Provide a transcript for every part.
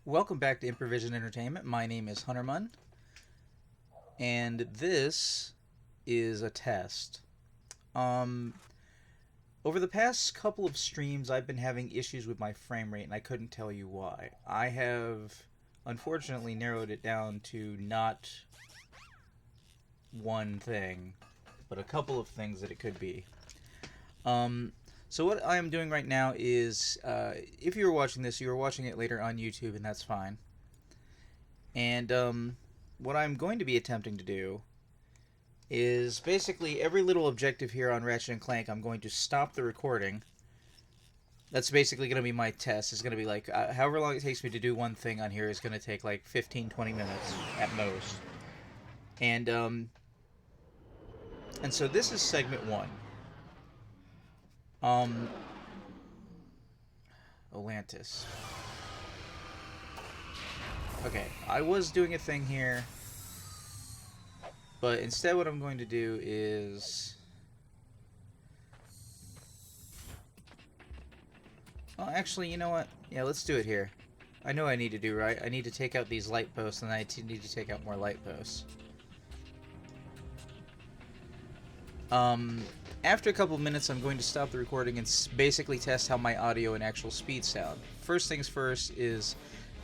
Welcome back to Improvision Entertainment. My name is Hunterman, and this is a test. Um, Over the past couple of streams, I've been having issues with my frame rate, and I couldn't tell you why. I have unfortunately narrowed it down to not one thing, but a couple of things that it could be. Um, so what I am doing right now is, if you were watching this, you were watching it later on YouTube, and that's fine. And what I'm going to be attempting to do is basically every little objective here on Ratchet and Clank, I'm going to stop the recording. That's basically going to be my test. It's going to be like, however long it takes me to do one thing on here is going to take like 15, 20 minutes at most. And so this is segment one. Atlantis. Okay, I was doing a thing here, but instead what I'm going to do is... Well, actually, you know what? Yeah, let's do it here. I know I need to do right. I need to take out these light posts, and I need to take out more light posts. After a couple of minutes, I'm going to stop the recording and basically test how my audio and actual speed sound. First things first is,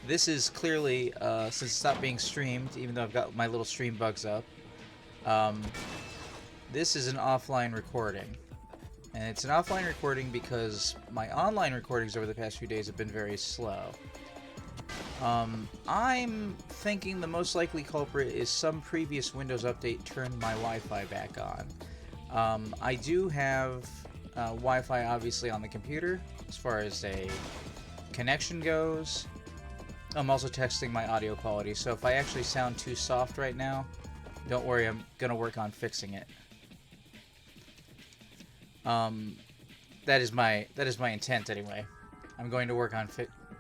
this is clearly, since it's not being streamed, even though I've got my little stream bugs up, this is an offline recording. And it's an offline recording because my online recordings over the past few days have been very slow. I'm thinking the most likely culprit is some previous Windows update turned my Wi-Fi back on. I do have Wi-Fi obviously on the computer as far as a connection goes. I'm also testing my audio quality, so if I actually sound too soft right now, don't worry, I'm gonna work on fixing it. That is my intent anyway. I'm going to work on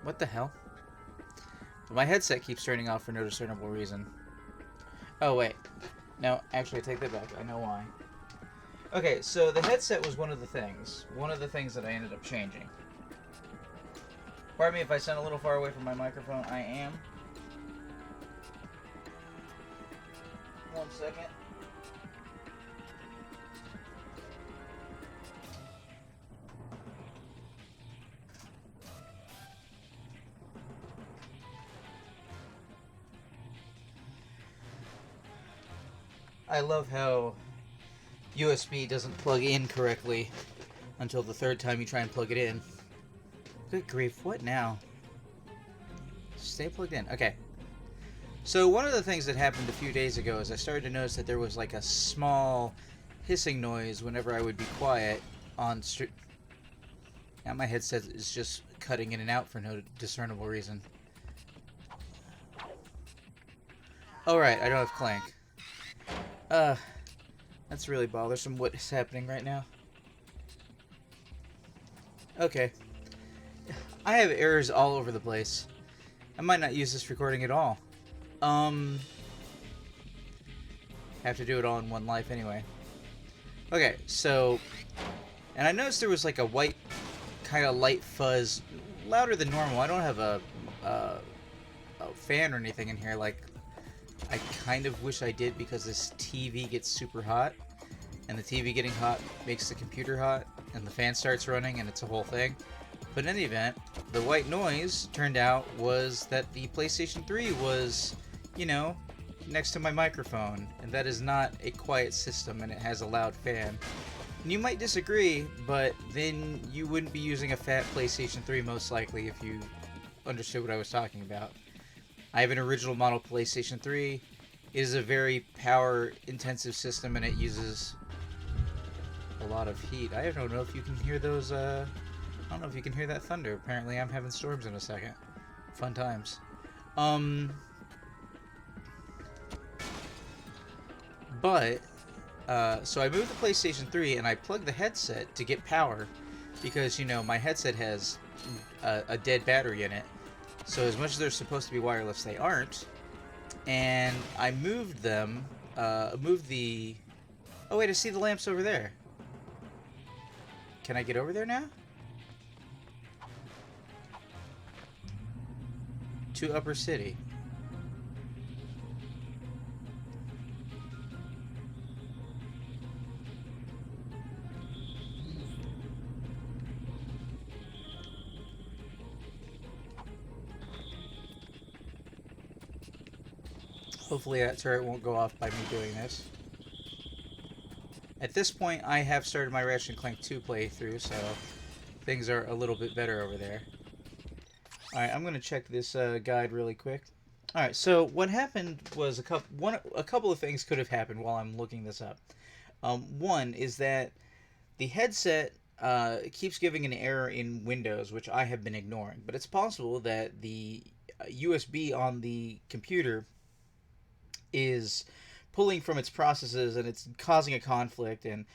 what the hell? My headset keeps turning off for no discernible reason. Oh wait. No, actually I take that back. I know why. Okay, so the headset was one of the things that I ended up changing. Pardon me if I sound a little far away from my microphone. I am. 1 second. I love how USB doesn't plug in correctly until the third time you try and plug it in. Good grief, what now? Stay plugged in. Okay. So one of the things that happened a few days ago is I started to notice that there was like a small hissing noise whenever I would be quiet on stream. Now my headset is just cutting in and out for no discernible reason. Oh right, I don't have Clank. That's really bothersome what is happening right now. Okay. I have errors all over the place. I might not use this recording at all. Have to do it all in one life anyway. Okay, so... And I noticed there was like a white, kind of light fuzz, louder than normal. I don't have a fan or anything in here. Like, I kind of wish I did because this TV gets super hot. And the TV getting hot makes the computer hot. And the fan starts running and it's a whole thing. But in any event, the white noise turned out was that the PlayStation 3 was, you know, next to my microphone. And that is not a quiet system and it has a loud fan. And you might disagree, but then you wouldn't be using a fat PlayStation 3 most likely if you understood what I was talking about. I have an original model PlayStation 3. It is a very power-intensive system, and it uses a lot of heat. I don't know if you can hear those, I don't know if you can hear that thunder. Apparently I'm having storms in a second. Fun times. So I moved the PlayStation 3, and I plugged the headset to get power, because, you know, my headset has a dead battery in it. So as much as they're supposed to be wireless, they aren't. And I moved them, moved the... Oh wait, I see the lamps over there. Can I get over there now? to Upper City. Hopefully that turret won't go off by me doing this. At this point, I have started my Ratchet and Clank 2 playthrough, so things are a little bit better over there. Alright, I'm going to check this guide really quick. Alright, so what happened was a couple of things could have happened while I'm looking this up. One is that the headset keeps giving an error in Windows, which I have been ignoring. But it's possible that the USB on the computer is pulling from its processes and it's causing a conflict and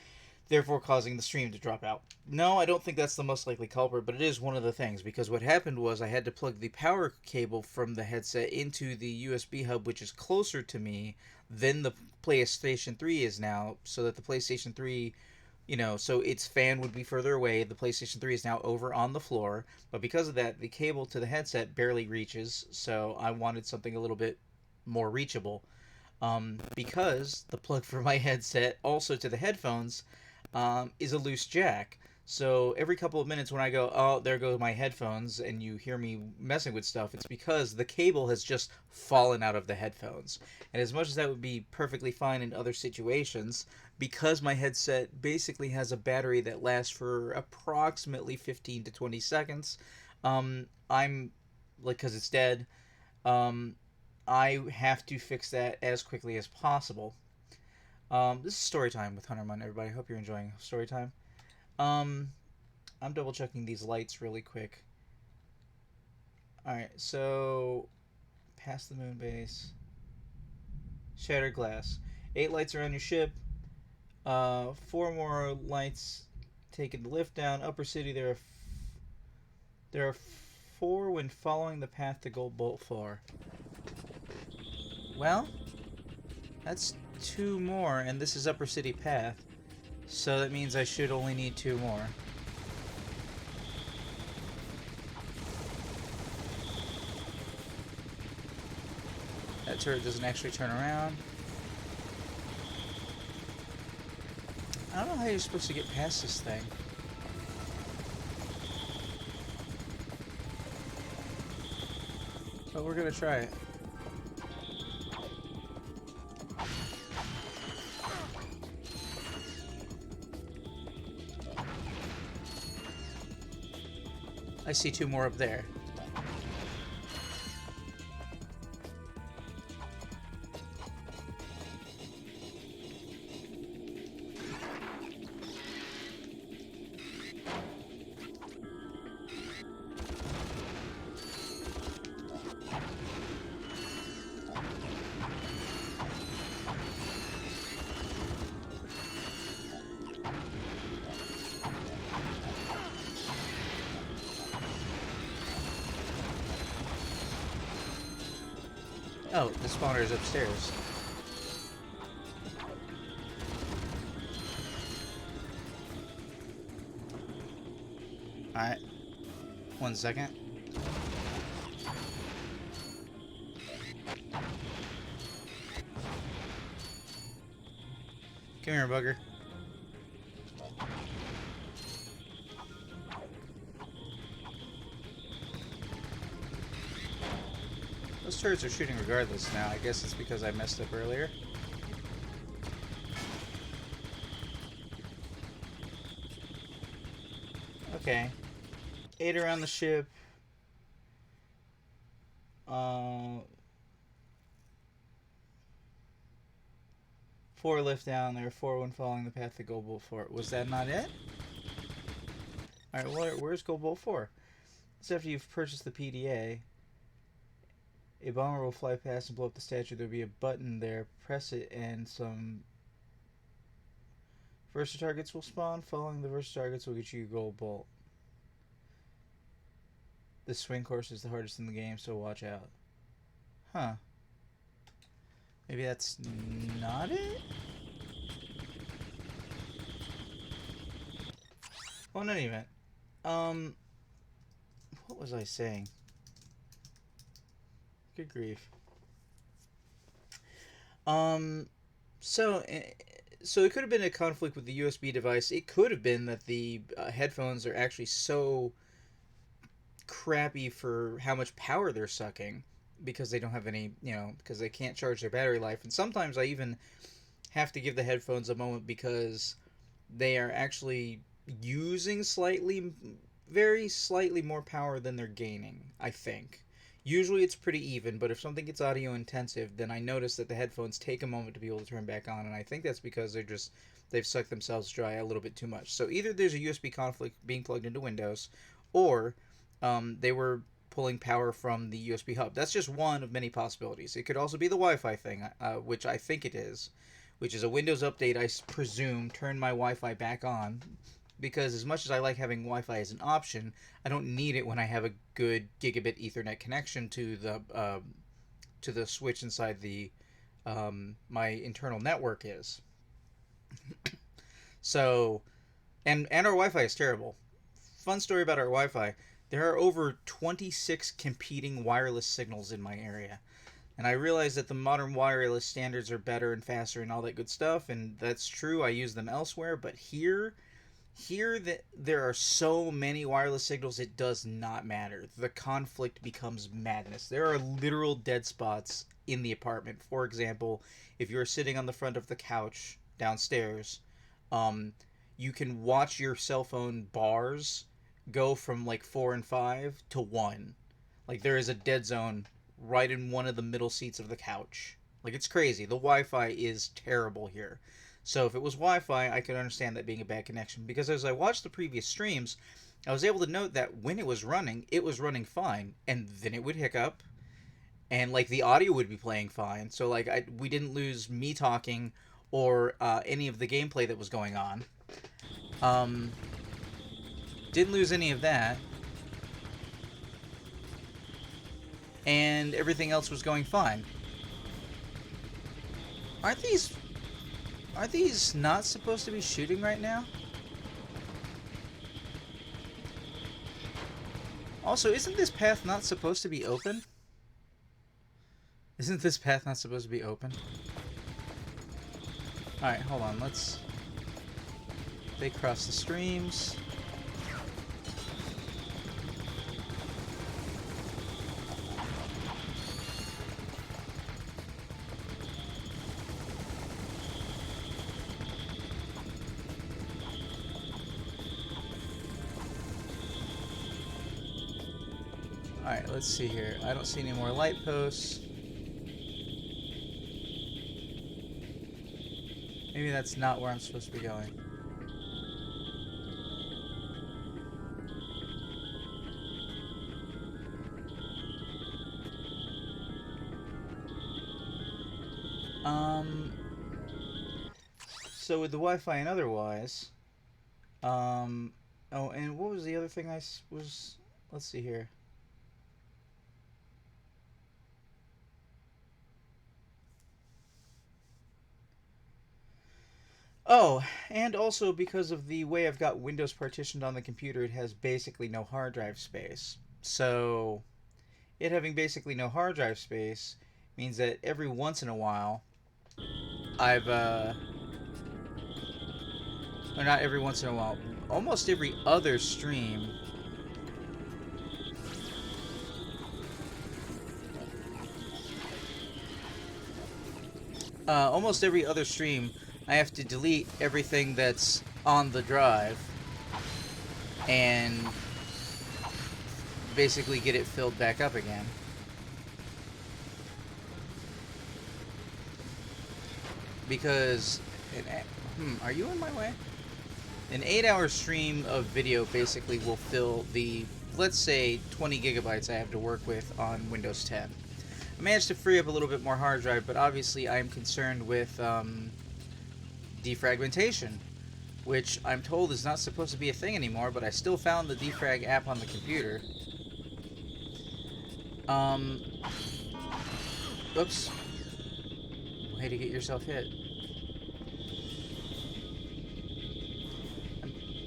therefore causing the stream to drop out. No, I don't think that's the most likely culprit, but it is one of the things, because what happened was I had to plug the power cable from the headset into the USB hub, which is closer to me than the PlayStation 3 is now, so that the PlayStation 3, so its fan would be further away. The PlayStation 3 is now over on the floor, but because of that, the cable to the headset barely reaches, so I wanted something a little bit more reachable. Because the plug for my headset, also to the headphones, is a loose jack. So every couple of minutes when I go, oh, there go my headphones, and you hear me messing with stuff, it's because the cable has just fallen out of the headphones. And as much as that would be perfectly fine in other situations, because my headset basically has a battery that lasts for approximately 15 to 20 seconds, I'm, like, because it's dead, I have to fix that as quickly as possible. This is story time with Hunter Munn, everybody. Hope you're enjoying story time. I'm double checking these lights really quick. Alright, so past the moon base. Shattered glass. 8 lights around your ship. 4 more lights taking the lift down. Upper City, there are 4 when following the path to Gold Bolt 4. Well, that's 2 more, and this is Upper City Path, so that means I should only need 2 more. That turret doesn't actually turn around. I don't know how you're supposed to get past this thing. But we're gonna try it. I see 2 more up there. Oh, the spawner is upstairs. Alright. 1 second. Come here, bugger. Those turrets are shooting regardless now. I guess it's because I messed up earlier. Okay. 8 around the ship. 4 lift down there. 4 when following the path to Gold Bolt 4. Was that not it? Alright, where's Gold Bolt 4? It's after you've purchased the PDA. A bomber will fly past and blow up the statue. There'll be a button there. Press it and some Versa targets will spawn. Following the Versa targets will get you a Gold Bolt. This swing course is the hardest in the game, so watch out. Huh. Maybe that's not it? Well, in any event. What was I saying? Good grief. Um, so, so it could have been a conflict with the USB device. It could have been that the headphones are actually so crappy for how much power they're sucking because they don't have any, because they can't charge their battery life. And sometimes I even have to give the headphones a moment because they are actually using very slightly more power than they're gaining, I think. Usually it's pretty even, but if something gets audio intensive, then I notice that the headphones take a moment to be able to turn back on, and I think that's because they've sucked themselves dry a little bit too much. So either there's a USB conflict being plugged into Windows, or they were pulling power from the USB hub. That's just one of many possibilities. It could also be the Wi-Fi thing, which I think it is, which is a Windows update, I presume, turned my Wi-Fi back on. Because as much as I like having Wi-Fi as an option, I don't need it when I have a good gigabit Ethernet connection to the switch inside the my internal network is. So, and our Wi-Fi is terrible. Fun story about our Wi-Fi. There are over 26 competing wireless signals in my area. And I realize that the modern wireless standards are better and faster and all that good stuff, and that's true. I use them elsewhere, but here that there are so many wireless signals, it does not matter. The conflict becomes madness. There are literal dead spots in the apartment. For example, if you're sitting on the front of the couch downstairs, you can watch your cell phone bars go from like 4 and 5 to 1. Like there is a dead zone right in one of the middle seats of the couch. Like it's crazy. The Wi-Fi is terrible here. So if it was Wi-Fi, I could understand that being a bad connection. Because as I watched the previous streams, I was able to note that when it was running fine. And then it would hiccup. And like the audio would be playing fine. So like we didn't lose me talking or any of the gameplay that was going on. Didn't lose any of that. And everything else was going fine. Aren't these not supposed to be shooting right now? Also, isn't this path not supposed to be open? Isn't this path not supposed to be open? Alright, hold on, they cross the streams. Alright, let's see here. I don't see any more light posts. Maybe that's not where I'm supposed to be going. So with the Wi-Fi and otherwise, oh, and what was the other thing let's see here. Oh, and also because of the way I've got Windows partitioned on the computer, it has basically no hard drive space. So, it having basically no hard drive space means that every once in a while, or not every once in a while, almost every other stream, I have to delete everything that's on the drive and basically get it filled back up again. Because, are you in my way? An 8-hour stream of video basically will fill the, let's say, 20 gigabytes I have to work with on Windows 10. I managed to free up a little bit more hard drive, but obviously I am concerned with defragmentation, which I'm told is not supposed to be a thing anymore, but I still found the defrag app on the computer. Oops. Way to get yourself hit.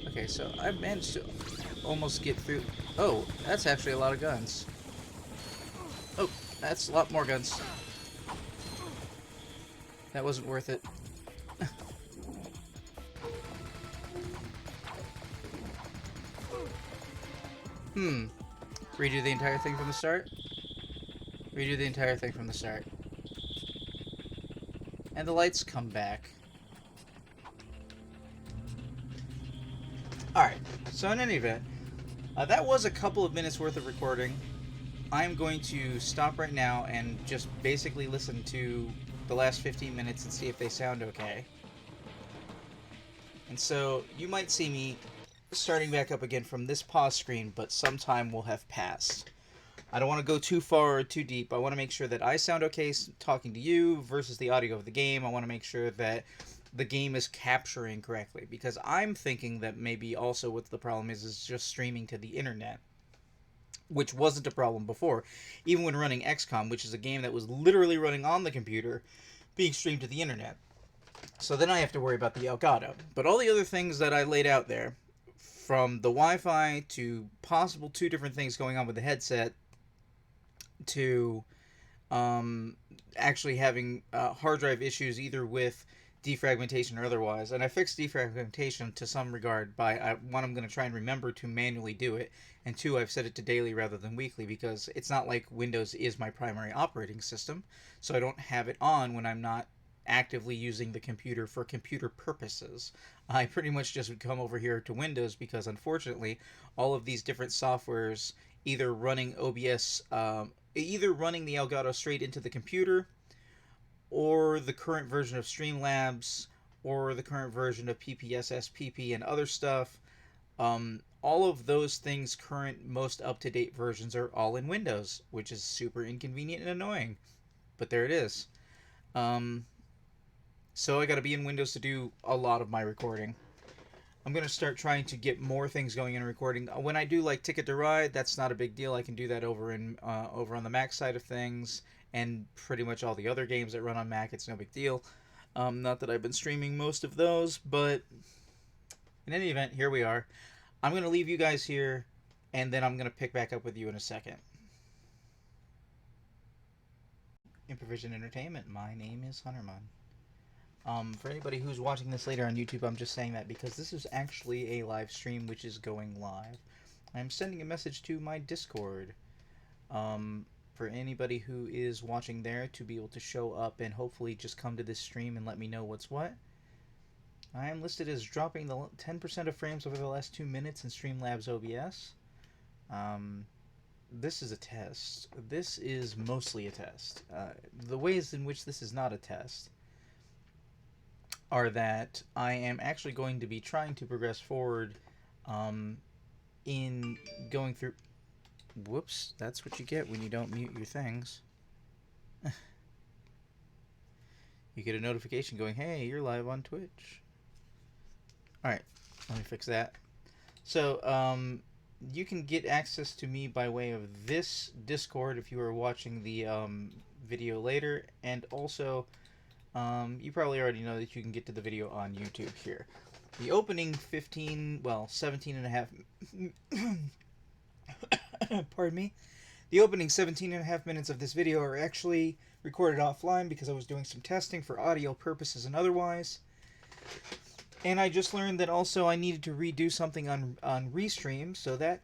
Okay, so I managed to almost get through. Oh, that's actually a lot of guns. Oh, That's a lot more guns. That wasn't worth it. Redo the entire thing from the start? Redo the entire thing from the start. And the lights come back. Alright, so in any event, that was a couple of minutes worth of recording. I'm going to stop right now and just basically listen to the last 15 minutes and see if they sound okay. And so, you might see me starting back up again from this pause screen, but some time will have passed. I don't want to go too far or too deep. I want to make sure that I sound okay talking to you versus the audio of the game. I want to make sure that the game is capturing correctly, because I'm thinking that maybe also what the problem is just streaming to the internet, which wasn't a problem before. Even when running XCOM, which is a game that was literally running on the computer, being streamed to the internet. So then I have to worry about the Elgato. But all the other things that I laid out there, from the Wi-Fi to possible 2 different things going on with the headset, to actually having hard drive issues either with defragmentation or otherwise. And I fixed defragmentation to some regard by, one, I'm going to try and remember to manually do it, and 2, I've set it to daily rather than weekly, because it's not like Windows is my primary operating system, so I don't have it on when I'm not actively using the computer for computer purposes. I pretty much just would come over here to Windows, because unfortunately all of these different softwares either running OBS, either running the Elgato straight into the computer, or the current version of Streamlabs, or the current version of PPSSPP and other stuff. All of those things, current, most up-to-date versions, are all in Windows, which is super inconvenient and annoying. But there it is. So I gotta be in Windows to do a lot of my recording. I'm gonna start trying to get more things going in recording. When I do like Ticket to Ride, that's not a big deal. I can do that over on the Mac side of things, and pretty much all the other games that run on Mac, it's no big deal. Not that I've been streaming most of those, but in any event, here we are. I'm gonna leave you guys here, and then I'm gonna pick back up with you in a second. Improvision Entertainment. My name is Hunterman. For anybody who's watching this later on YouTube, I'm just saying that because this is actually a live stream which is going live. I'm sending a message to my Discord for anybody who is watching there to be able to show up and hopefully just come to this stream and let me know what's what. I am listed as dropping the 10% of frames over the last 2 minutes in Streamlabs OBS. This is a test. This is mostly a test. The ways in which this is not a test are that I am actually going to be trying to progress forward in going through... Whoops, that's what you get when you don't mute your things. You get a notification going, hey, you're live on Twitch. Alright, let me fix that. So, you can get access to me by way of this Discord if you are watching the video later, and also you probably already know that you can get to the video on YouTube here. The opening 17 and a half pardon me. The opening 17 and a half minutes of this video are actually recorded offline because I was doing some testing for audio purposes and otherwise. And I just learned that also I needed to redo something on Restream, so that,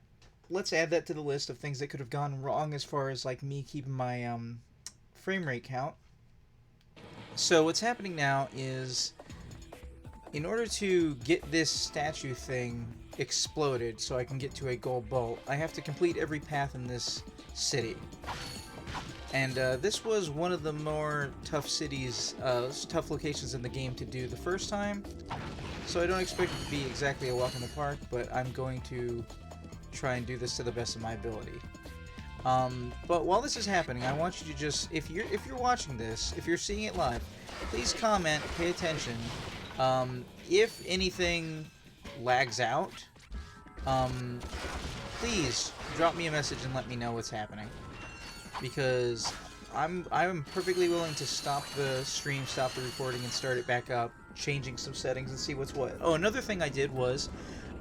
let's add that to the list of things that could have gone wrong as far as like me keeping my frame rate count. So what's happening now is, in order to get this statue thing exploded so I can get to a gold bolt, I have to complete every path in this city. And this was one of the more tough cities, tough locations in the game to do the first time. So I don't expect it to be exactly a walk in the park, but I'm going to try and do this to the best of my ability. But while this is happening, I want you to just, if you're watching this, if you're seeing it live, please comment, pay attention. If anything lags out, please drop me a message and let me know what's happening. Because I'm perfectly willing to stop the stream, stop the recording, and start it back up, changing some settings and see what's what. Oh, another thing I did was,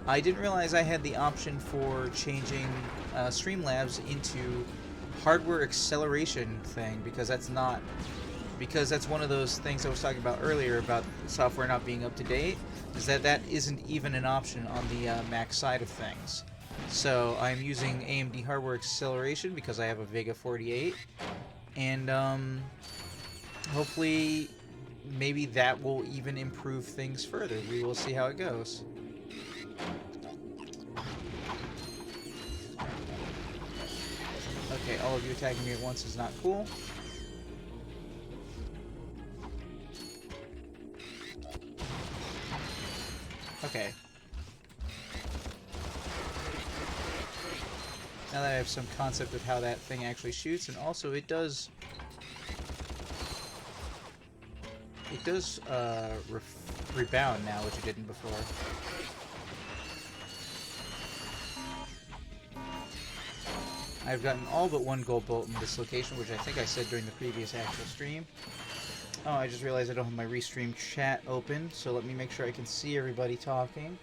I didn't realize I had the option for changing Streamlabs into hardware acceleration thing, because that's not, because that's one of those things I was talking about earlier about software not being up to date, is that that isn't even an option on the Mac side of things. So I'm using AMD hardware acceleration because I have a Vega 48, and hopefully maybe that will even improve things further. We will see how it goes. Okay, all of you attacking me at once is not cool. Okay. Now that I have some concept of how that thing actually shoots, and also it does rebound now, which it didn't before. I've gotten all but one gold bolt in this location, which I think I said during the previous actual stream. Oh, I just realized I don't have my restream chat open, so let me make sure I can see everybody talking.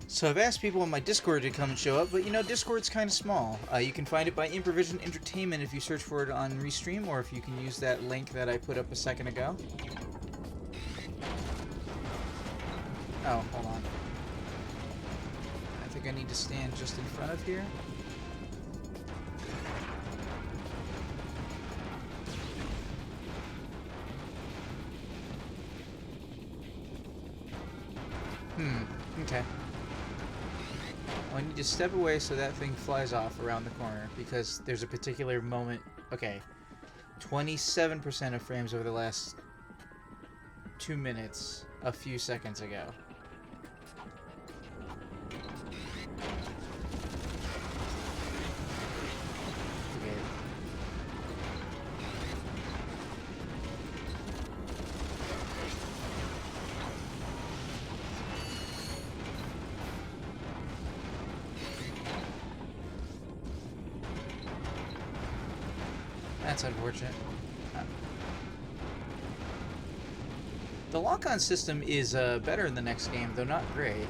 So I've asked people on my Discord to come and show up, but you know, Discord's kind of small. You can find it by Improvision Entertainment if you search for it on Restream, or if you can use that link that I put up a second ago. Oh, hold on. I think I need to stand just in front of here. Okay. Well, I need to step away so that thing flies off around the corner, because there's a particular moment... Okay. 27% of frames over the last 2 minutes a few seconds ago. Okay. That's unfortunate. The lock-on system is better in the next game, though not great.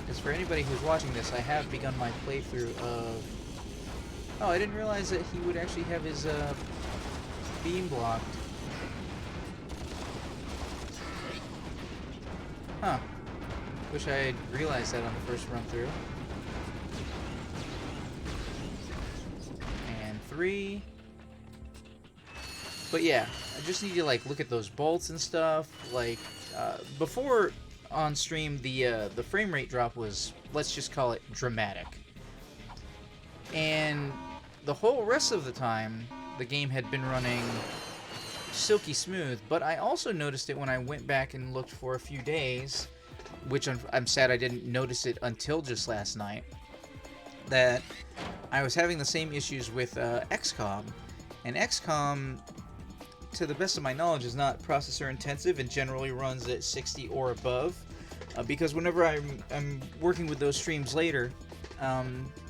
Because for anybody who's watching this, I have begun my playthrough of... Oh, I didn't realize that he would actually have his beam blocked. Huh. Wish I had realized that on the first run-through. And 3... But yeah, I just need to like look at those bolts and stuff. Like before on stream, the frame rate drop was, let's just call it, dramatic. And the whole rest of the time, the game had been running silky smooth. But I also noticed it when I went back and looked for a few days, which I'm sad I didn't notice it until just last night, that I was having the same issues with XCOM. And XCOM, to the best of my knowledge, is not processor intensive and generally runs at 60 or above, because whenever I'm working with those streams later,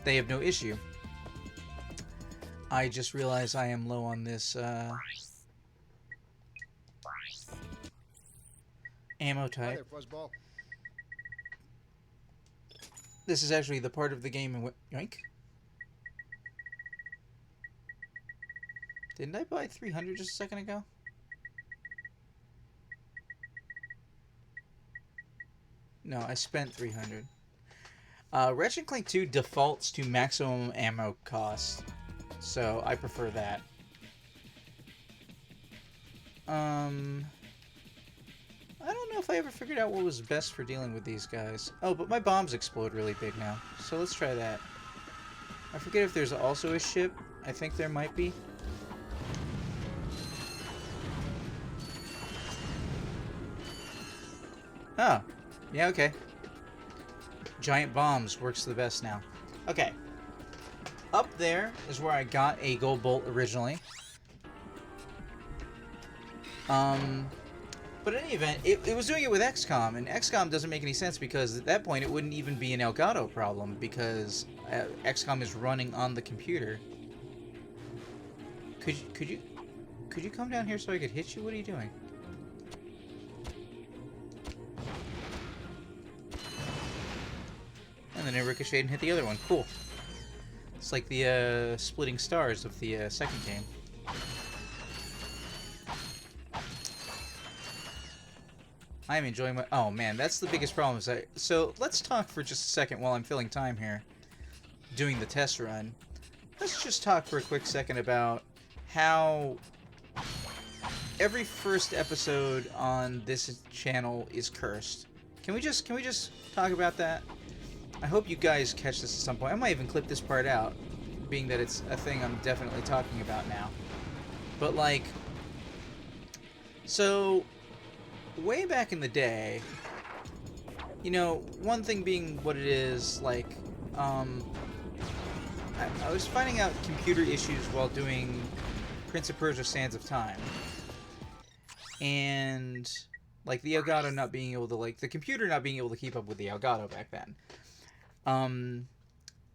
they have no issue. I just realized I am low on this ammo type. This is actually the part of the game in which... Yoink. Didn't I buy 300 just a second ago? No, I spent 300. Ratchet and Clank 2 defaults to maximum ammo cost, so I prefer that. I don't know if I ever figured out what was best for dealing with these guys. Oh, but my bombs explode really big now, so let's try that. I forget if there's also a ship. I think there might be. Oh, yeah, okay. Giant bombs works the best now. Okay. Up there is where I got a gold bolt originally. But in any event, it was doing it with XCOM, and XCOM doesn't make any sense because at that point it wouldn't even be an Elgato problem because XCOM is running on the computer. Could you come down here so I could hit you? What are you doing? And then it ricocheted and hit the other one. Cool. It's like the splitting stars of the second game. I'm enjoying my... Oh, man, that's the biggest problem. So, let's talk for just a second while I'm filling time here, doing the test run. Let's just talk for a quick second about how every first episode on this channel is cursed. Can we just talk about that? I hope you guys catch this at some point. I might even clip this part out, being that it's a thing I'm definitely talking about now. But, like... So... way back in the day, you know, one thing being what it is, like, I was finding out computer issues while doing Prince of Persia: Sands of Time. And, like, the Elgato not being able to, like, the computer not being able to keep up with the Elgato back then.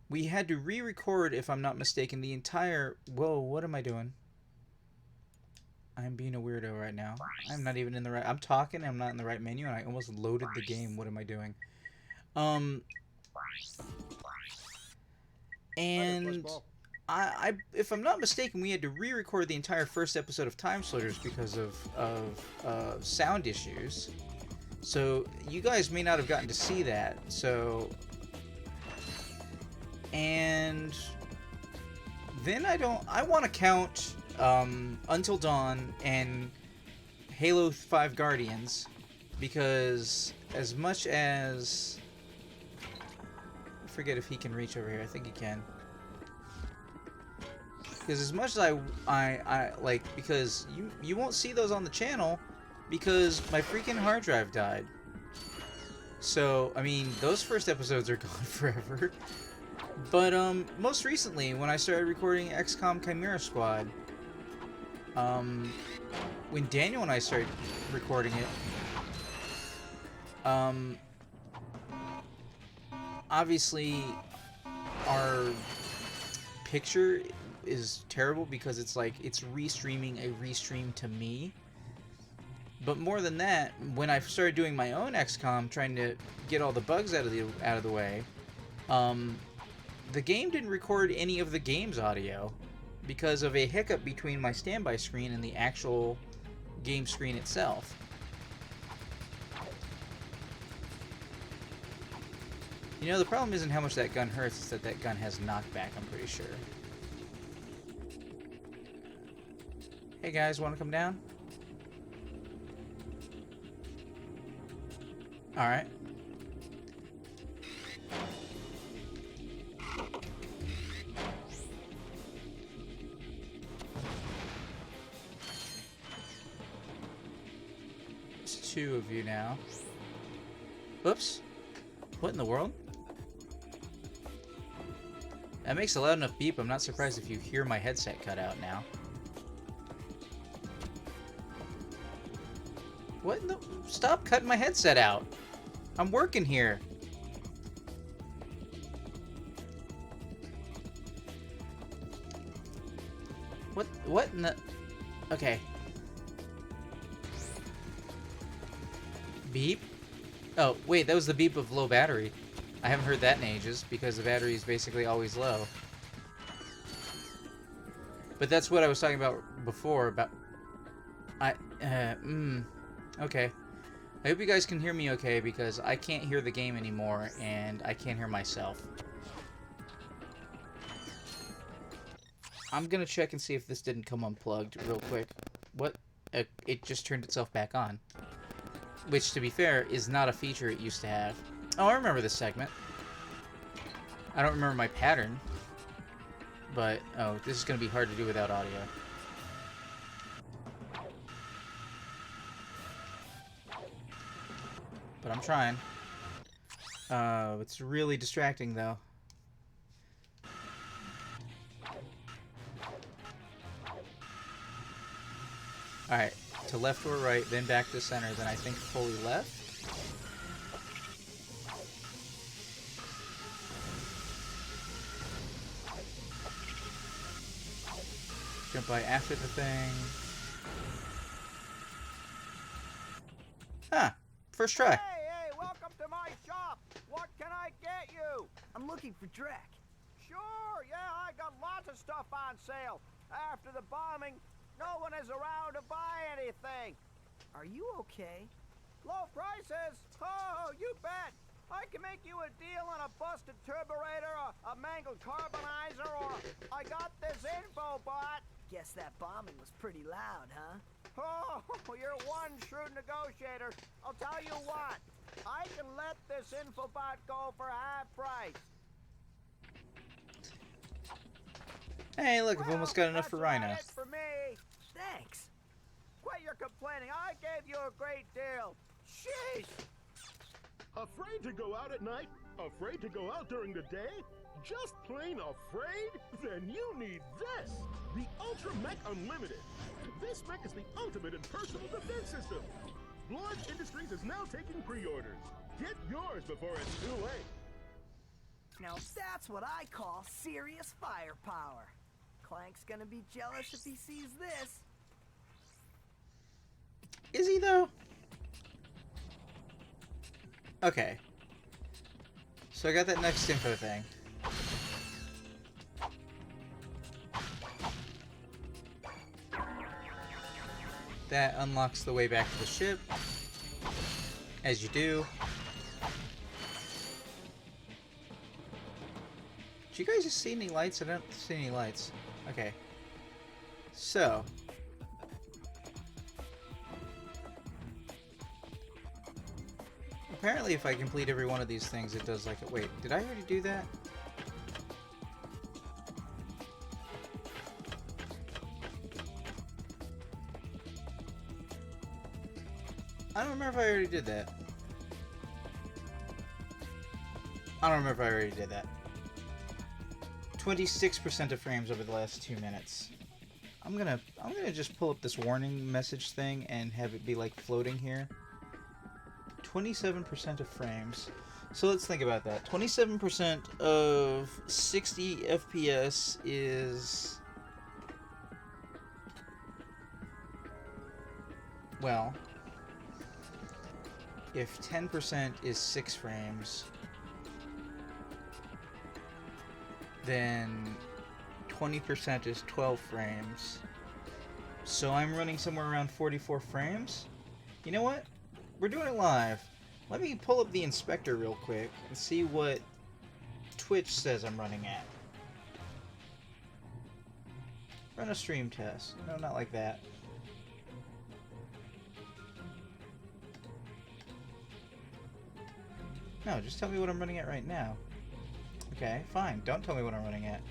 We had to re-record, if I'm not mistaken, the entire... Whoa, what am I doing? I'm being a weirdo right now. I'm not even in the right... I'm talking, I'm not in the right menu, and I almost loaded the game. What am I doing? And... if I'm not mistaken, we had to re-record the entire first episode of Time Splitters because of sound issues. So, you guys may not have gotten to see that, so... And... Then I want to count... Until Dawn and Halo 5 Guardians, because as much as... I forget if he can reach over here. I think he can. Because as much as I like, because you won't see those on the channel because my freaking hard drive died. So, I mean, those first episodes are gone forever. But, most recently, when I started recording XCOM Chimera Squad, when Daniel and I started recording it, obviously our picture is terrible because it's like, it's restreaming a restream to me. But more than that, when I started doing my own XCOM, trying to get all the bugs out of the way, the game didn't record any of the game's audio because of a hiccup between my standby screen and the actual game screen itself. You know, the problem isn't how much that gun hurts, it's that that gun has knockback, I'm pretty sure. Hey guys, wanna come down? Alright. It's two of you now. Oops. What in the world? That makes a loud enough beep. I'm not surprised if you hear my headset cut out now. What in the... Stop cutting my headset out. I'm working here. What in the... Okay. Beep? Oh, wait, that was the beep of low battery. I haven't heard that in ages, because the battery is basically always low. But that's what I was talking about before, about... Okay. I hope you guys can hear me okay, because I can't hear the game anymore, and I can't hear myself. I'm gonna check and see if this didn't come unplugged real quick. What? It just turned itself back on. Which, to be fair, is not a feature it used to have. Oh, I remember this segment. I don't remember my pattern. But, oh, this is going to be hard to do without audio. But I'm trying. It's really distracting, though. Alright, to left or right, then back to center, then I think fully left. Jump by after the thing. Ah, first try. Hey, welcome to my shop. What can I get you? I'm looking for Drek. Sure, yeah, I got lots of stuff on sale. After the bombing, no one is around to buy anything. Are you okay? Low prices? Oh, you bet. I can make you a deal on a busted turburator, a mangled carbonizer, or I got this info bot. Guess that bombing was pretty loud, huh? Oh, you're one shrewd negotiator. I'll tell you what. I can let this info bot go for half price. Hey, look, I've almost got enough for Rhino. That's it for me. Thanks. Quit your complaining. I gave you a great deal. Sheesh. Afraid to go out at night? Afraid to go out during the day? Just plain afraid? Then you need this! The Ultra Mech Unlimited! This mech is the ultimate in personal defense system! Blood Industries is now taking pre-orders. Get yours before it's too late! Now that's what I call serious firepower. Clank's gonna be jealous if he sees this. Is he, though? Okay. So I got that next info thing. That unlocks the way back to the ship. As you do. Did you guys just see any lights? I don't see any lights. Okay. So. Apparently if I complete every one of these things, it does like it. Wait, did I already do that? I don't remember if I already did that. I don't remember if I already did that. 26% of frames over the last 2 minutes. I'm gonna just pull up this warning message thing and have it be like floating here. 27% of frames. So let's think about that. 27% of 60 FPS is... Well, if 10% is 6 frames, then 20% is 12 frames. So I'm running somewhere around 44 frames? You know what? We're doing it live. Let me pull up the inspector real quick and see what Twitch says I'm running at. Run a stream test. No, not like that. No, just tell me what I'm running at right now. Okay, fine. Don't tell me what I'm running at.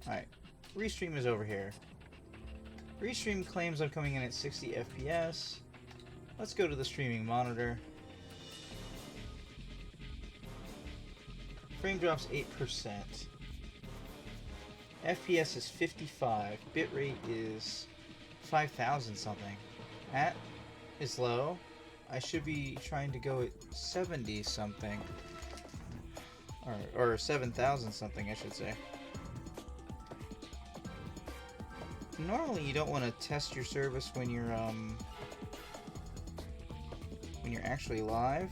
Alright. Restream is over here. Restream claims I'm coming in at 60 FPS. Let's go to the streaming monitor. Frame drops 8%. FPS is 55. Bitrate is 5,000 something. That is low. I should be trying to go at 70 something. Or 7,000 something, I should say. Normally you don't want to test your service when you're actually live,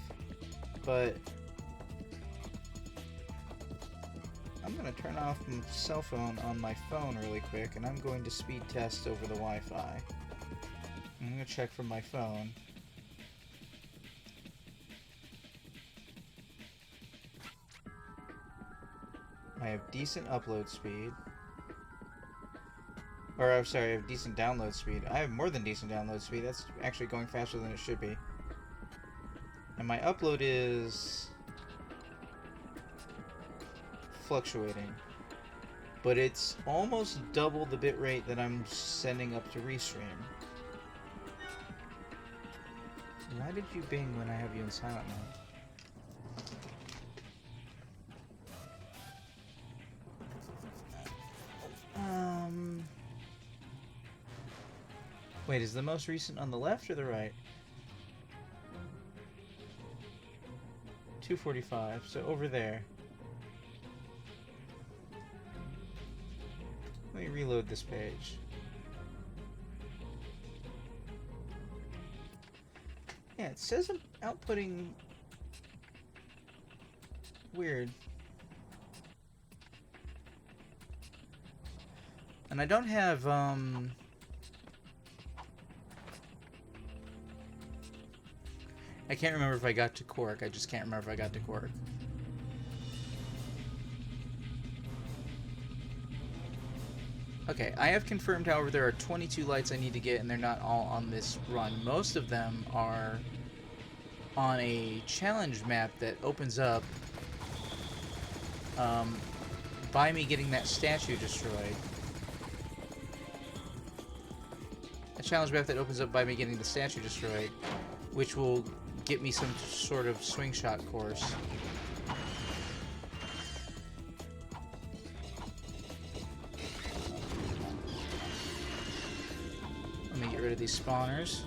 but I'm going to turn off my cell phone on my phone really quick, and I'm going to speed test over the Wi-Fi. I'm going to check from my phone. I have decent upload speed. Or, I'm sorry, I have decent download speed. I have more than decent download speed. That's actually going faster than it should be. And my upload is fluctuating. But it's almost double the bitrate that I'm sending up to Restream. Why did you bing when I have you in silent mode? Wait, is the most recent on the left or the right? 245, so over there. Let me reload this page. Yeah, it says I'm outputting... Weird. And I don't have, I can't remember if I got to Cork. I just can't remember if I got to Cork. Okay, I have confirmed, however, there are 22 lights I need to get, and they're not all on this run. Most of them are on a challenge map that opens up by me getting that statue destroyed. A challenge map that opens up by me getting the statue destroyed, which will get me some sort of swing shot course. Let me get rid of these spawners.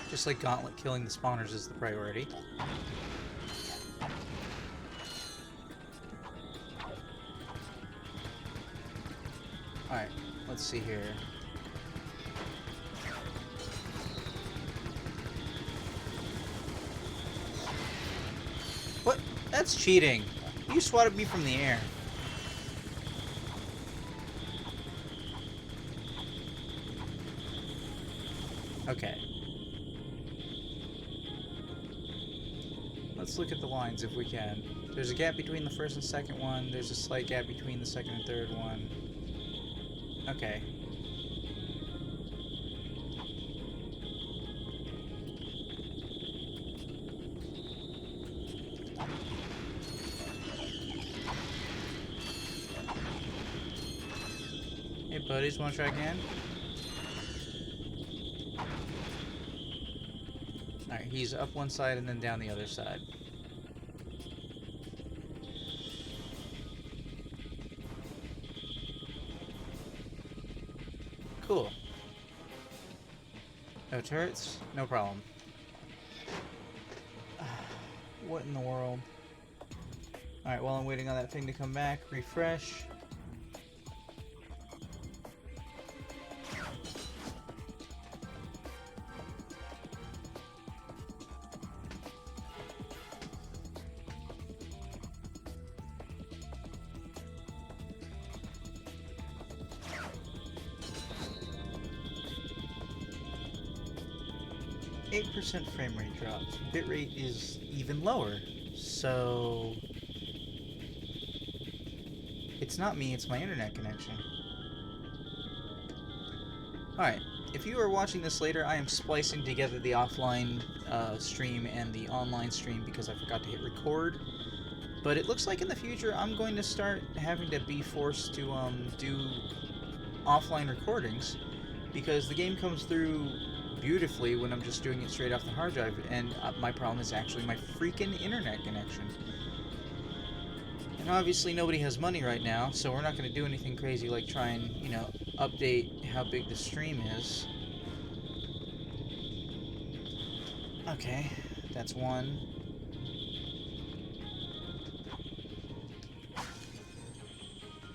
Just like Gauntlet, killing the spawners is the priority. Alright, let's see here. What? That's cheating. You swatted me from the air. Okay. Let's look at the lines if we can. There's a gap between the first and second one. There's a slight gap between the second and third one. Okay. Hey buddies, wanna try again? Alright, he's up one side and then down the other side. Cool. No turrets? No problem. What in the world? Alright, while I'm waiting on that thing to come back, refresh. %, frame rate drops. Bitrate is even lower. So it's not me, it's my internet connection. Alright, if you are watching this later, I am splicing together the offline stream and the online stream because I forgot to hit record. But it looks like in the future I'm going to start having to be forced to do offline recordings because the game comes through beautifully when I'm just doing it straight off the hard drive, and my problem is actually my freaking internet connection. And obviously nobody has money right now, so we're not going to do anything crazy like try and, you know, update how big the stream is. Okay, that's one.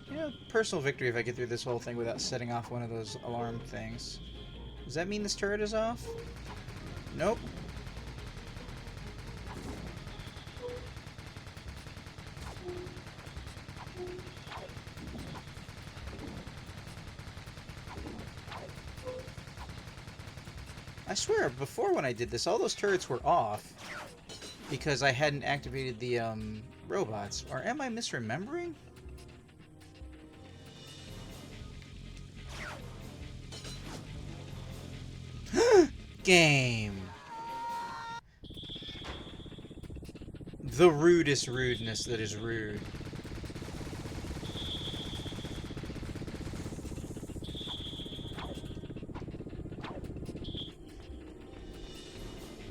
You know, personal victory if I get through this whole thing without setting off one of those alarm things. Does that mean this turret is off? Nope. I swear, before when I did this, all those turrets were off because I hadn't activated the robots. Or am I misremembering? Game. The rudest rudeness that is rude.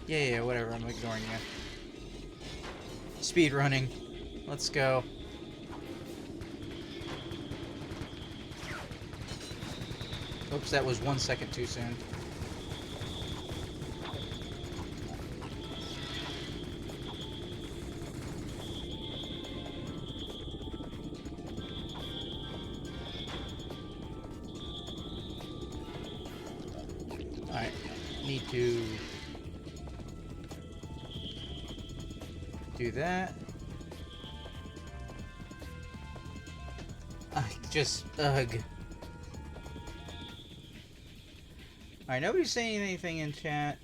Yeah, whatever, I'm ignoring you. Speed running. Let's go. Oops, that was 1 second too soon. Alright, need to do that. Ugh. Alright, nobody's saying anything in chat.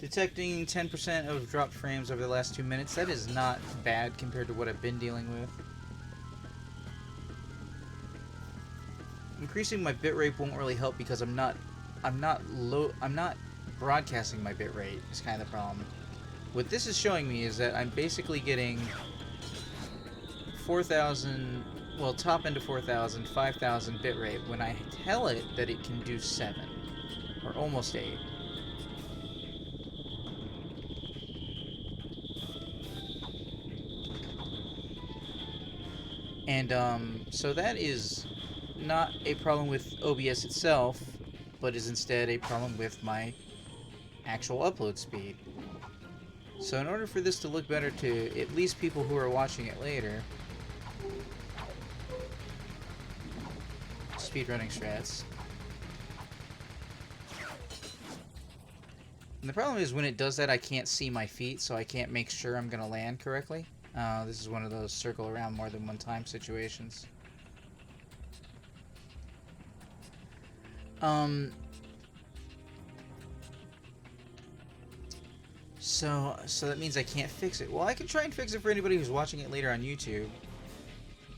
Detecting 10% of dropped frames over the last 2 minutes. That is not bad compared to what I've been dealing with. Increasing my bitrate won't really help because I'm not broadcasting my bitrate is kind of the problem. What this is showing me is that I'm basically getting 4,000, well, top end of 4,000, 5,000 bitrate when I tell it that it can do 7 or almost 8. And so that is not a problem with OBS itself, but is instead a problem with my actual upload speed. So in order for this to look better to at least people who are watching it later, speedrunning strats. And the problem is when it does that, I can't see my feet, so I can't make sure I'm going to land correctly. This is one of those circle around more than one time situations. So that means I can't fix it. Well, I can try and fix it for anybody who's watching it later on YouTube.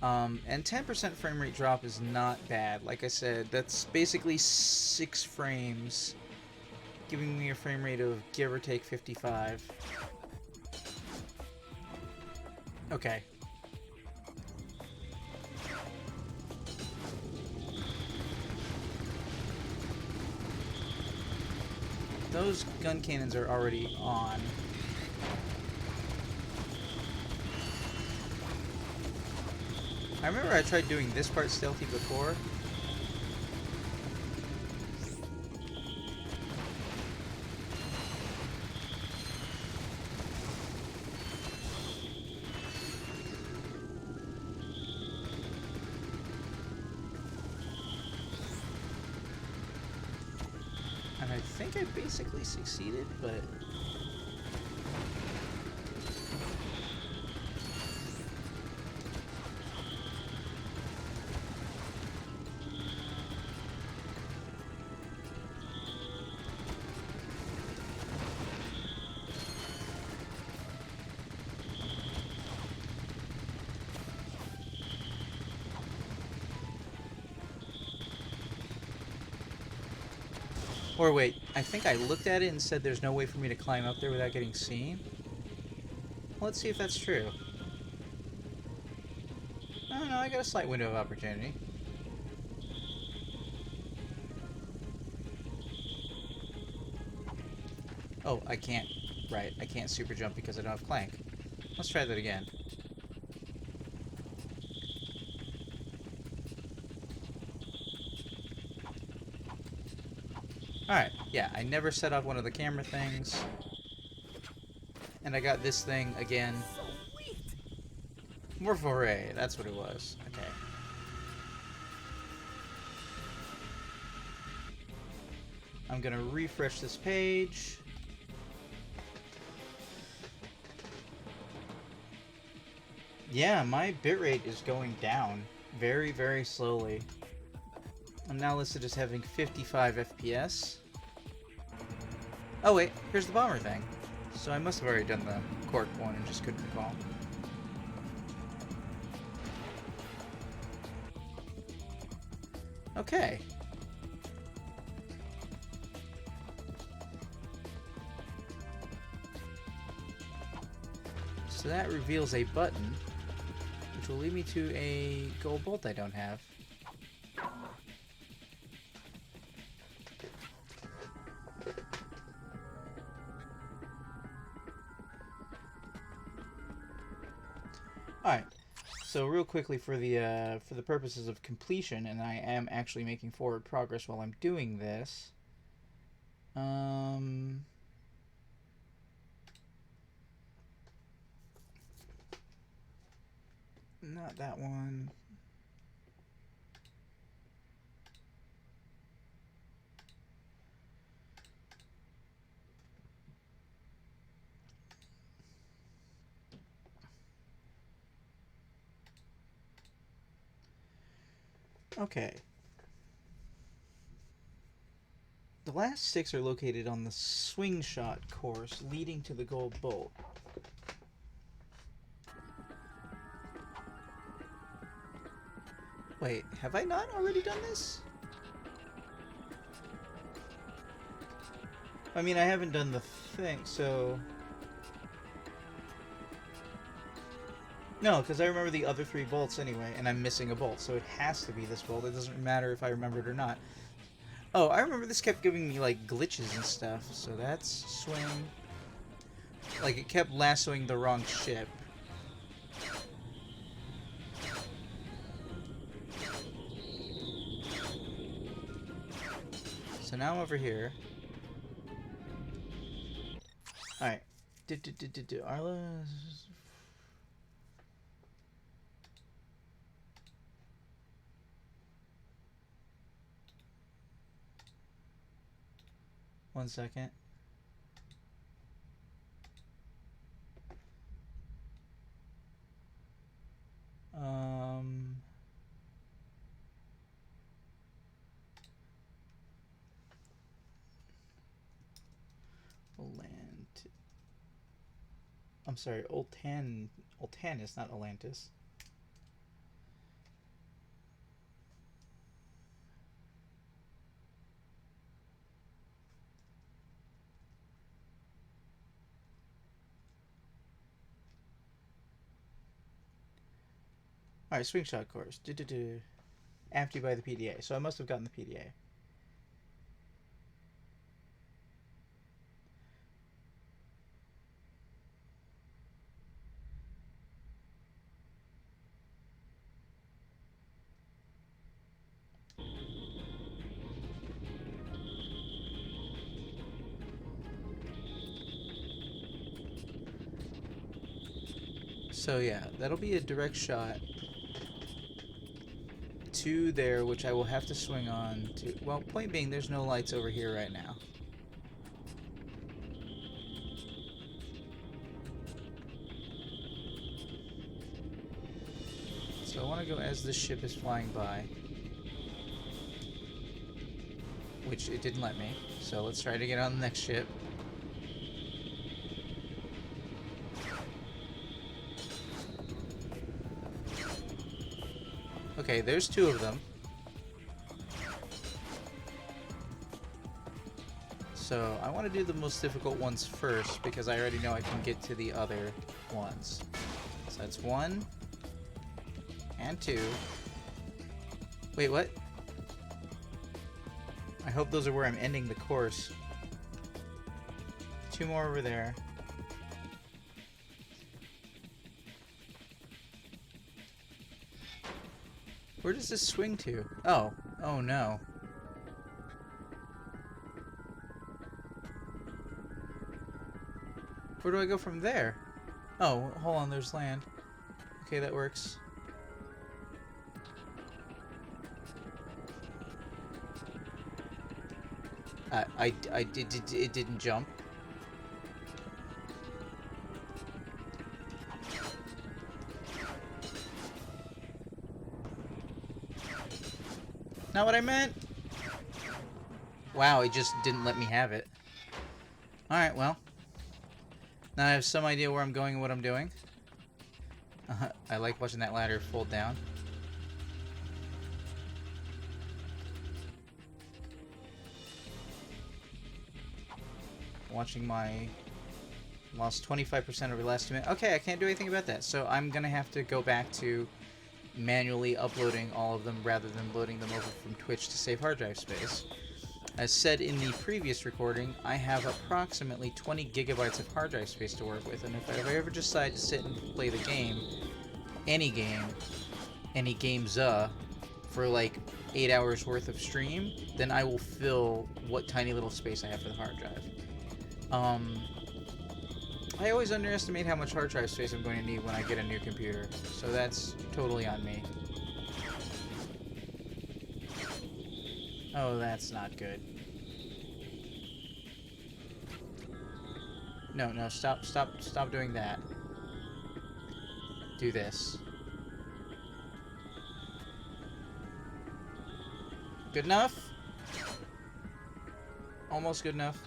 And 10% frame rate drop is not bad. Like I said, that's basically 6 frames, giving me a frame rate of give or take 55. Okay. Those gun cannons are already on. I remember I tried doing this part stealthy before. And I think I basically succeeded, but... Or wait, I think I looked at it and said there's no way for me to climb up there without getting seen. Let's see if that's true. Oh no, I got a slight window of opportunity. Oh, I can't. Right, I can't super jump because I don't have Clank. Let's try that again. Alright, yeah, I never set off one of the camera things. And I got this thing again. Sweet. More foray, that's what it was. Okay. I'm gonna refresh this page. Yeah, my bitrate is going down very, very slowly. I'm now listed as having 55 FPS. Oh wait, here's the bomber thing. So I must have already done the cork one and just couldn't recall. Okay. So that reveals a button, which will lead me to a gold bolt I don't have. Alright, So real quickly for the purposes of completion, and I am actually making forward progress while I'm doing this. Not that one. Okay. The last 6 are located on the swing shot course leading to the gold bolt. Wait, have I not already done this? I mean, I haven't done the thing, so... No, because I remember the other 3 bolts anyway, and I'm missing a bolt, so it has to be this bolt. It doesn't matter if I remember it or not. Oh, I remember this kept giving me, like, glitches and stuff, so that's swing. Like, it kept lassoing the wrong ship. So now I'm over here. Alright. Arla... One second. I'm sorry, Oltanis, not Atlantis. Alright, swing shot course. Empty by the PDA. So I must have gotten the PDA. So yeah, that'll be a direct shot to there, which I will have to swing on to. Well, point being, there's no lights over here right now. So I want to go as this ship is flying by, which it didn't let me. So let's try to get on the next ship. Okay, there's 2 of them. So I want to do the most difficult ones first because I already know I can get to the other ones. So that's 1 and 2. Wait, what? I hope those are where I'm ending the course. 2 more over there. Where does this swing to? Oh. Oh no. Where do I go from there? Oh, hold on, there's land. Okay, that works. It didn't jump. Not what I meant. Wow, it just didn't let me have it. Alright, well. Now I have some idea where I'm going and what I'm doing. I like watching that ladder fold down. Watching my... Lost 25% over the last 2 minutes. Okay, I can't do anything about that. So I'm gonna have to go back to manually uploading all of them rather than loading them over from Twitch to save hard drive space. As said in the previous recording, I have approximately 20 gigabytes of hard drive space to work with, and if I ever decide to sit and play the game any game, for like 8 hours worth of stream, then I will fill what tiny little space I have for the hard drive. I always underestimate how much hard drive space I'm going to need when I get a new computer, so that's totally on me. Oh, that's not good. No, no, stop doing that. Do this. Good enough? Almost good enough.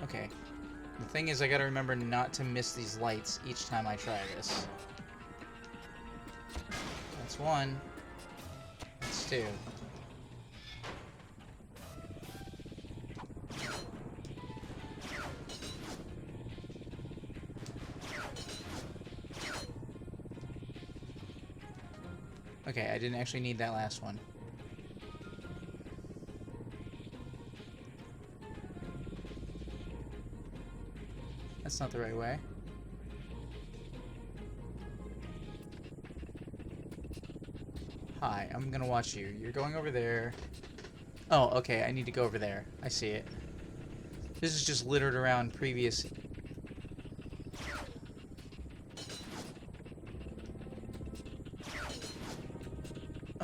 Okay. The thing is, I gotta remember not to miss these lights each time I try this. That's one. That's two. Okay, I didn't actually need that last one. That's not the right way. Hi, I'm gonna watch you. You're going over there. Oh, okay, I need to go over there. I see it. This is just littered around previous...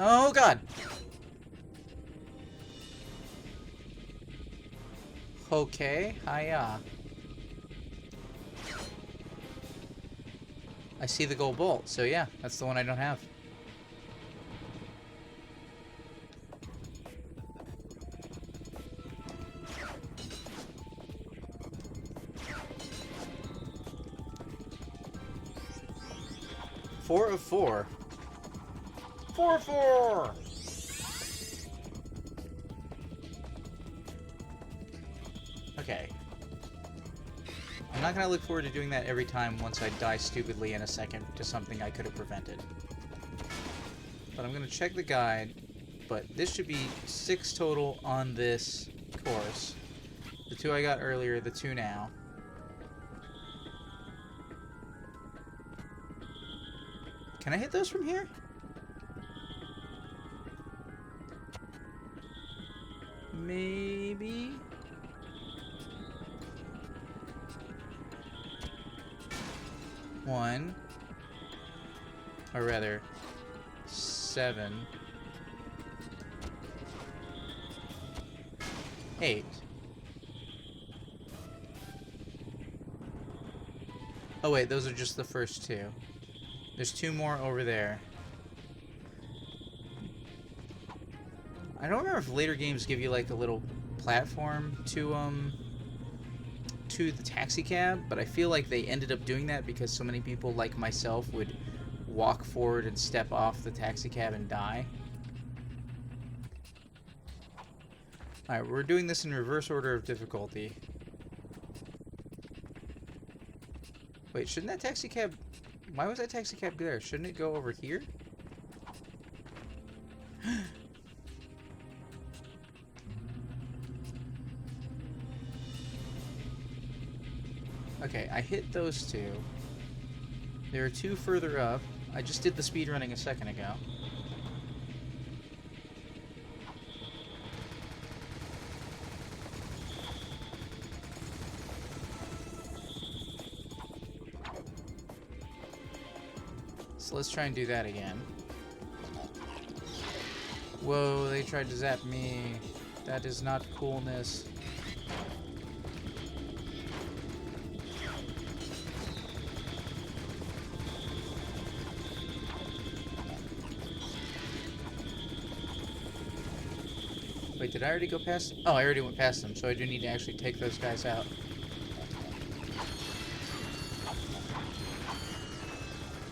Oh, God! Okay, hiya. I see the gold bolt, so yeah, that's the one I don't have. Four of four. 4 of 4! Okay. I'm not gonna look forward to doing that every time once I die stupidly in a second to something I could have prevented. But I'm gonna check the guide, but this should be 6 total on this course. The 2 I got earlier, the 2 now. Can I hit those from here? Maybe? One. Or rather, 7. 8. Oh wait, those are just the first 2. There's 2 more over there. I don't remember if later games give you like a little platform to the taxi cab, but I feel like they ended up doing that because so many people like myself would walk forward and step off the taxi cab and die. Alright, we're doing this in reverse order of difficulty. Wait, shouldn't that taxi cab... Why was that taxi cab there? Shouldn't it go over here? Okay, I hit those 2. There are 2 further up. I just did the speed running a second ago. So let's try and do that again. Whoa, they tried to zap me. That is not coolness. Wait, did I already go past? Oh, I already went past them, so I do need to actually take those guys out.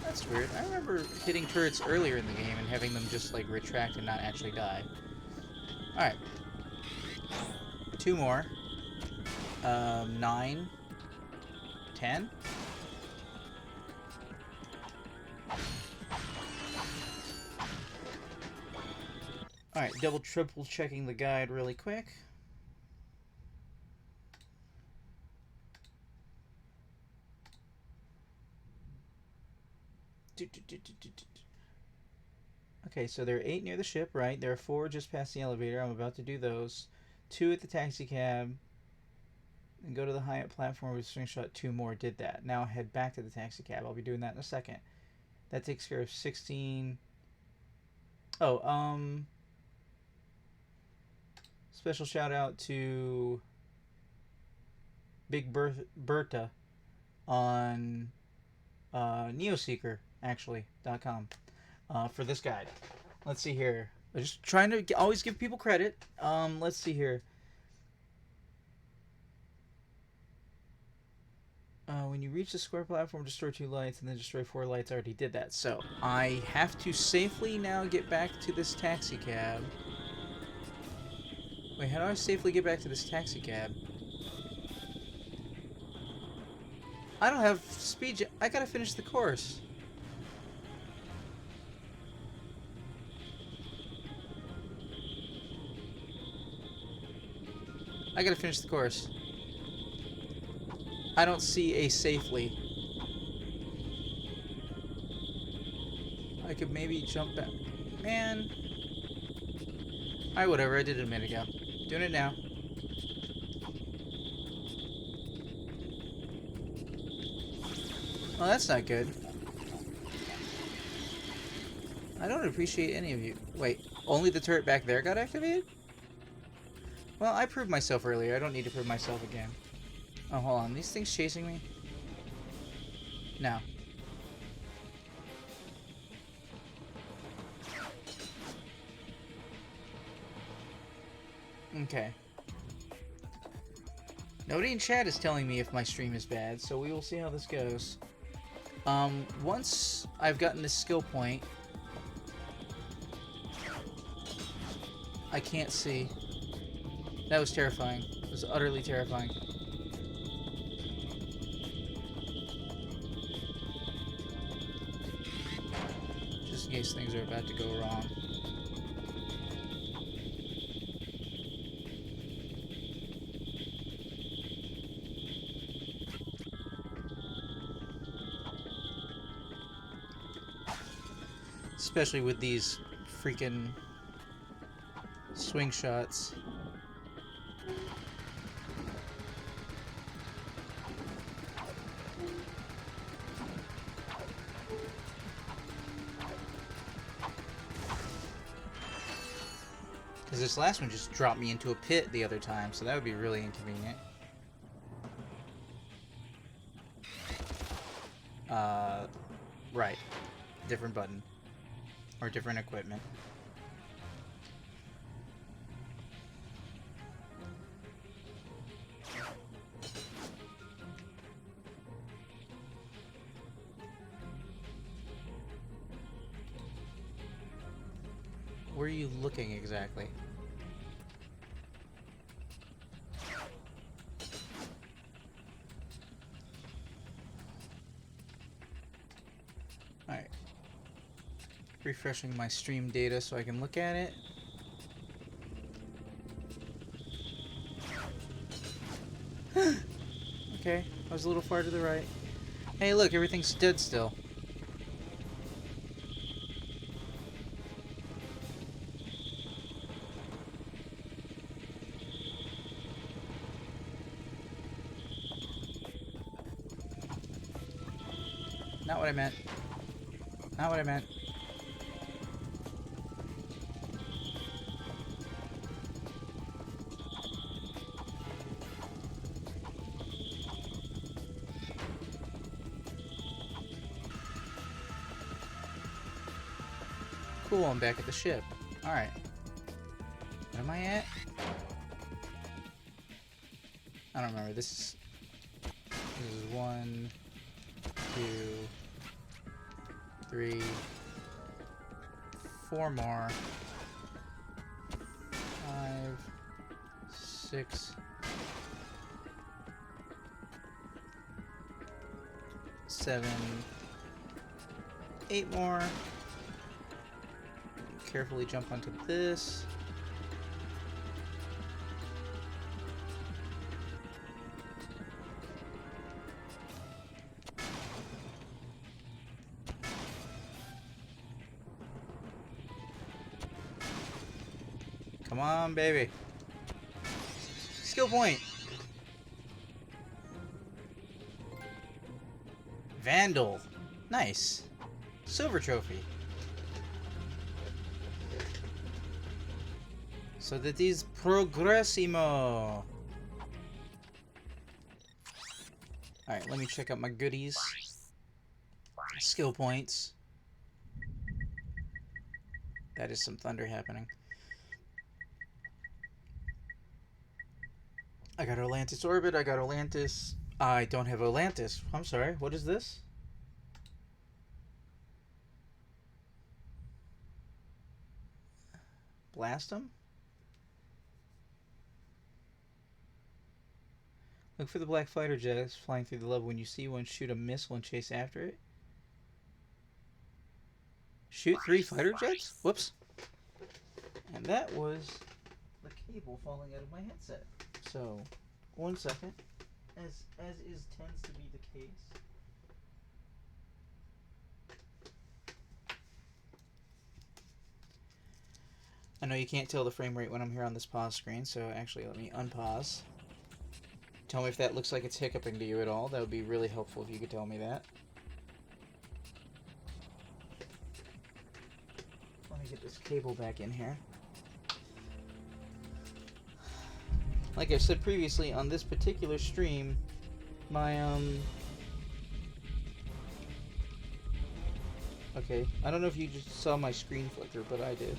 That's weird. I remember hitting turrets earlier in the game and having them just, like, retract and not actually die. Alright. 2 more. 9. 10. Alright, double triple checking the guide really quick. Okay, so there are 8 near the ship, right? There are 4 just past the elevator. I'm about to do those. 2 at the taxi cab. And go to the Hyatt platform with slingshot. 2 more. Did that. Now head back to the taxi cab. I'll be doing that in a second. That takes care of 16. Oh, special shout out to Big Bertha on Neoseeker, actually, .com, for this guide. Let's see here. I'm just trying to always give people credit. Let's see here. When you reach the square platform, destroy 2 lights and then destroy 4 lights. I already did that. So I have to safely now get back to this taxi cab. Wait, how do I safely get back to this taxi cab? I don't have speed. I gotta finish the course. I gotta finish the course. I don't see a safely. I could maybe jump back. Man. Alright, whatever. I did it a minute ago. Doing it now. Well, that's not good. I don't appreciate any of you. Wait, only the turret back there got activated? Well, I proved myself earlier. I don't need to prove myself again. Oh, hold on. These things chasing me? No. Okay. Nobody in chat is telling me if my stream is bad, so we will see how this goes. Once I've gotten this skill point, I can't see. That was terrifying. It was utterly terrifying. Just in case things are about to go wrong. Especially with these freaking swing shots. Because this last one just dropped me into a pit the other time, so that would be really inconvenient. Right. Different button. Or different equipment. Where are you looking exactly? Alright. Refreshing my stream data so I can look at it. Okay, I was a little far to the right. Hey, look, everything's dead still. Not what I meant. Not what I meant. Cool, I'm back at the ship. Alright. Where am I at? I don't remember. This is 1, 2, 3, 4 more. 5, 6, 7, 8 more. Carefully jump onto this. Come on, baby. Skill point. Vandal. Nice. Silver trophy. So that is progressimo. Alright, let me check out my goodies. Skill points. That is some thunder happening. I got Atlantis Orbit, I got Atlantis. I don't have Atlantis. I'm sorry, what is this? Blast him? Look for the black fighter jets flying through the level. When you see one, shoot a missile and chase after it. Shoot 3 fighter jets? Whoops. And that was the cable falling out of my headset. So, 1 second. As tends to be the case. I know you can't tell the frame rate when I'm here on this pause screen, so actually let me unpause. Tell me if that looks like it's hiccuping to you at all. That would be really helpful if you could tell me that. Let me get this cable back in here. Like I said previously, on this particular stream, my, okay, I don't know if you just saw my screen flicker, but I did.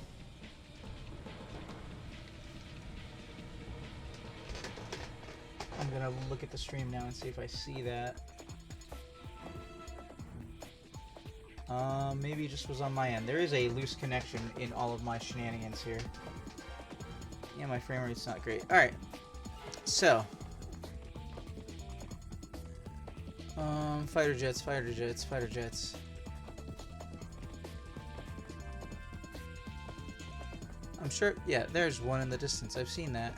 I'm gonna look at the stream now and see if I see that. Maybe it just was on my end. There is a loose connection in all of my shenanigans here. Yeah, my frame rate's not great. Alright. So. Fighter jets, fighter jets, fighter jets. I'm sure, yeah, there's one in the distance. I've seen that.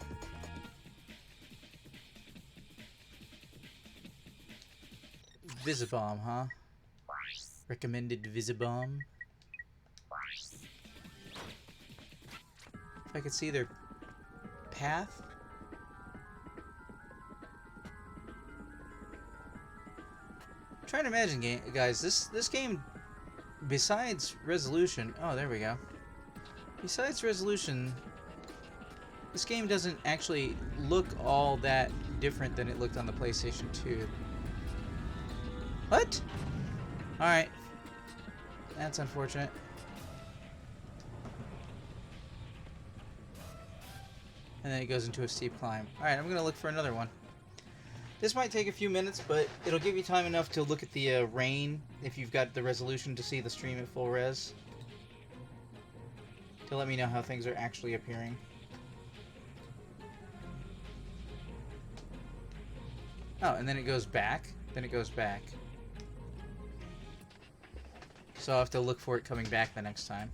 Visibomb, huh? Recommended Visibomb. If I could see their path. I'm trying to imagine, guys, this game, besides resolution, oh, there we go. Besides resolution, this game doesn't actually look all that different than it looked on the PlayStation 2. What? Alright. That's unfortunate. And then it goes into a steep climb. Alright, I'm gonna look for another one. This might take a few minutes, but it'll give you time enough to look at the rain, if you've got the resolution to see the stream at full res. To let me know how things are actually appearing. Oh, and then it goes back. Then it goes back. So I'll have to look for it coming back the next time.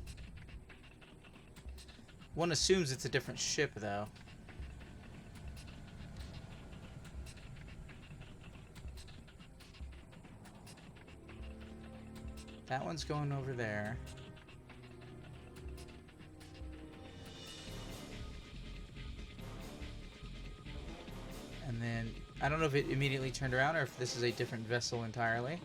One assumes it's a different ship, though. That one's going over there. And then, I don't know if it immediately turned around or if this is a different vessel entirely.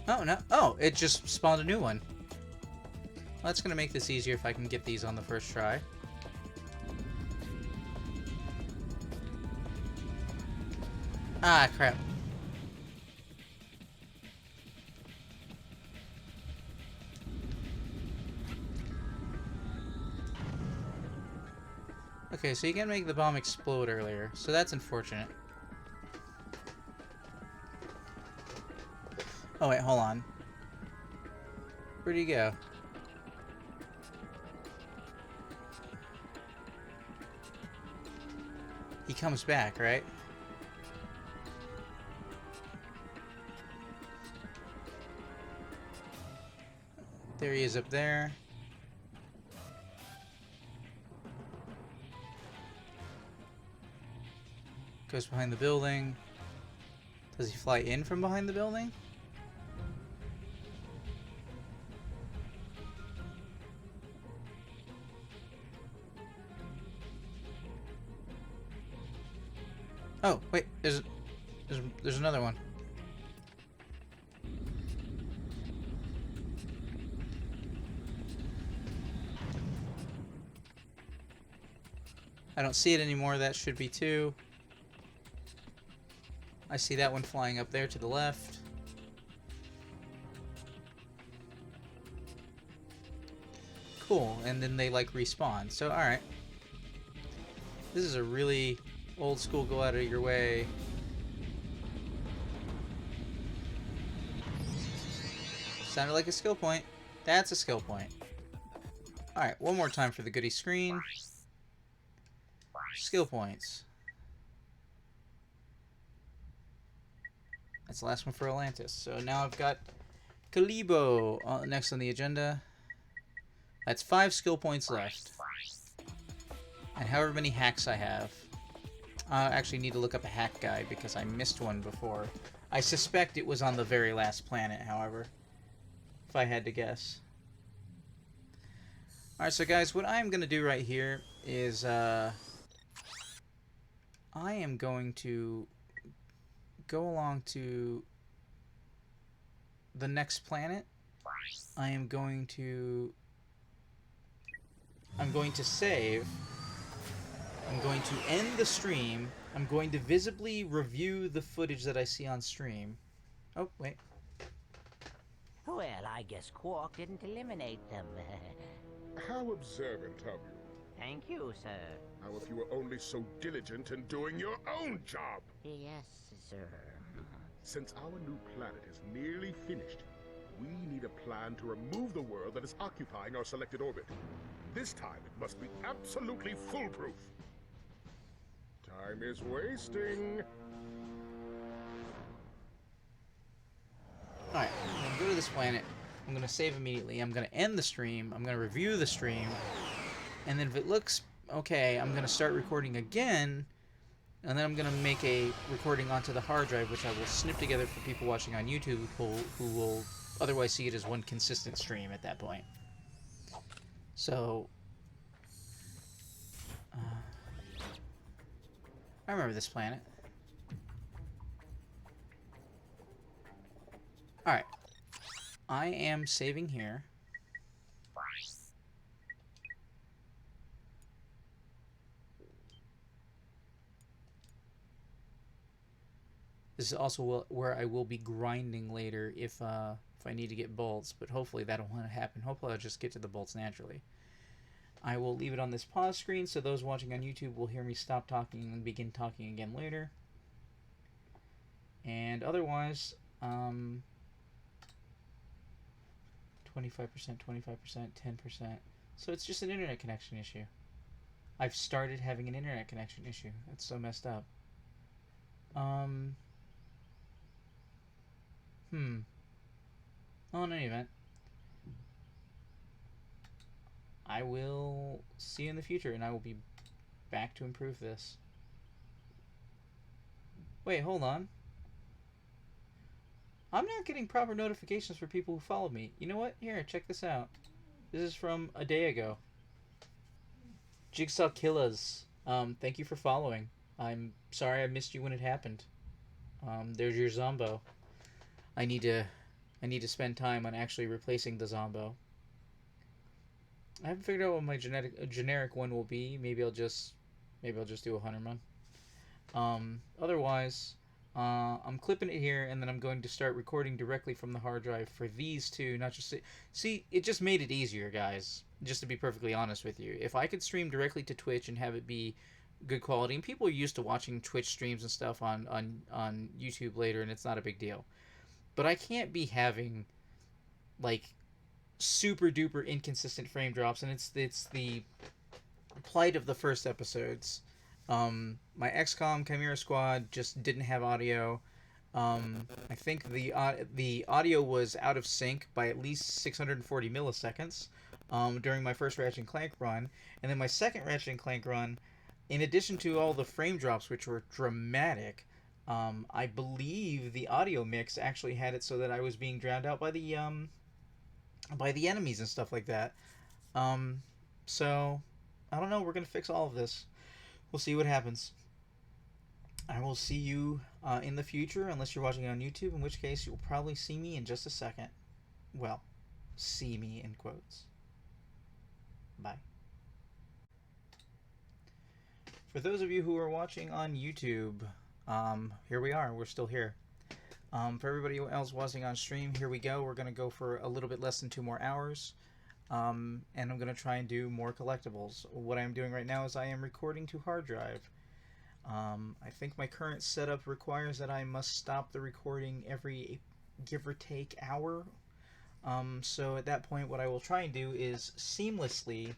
Oh, no. Oh, it just spawned a new one. Well, that's going to make this easier if I can get these on the first try. Ah, crap. Okay, so you can make the bomb explode earlier, so that's unfortunate. Oh, wait, hold on. Where'd he go? He comes back, right? There he is up there. Goes behind the building. Does he fly in from behind the building? Oh, wait, there's another one. I don't see it anymore. That should be two. I see that one flying up there to the left. Cool, and then they like respawn. So, alright. This is a really old school go out of your way. Sounded like a skill point. That's a skill point. Alright, one more time for the goodie screen. Skill points. That's the last one for Atlantis. So now I've got Kalibo next on the agenda. That's 5 skill points left. And however many hacks I have. I actually need to look up a hack guide because I missed one before. I suspect it was on the very last planet, however. If I had to guess. Alright, so guys, what I'm going to do right here is I am going to go along to the next planet. I'm going to save. I'm going to end the stream. I'm going to visibly review the footage that I see on stream. Oh, wait. Well, I guess Quark didn't eliminate them. How observant of you. Thank you, sir. How if you were only so diligent in doing your own job? Yes, sir. Since our new planet is nearly finished, we need a plan to remove the world that is occupying our selected orbit. This time it must be absolutely foolproof. Time is wasting. Alright, I'm going to go to this planet. I'm going to save immediately. I'm going to end the stream. I'm going to review the stream. And then if it looks okay, I'm going to start recording again. And then I'm going to make a recording onto the hard drive, which I will snip together for people watching on YouTube who will otherwise see it as one consistent stream at that point. So, I remember this planet. Alright. I am saving here. This is also where I will be grinding later if I need to get bolts, but hopefully that won't happen. Hopefully I'll just get to the bolts naturally. I will leave it on this pause screen so those watching on YouTube will hear me stop talking and begin talking again later. And otherwise, 25%, 25%, 10%. So it's just an internet connection issue. I've started having an internet connection issue. That's so messed up. Well, in any event, I will see you in the future, and I will be back to improve this. Wait, hold on. I'm not getting proper notifications for people who followed me. You know what? Here, check this out. This is from a day ago. Jigsaw Killers. Thank you for following. I'm sorry I missed you when it happened. There's your Zombo. I need to spend time on actually replacing the Zombo. I haven't figured out what my generic one will be. Maybe I'll just do a hunter one. Otherwise, I'm clipping it here, and then I'm going to start recording directly from the hard drive for these two. Not just see, it just made it easier, guys. Just to be perfectly honest with you, if I could stream directly to Twitch and have it be good quality, and people are used to watching Twitch streams and stuff on YouTube later, and it's not a big deal. But I can't be having like super duper inconsistent frame drops, and it's the plight of the first episodes. My XCOM Chimera Squad just didn't have audio. I think the audio was out of sync by at least 640 milliseconds during my first Ratchet and Clank run, and then my second Ratchet and Clank run, in addition to all the frame drops, which were dramatic, I believe the audio mix actually had it so that I was being drowned out by the enemies and stuff like that. So I don't know. We're gonna fix all of this. We'll see what happens. I will see you in the future, unless you're watching on YouTube, in which case you'll probably see me in just a second. Well, see me in quotes. Bye. For those of you who are watching on YouTube, here we are. We're still here. For everybody else watching on stream, here we go. We're going to go for a little bit less than 2 more hours. And I'm going to try and do more collectibles. What I'm doing right now is I am recording to hard drive. I think my current setup requires that I must stop the recording every give or take hour. So at that point, what I will try and do is seamlessly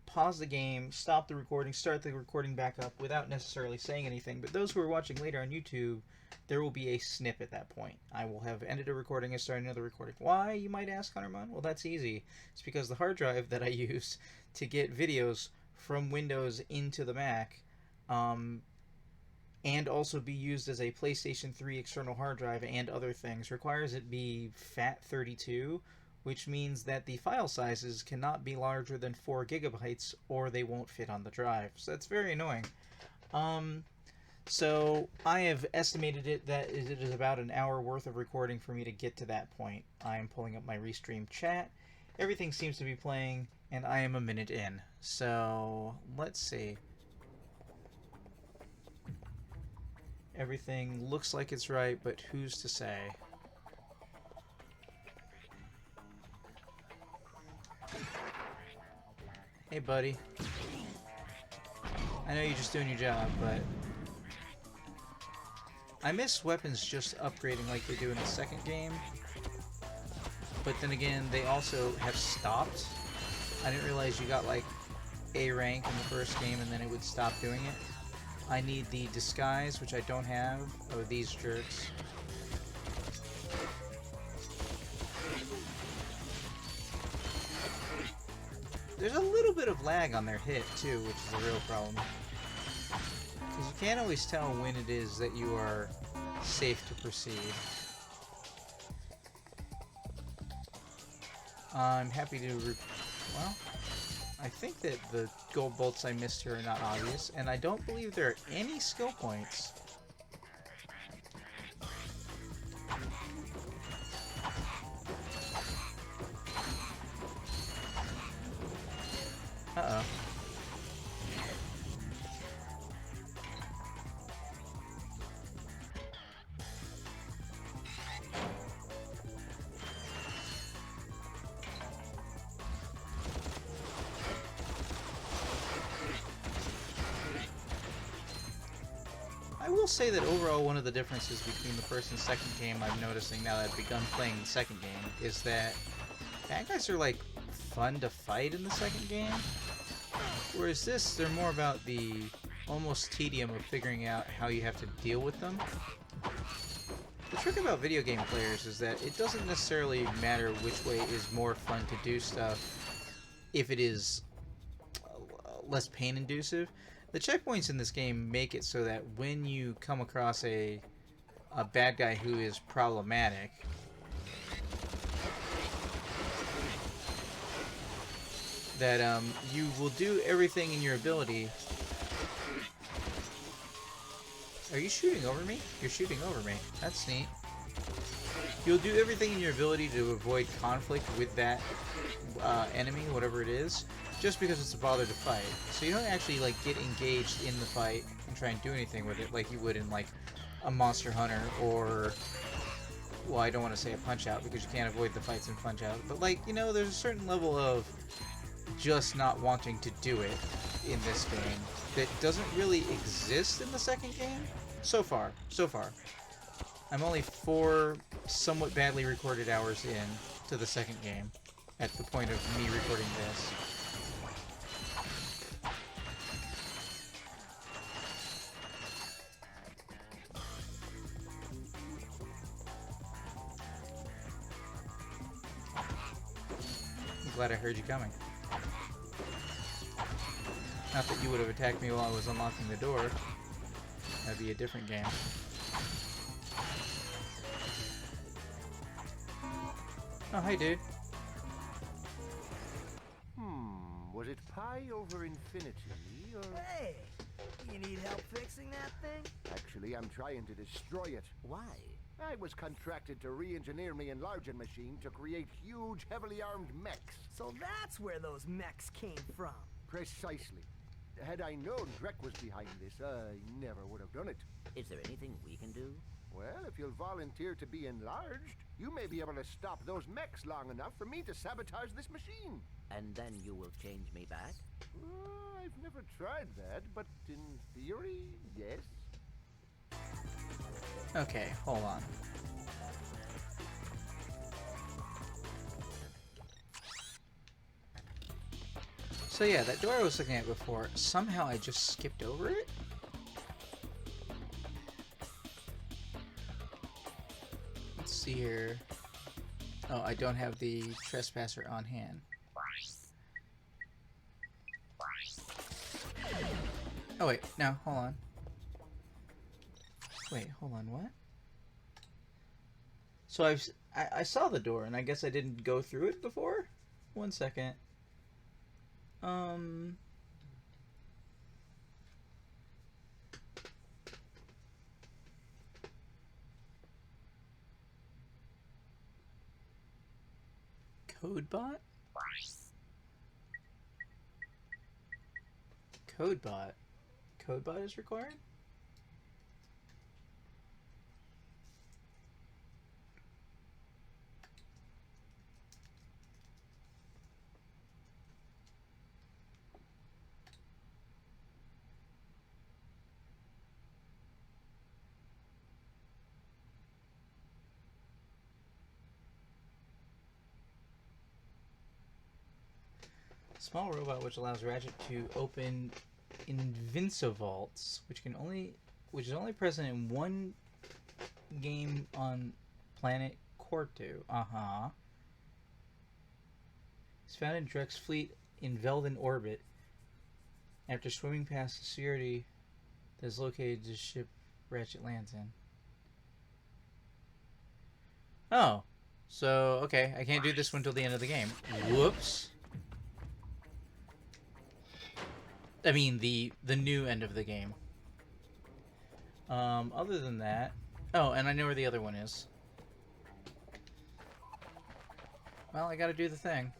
pause the game, stop the recording, start the recording back up without necessarily saying anything. But those who are watching later on YouTube, there will be a snip at that point. I will have ended a recording and started another recording. Why, you might ask, Huntermon? Well, that's easy. It's because the hard drive that I use to get videos from Windows into the Mac, and also be used as a PlayStation 3 external hard drive and other things, requires it be FAT32, which means that the file sizes cannot be larger than 4 gigabytes or they won't fit on the drive. So that's very annoying. So I have estimated it that it is about an hour worth of recording for me to get to that point. I am pulling up my restream chat. Everything seems to be playing, and I am a minute in. So let's see. Everything looks like it's right, but who's to say? Hey, buddy. I know you're just doing your job, but I miss weapons just upgrading like they do in the second game. But then again, they also have stopped. I didn't realize you got like A rank in the first game and then it would stop doing it. I need the disguise, which I don't have. Oh, these jerks. There's a little bit of lag on their hit, too, which is a real problem. Because you can't always tell when it is that you are safe to proceed. I'm happy to... well, I think that the gold bolts I missed here are not obvious, and I don't believe there are any skill points. Uh-oh. I will say that overall one of the differences between the first and second game I'm noticing now that I've begun playing the second game is that bad guys are like fun to fight in the second game. Whereas this, they're more about the almost tedium of figuring out how you have to deal with them. The trick about video game players is that it doesn't necessarily matter which way is more fun to do stuff if it is less pain-inducive. The checkpoints in this game make it so that when you come across a bad guy who is problematic, that you will do everything in your ability. Are you shooting over me? You're shooting over me. That's neat. You'll do everything in your ability to avoid conflict with that enemy, whatever it is, just because it's a bother to fight. So you don't actually like get engaged in the fight and try and do anything with it like you would in like a Monster Hunter or, well, I don't want to say a Punch-Out because you can't avoid the fights in Punch-Out, but like, you know, there's a certain level of just not wanting to do it in this game that doesn't really exist in the second game. So far. I'm only 4 somewhat badly recorded hours in to the second game at the point of me recording this. glad I heard you coming. Not that you would have attacked me while I was unlocking the door. That'd be a different game. Oh, hi, dude. Was it pi over infinity, or... Hey! You need help fixing that thing? Actually, I'm trying to destroy it. Why? I was contracted to re-engineer my enlarging machine to create huge, heavily armed mechs. So that's where those mechs came from. Precisely. Had I known Drek was behind this, I never would have done it. Is there anything we can do? Well, if you'll volunteer to be enlarged, you may be able to stop those mechs long enough for me to sabotage this machine. And then you will change me back? I've never tried that, but in theory, yes. Okay, hold on. So yeah, that door I was looking at before, somehow I just skipped over it? Let's see here. Oh, I don't have the trespasser on hand. Oh wait, no, hold on. Wait, hold on, what? So I saw the door, and I guess I didn't go through it before? 1 second. Codebot? Codebot. Codebot is required? Small robot which allows Ratchet to open Invincivaults, which is only present in one game on planet Cortu. It's found in Drek's fleet in Velden orbit. After swimming past the security that is located the ship Ratchet lands in. Oh, so okay, I can't do this one until the end of the game. Whoops. I mean, the new end of the game. Other than that... Oh, and I know where the other one is. Well, I gotta do the thing.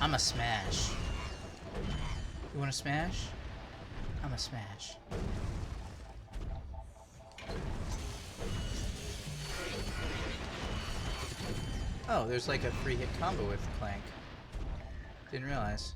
I'm a smash. You wanna smash? I'm a smash. Oh, there's like a 3-hit combo with Clank. Didn't realize.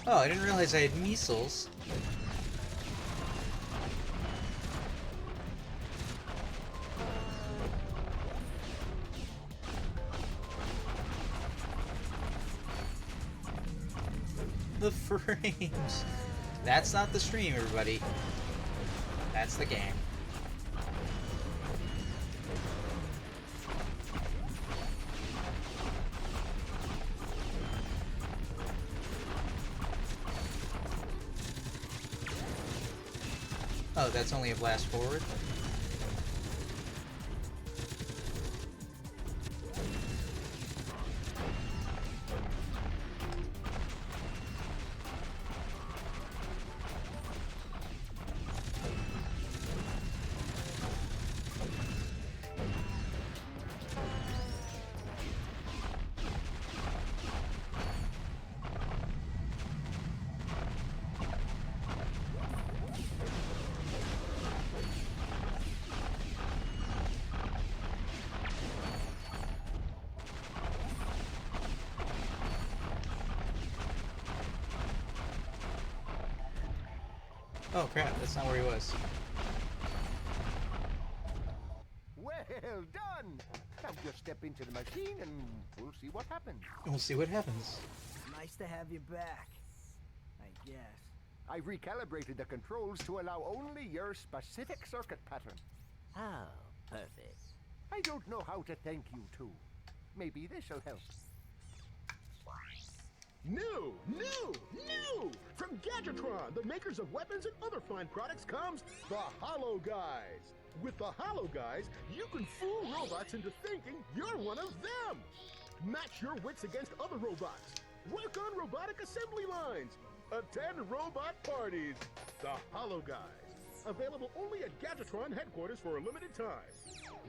Oh, I didn't realize I had measles. The frames. That's not the stream, everybody. That's the game. Oh, that's only a blast forward? Oh crap, that's not where he was. Well done! Now just step into the machine and we'll see what happens. We'll see what happens. Nice to have you back. I guess. I've recalibrated the controls to allow only your specific circuit pattern. Oh, perfect. I don't know how to thank you two. Maybe this'll help. New! From Gadgetron, the makers of weapons and other fine products, comes the Hollow Guys. With the Hollow Guys, you can fool robots into thinking you're one of them. Match your wits against other robots. Work on robotic assembly lines. Attend robot parties. The Hollow Guys. Available only at Gadgetron headquarters for a limited time.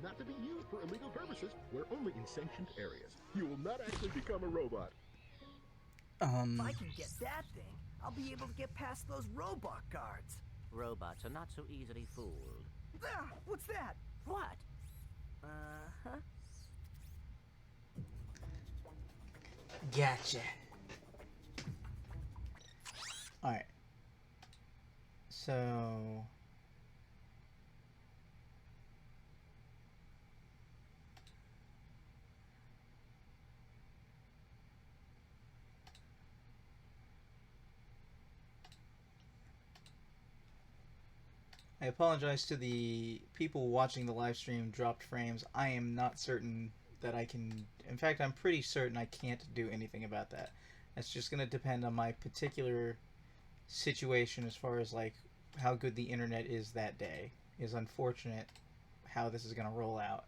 Not to be used for illegal purposes. We're only in sanctioned areas. You will not actually become a robot. If I can get that thing, I'll be able to get past those robot guards. Robots are not so easily fooled. Ah, what's that? What? Uh-huh. Gotcha. Alright. So... I apologize to the people watching the live stream dropped frames. I am not certain that I can... In fact, I'm pretty certain I can't do anything about that. That's just going to depend on my particular situation as far as, like, how good the internet is that day. Is unfortunate how this is going to roll out.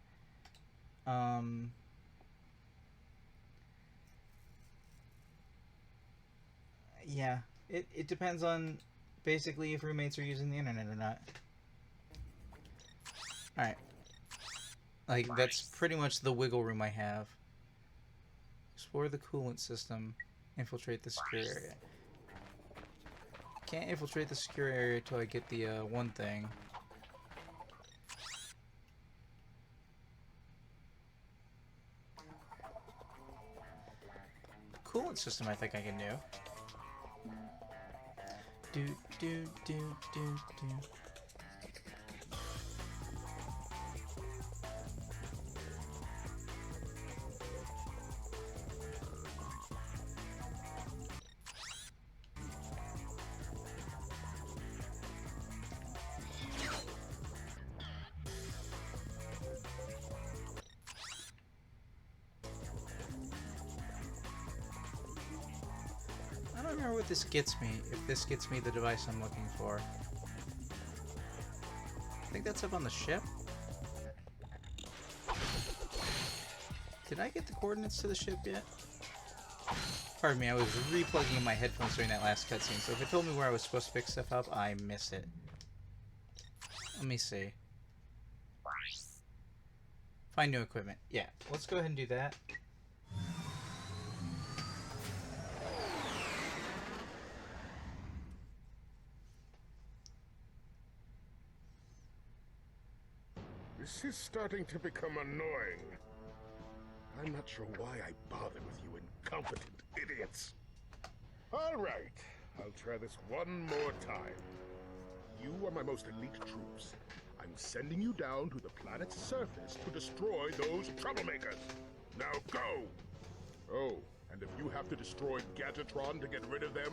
Yeah, it depends on basically if roommates are using the internet or not. Alright. Like, that's pretty much the wiggle room I have. Explore the coolant system. Infiltrate the secure area. Can't infiltrate the secure area till I get the one thing. Coolant system I think I can do. Do. I don't remember what this gets me, if this gets me the device I'm looking for. I think that's up on the ship. Did I get the coordinates to the ship yet? Pardon me, I was re-plugging in my headphones during that last cutscene, so if it told me where I was supposed to pick stuff up, I missed it. Let me see. Find new equipment. Yeah, let's go ahead and do that. This is starting to become annoying. I'm not sure why I bother with you incompetent idiots. All right, I'll try this one more time. You are my most elite troops. I'm sending you down to the planet's surface to destroy those troublemakers. Now go! Oh, and if you have to destroy Gadgetron to get rid of them,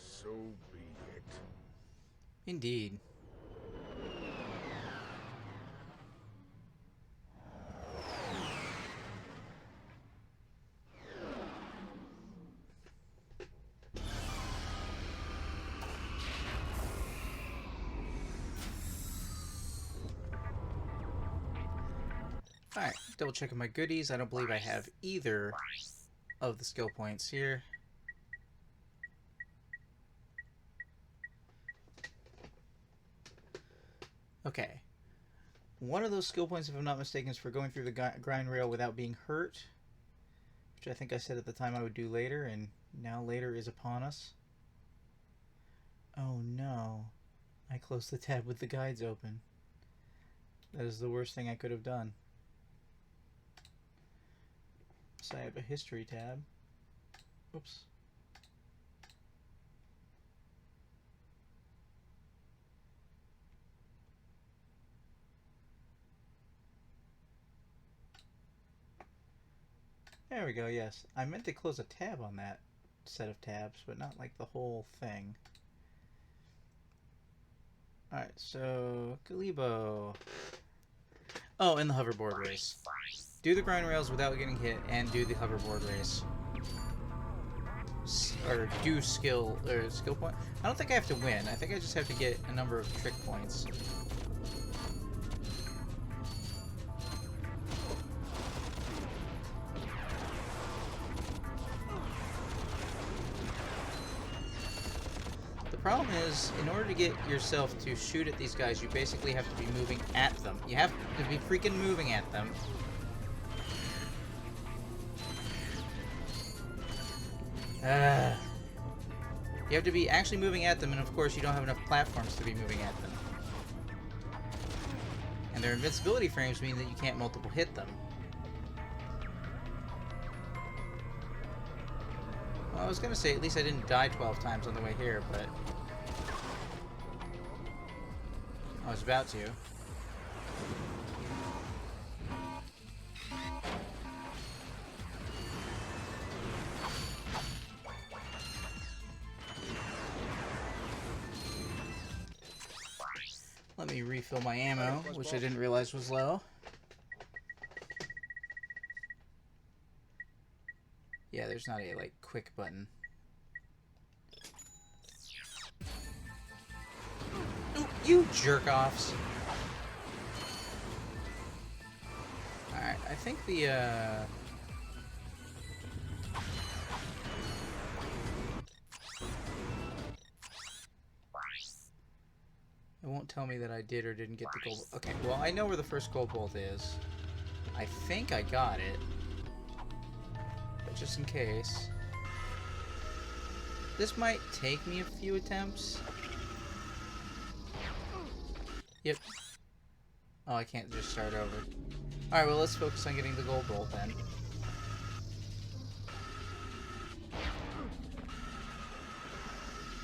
so be it. Indeed. Alright, double checking my goodies. I don't believe I have either of the skill points here. Okay. One of those skill points, if I'm not mistaken, is for going through the grind rail without being hurt. Which I think I said at the time I would do later, and now later is upon us. Oh no. I closed the tab with the guides open. That is the worst thing I could have done. So I have a history tab. Oops. There we go, yes. I meant to close a tab on that set of tabs, but not like the whole thing. Alright, so Galebo. Oh, and the hoverboard race. Do the grind rails without getting hit, and do the hoverboard race. Or do skill point. I don't think I have to win. I think I just have to get a number of trick points. The problem is, in order to get yourself to shoot at these guys, you basically have to be moving at them. You have to be freaking moving at them. You have to be actually moving at them, and of course you don't have enough platforms to be moving at them. And their invincibility frames mean that you can't multiple hit them. Well, I was gonna say at least I didn't die 12 times on the way here, but I was about to. Let me refill my ammo, which I didn't realize was low. Yeah, there's not a, like, quick button. Ooh, you jerk-offs! Alright, I think the, it won't tell me that I did or didn't get the gold. Okay, well, I know where the first gold bolt is. I think I got it. But just in case. This might take me a few attempts. Yep. Oh, I can't just start over. Alright, well, let's focus on getting the gold bolt then.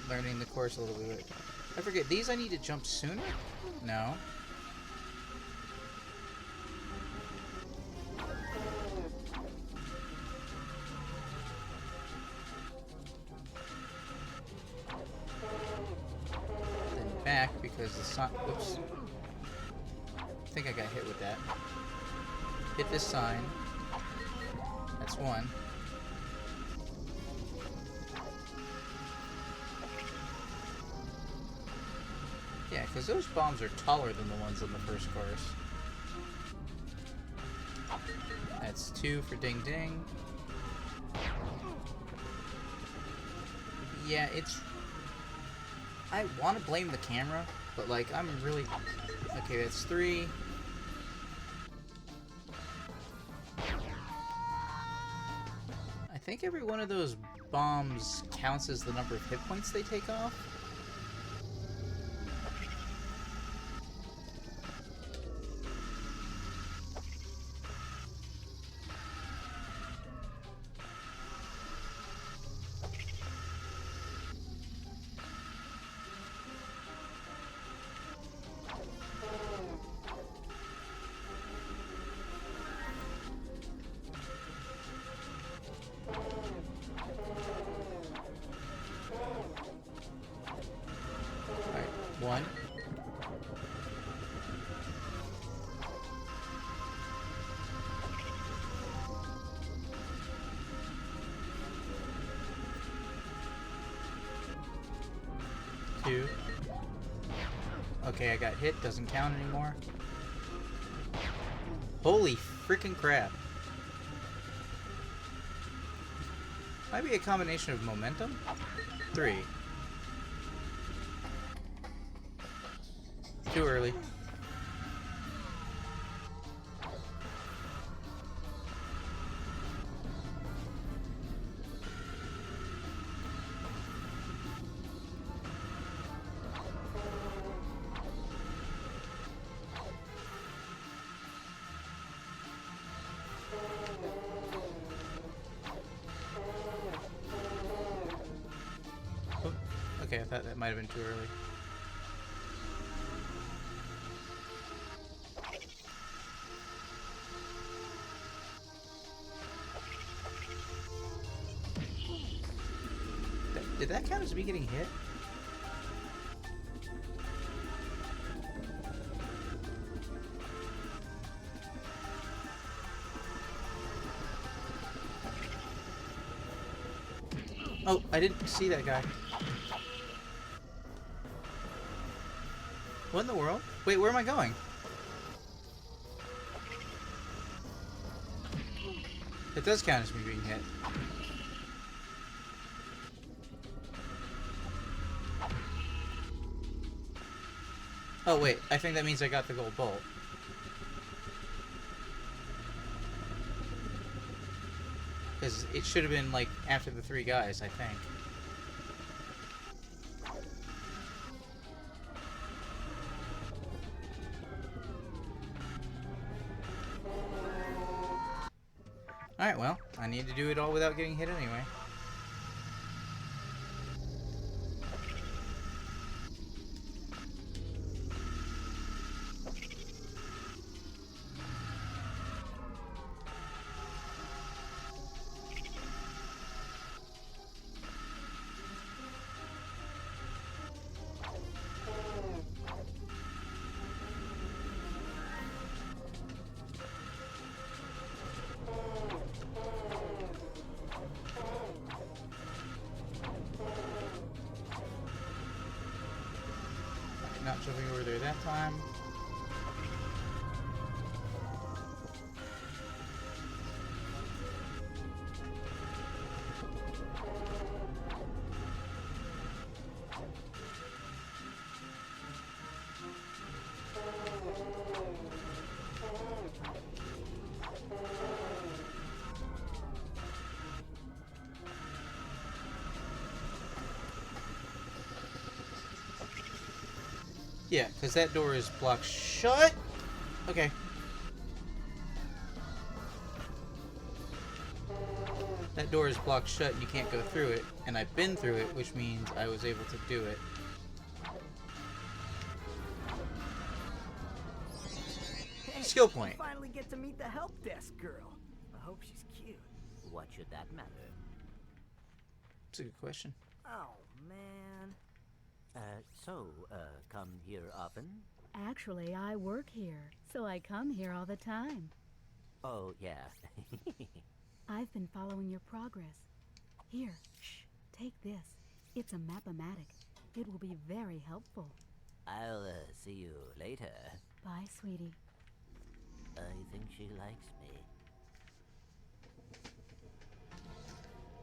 Learning the course a little bit. I forget, these I need to jump sooner? No. Then back because the sign. Whoops. I think I got hit with that. Hit this sign. That's one. Yeah, because those bombs are taller than the ones on the first course. That's 2 for Ding Ding. Yeah, it's... I want to blame the camera, but, like, I'm really... Okay, that's 3. I think every one of those bombs counts as the number of hit points they take off. One. Two. Okay, I got hit. Doesn't count anymore. Holy freaking crap. Might be a combination of momentum. 3. Too early. Oh, okay, I thought that might have been too early. Did that count as me getting hit? Oh, I didn't see that guy. What in the world? Wait, where am I going? It does count as me being hit. Oh wait, I think that means I got the gold bolt. Because it should have been, like, after the 3 guys, I think. Alright, well, I need to do it all without getting hit anyway. Not jumping over there that time. Yeah, because that door is blocked shut. Okay. That door is blocked shut and you can't go through it. And I've been through it, which means I was able to do it. Hey, Skill point. you finally get to meet the help desk girl. I hope she's cute. What should that matter? It's a good question. Oh, man. Come here often? Actually, I work here, so I come here all the time. Oh, yeah. I've been following your progress. Here, shh, take this. It's a map-o-matic. It will be very helpful. I'll see you later. Bye, sweetie. I think she likes me.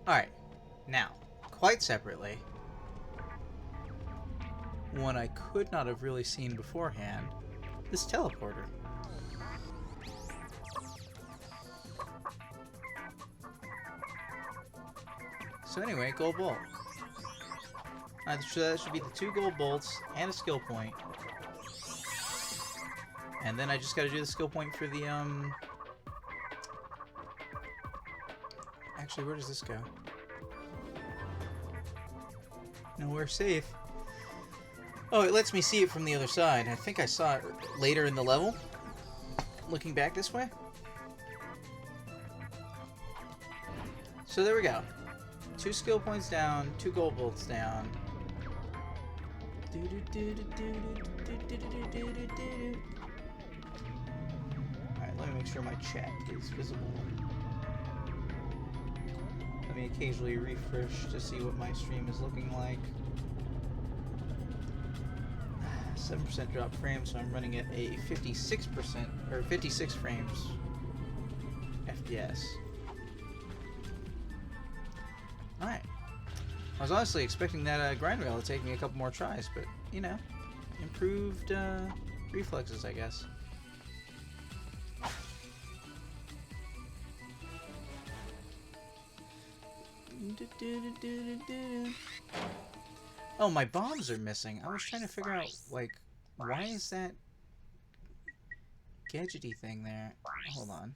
Alright. Now, quite separately, one I could not have really seen beforehand, this teleporter. So anyway, gold bolt. So that should be the 2 gold bolts and a skill point. And then I just gotta do the skill point for the, Actually, where does this go? Nowhere safe. Oh, it lets me see it from the other side. I think I saw it later in the level. Looking back this way. So there we go. 2 skill points down, 2 gold bolts down. Alright, let me make sure my chat is visible. Let me occasionally refresh to see what my stream is looking like. 7% drop frames, so I'm running at a 56% or 56 frames FPS. Alright. I was honestly expecting that grind rail to take me a couple more tries, but, you know, improved reflexes, I guess. Oh, my bombs are missing. I was trying to figure out, like, why is that gadgety thing there? Hold on.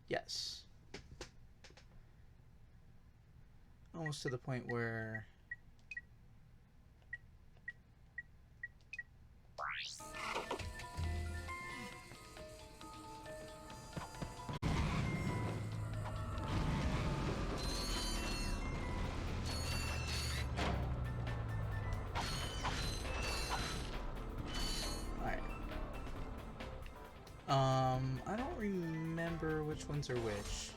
Yes. Almost to the point where... remember which ones are which.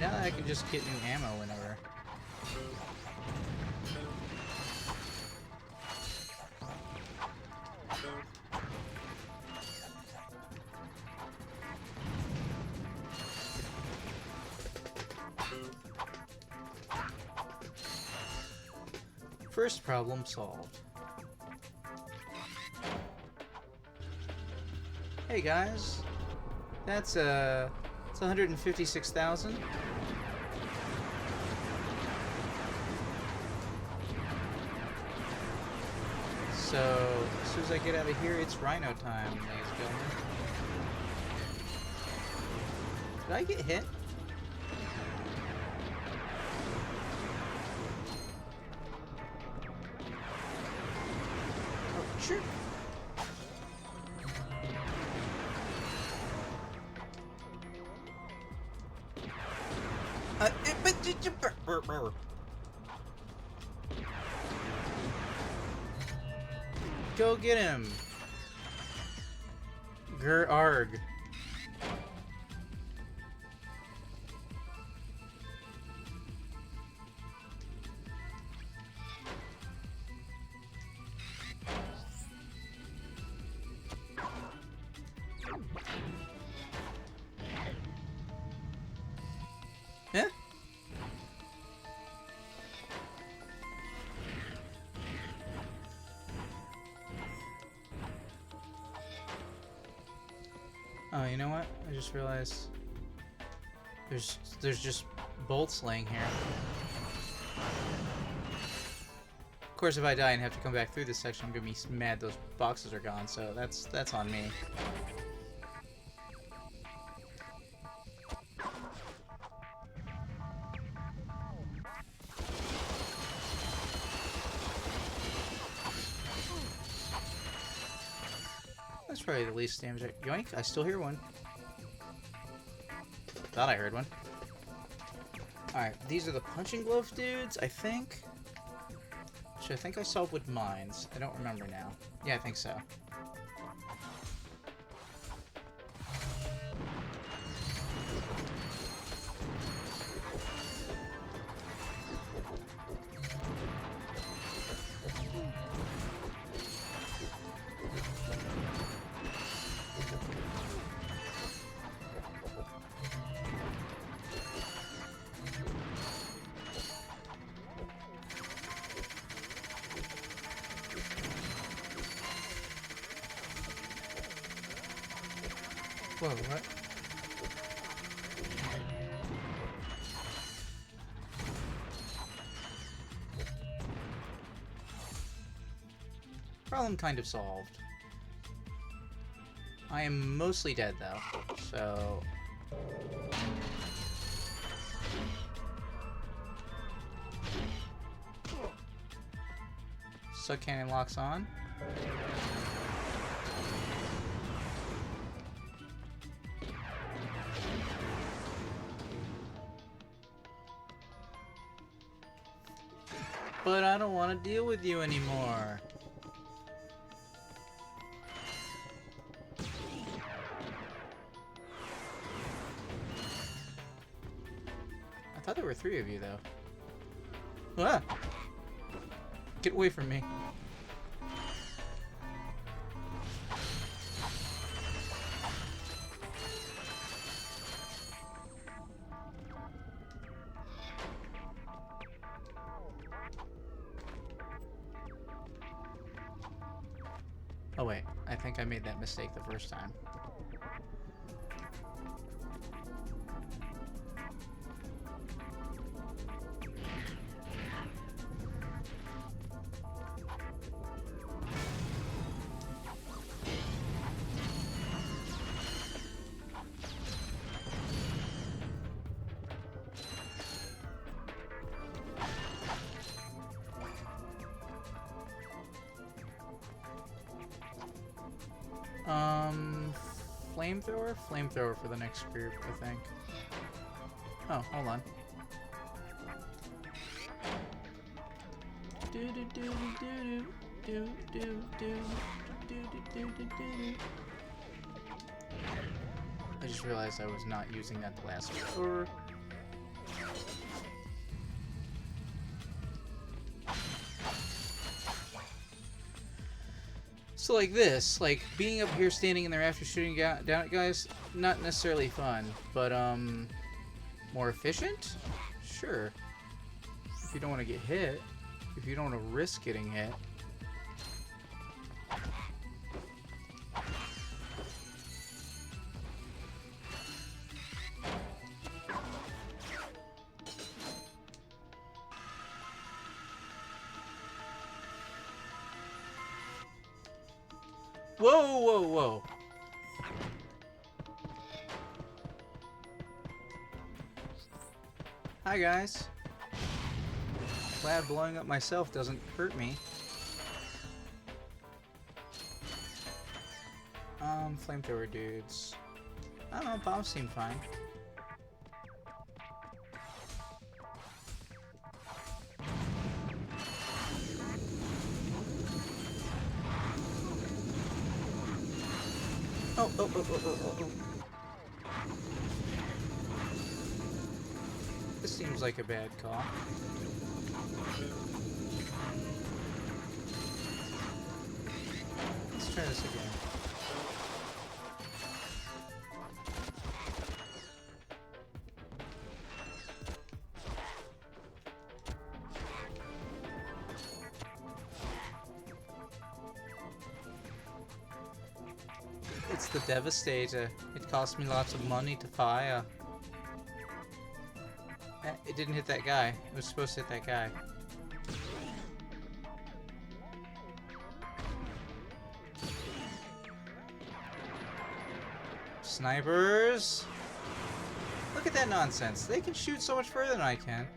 Now that I can just get new ammo whenever. First problem solved. Hey guys, it's 156,000. So as soon as I get out of here, it's Rhino time, ladies and gentlemen. Did I get hit? Sure. Go get him. Arg. Yeah? Oh, you know what? I just realized there's just bolts laying here. Of course, if I die and have to come back through this section, I'm gonna be mad those boxes are gone, so that's on me. That's probably the least damage. Yoink! I still hear one. Thought I heard one. Alright, these are the punching glove dudes, I think. Which I think I solved with mines. I don't remember now. Yeah, I think so. Whoa, what? Problem kind of solved. I am mostly dead though, so... Sub cannon locks on. But I don't want to deal with you anymore. I thought there were 3 of you, though. Ah! Get away from me. Oh wait, I think I made that mistake the first time. Flamethrower? Flamethrower for the next group, I think. Oh, hold on. Do I just realized I was not using that the last floor. So like this, like being up here standing in there after shooting down at guys, not necessarily fun, but more efficient? Sure. If you don't want to get hit, if you don't want to risk getting hit. Whoa, whoa, whoa. Hi, guys. Glad blowing up myself doesn't hurt me. Flamethrower dudes. I don't know, bombs seem fine. Oh. This seems like a bad call. Let's try this again. It's the Devastator. It cost me lots of money to fire. It didn't hit that guy. It was supposed to hit that guy. Snipers! Look at that nonsense. They can shoot so much further than I can.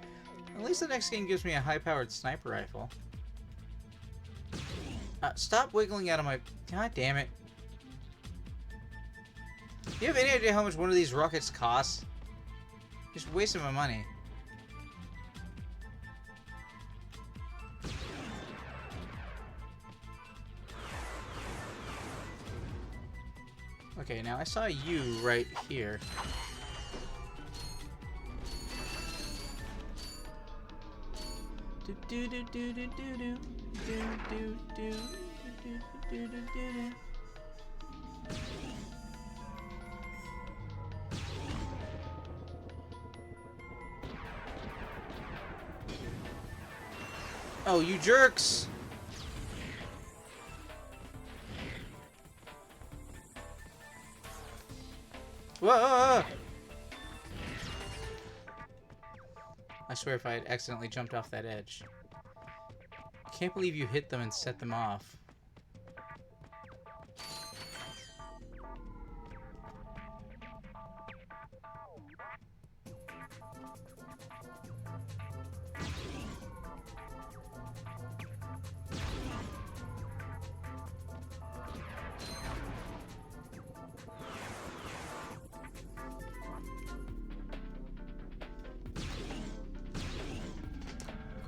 At least the next game gives me a high-powered sniper rifle. Stop wiggling out of my... God damn it. Do you have any idea how much one of these rockets costs? Just wasting my money. Okay, now I saw you right here. Oh, you jerks! Whoa! I swear if I had accidentally jumped off that edge. Can't believe you hit them and set them off.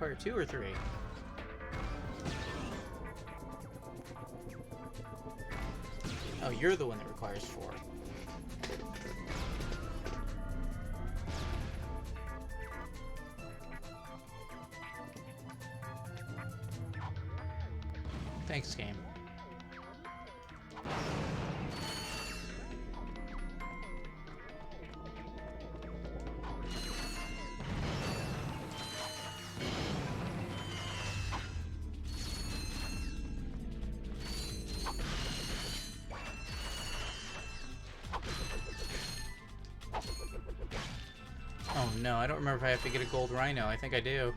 Require 2 or 3? Oh, you're the one that requires 4. Thanks, game. Oh no, I don't remember if I have to get a gold rhino. I think I do.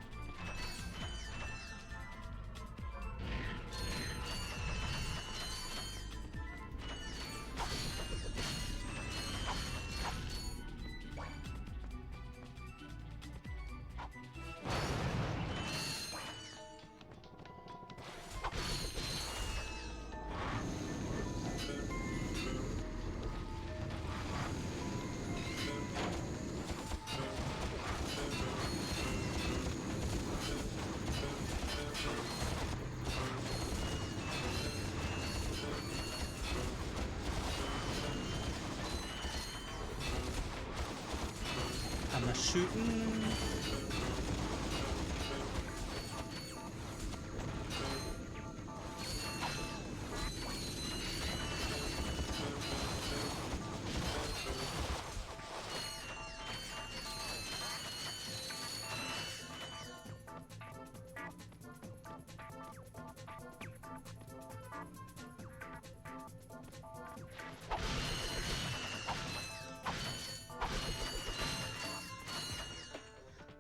shooting.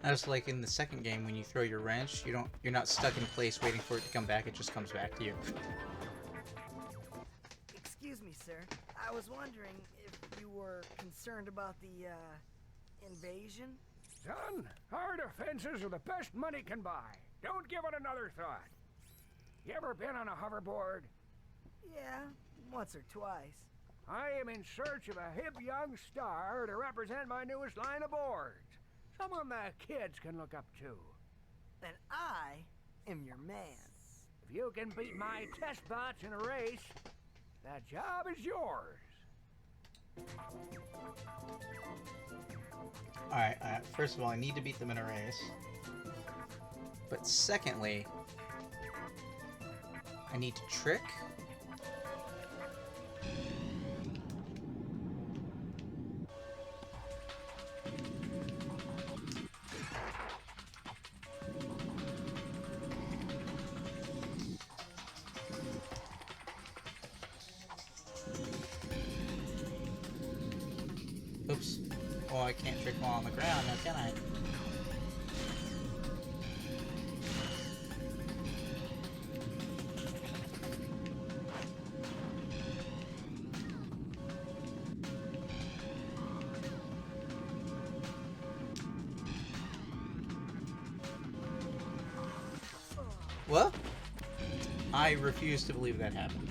Just like in the second game, when you throw your wrench, you're not stuck in place waiting for it to come back. It just comes back to you. Excuse me, sir. I was wondering if you were concerned about the, invasion? Son, hard offenses are the best money can buy. Don't give it another thought. You ever been on a hoverboard? Yeah, once or twice. I am in search of a hip young star to represent my newest line of boards. Someone the kids can look up to. Then I am your man. If you can beat my test bots in a race, that job is yours. Alright, first of all, I need to beat them in a race. But secondly, I need to trick. Oops. Oh, I can't trick while on the ground, now can I? What? I refuse to believe that happened.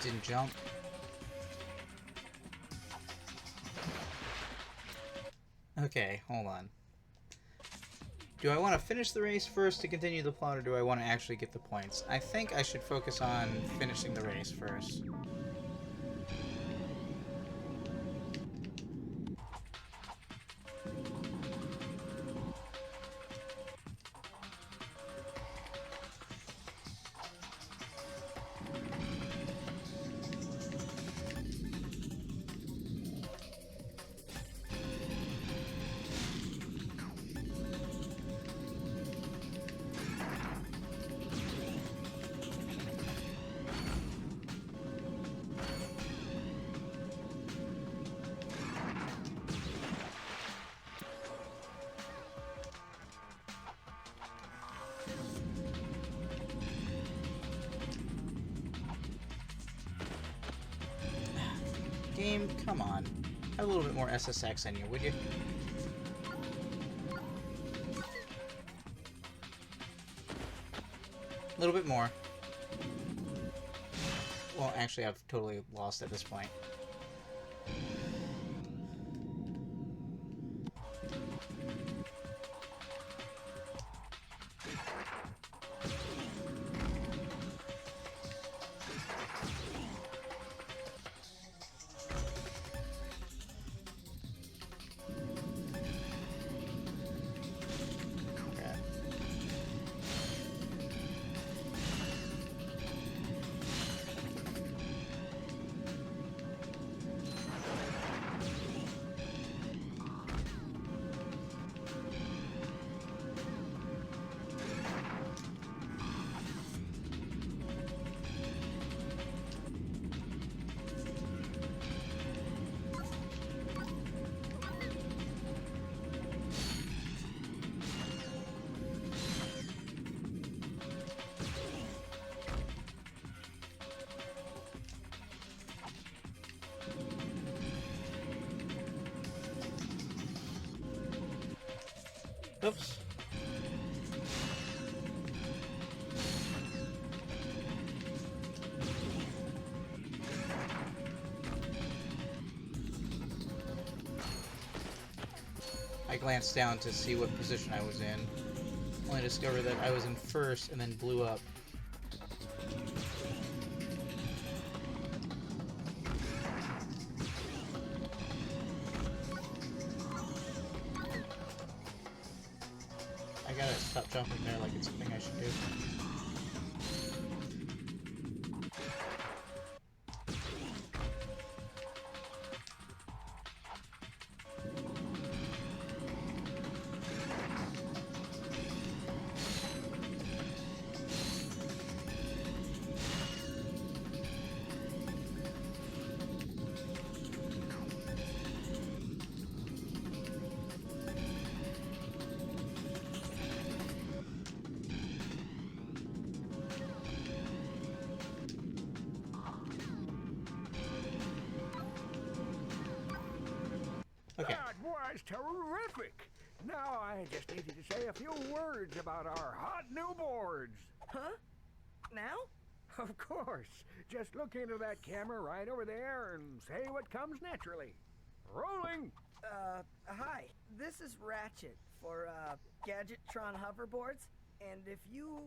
Didn't jump. Okay, hold on. Do I want to finish the race first to continue the plot, or do I want to actually get the points? I think I should focus on finishing the race first. Game, come on. Have a little bit more SSX in you, would you? A little bit more. Well, actually, I've totally lost at this point. Oops. I glanced down to see what position I was in. Only discovered that I was in first and then blew up. I gotta stop jumping there like it's a thing I should do. Okay. That was terrific! Now I just needed to say a few words about our hot new boards. Huh? Now? Of course. Just look into that camera right over there and say what comes naturally. Rolling! Hi. This is Ratchet for, Gadgetron hoverboards. And if you,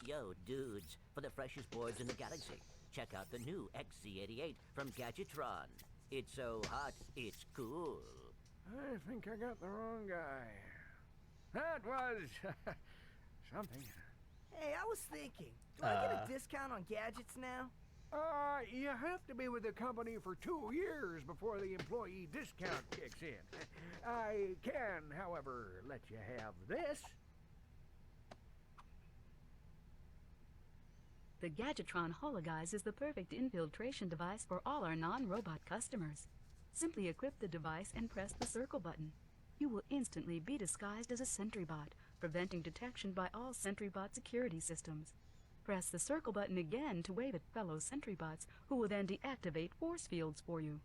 Yo, dudes, for the freshest boards in the galaxy, check out the new XZ88 from Gadgetron. It's so hot, it's cool. I think I got the wrong guy. That was something. Hey, I was thinking, do I get a discount on gadgets now? You have to be with the company for 2 years before the employee discount kicks in. I can, however, let you have this. The Gadgetron Hologuise is the perfect infiltration device for all our non-robot customers. Simply equip the device and press the circle button. You will instantly be disguised as a sentry bot, preventing detection by all sentry bot security systems. Press the circle button again to wave at fellow sentry bots, who will then deactivate force fields for you.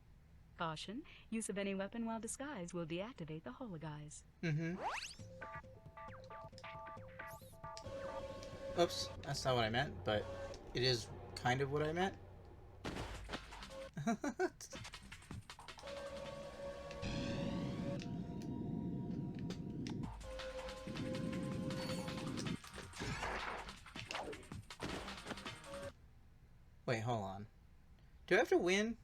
Caution, use of any weapon while disguised will deactivate the Hologuise. Oops, that's not what I meant, but it is kind of what I meant. Wait, hold on. Do I have to win?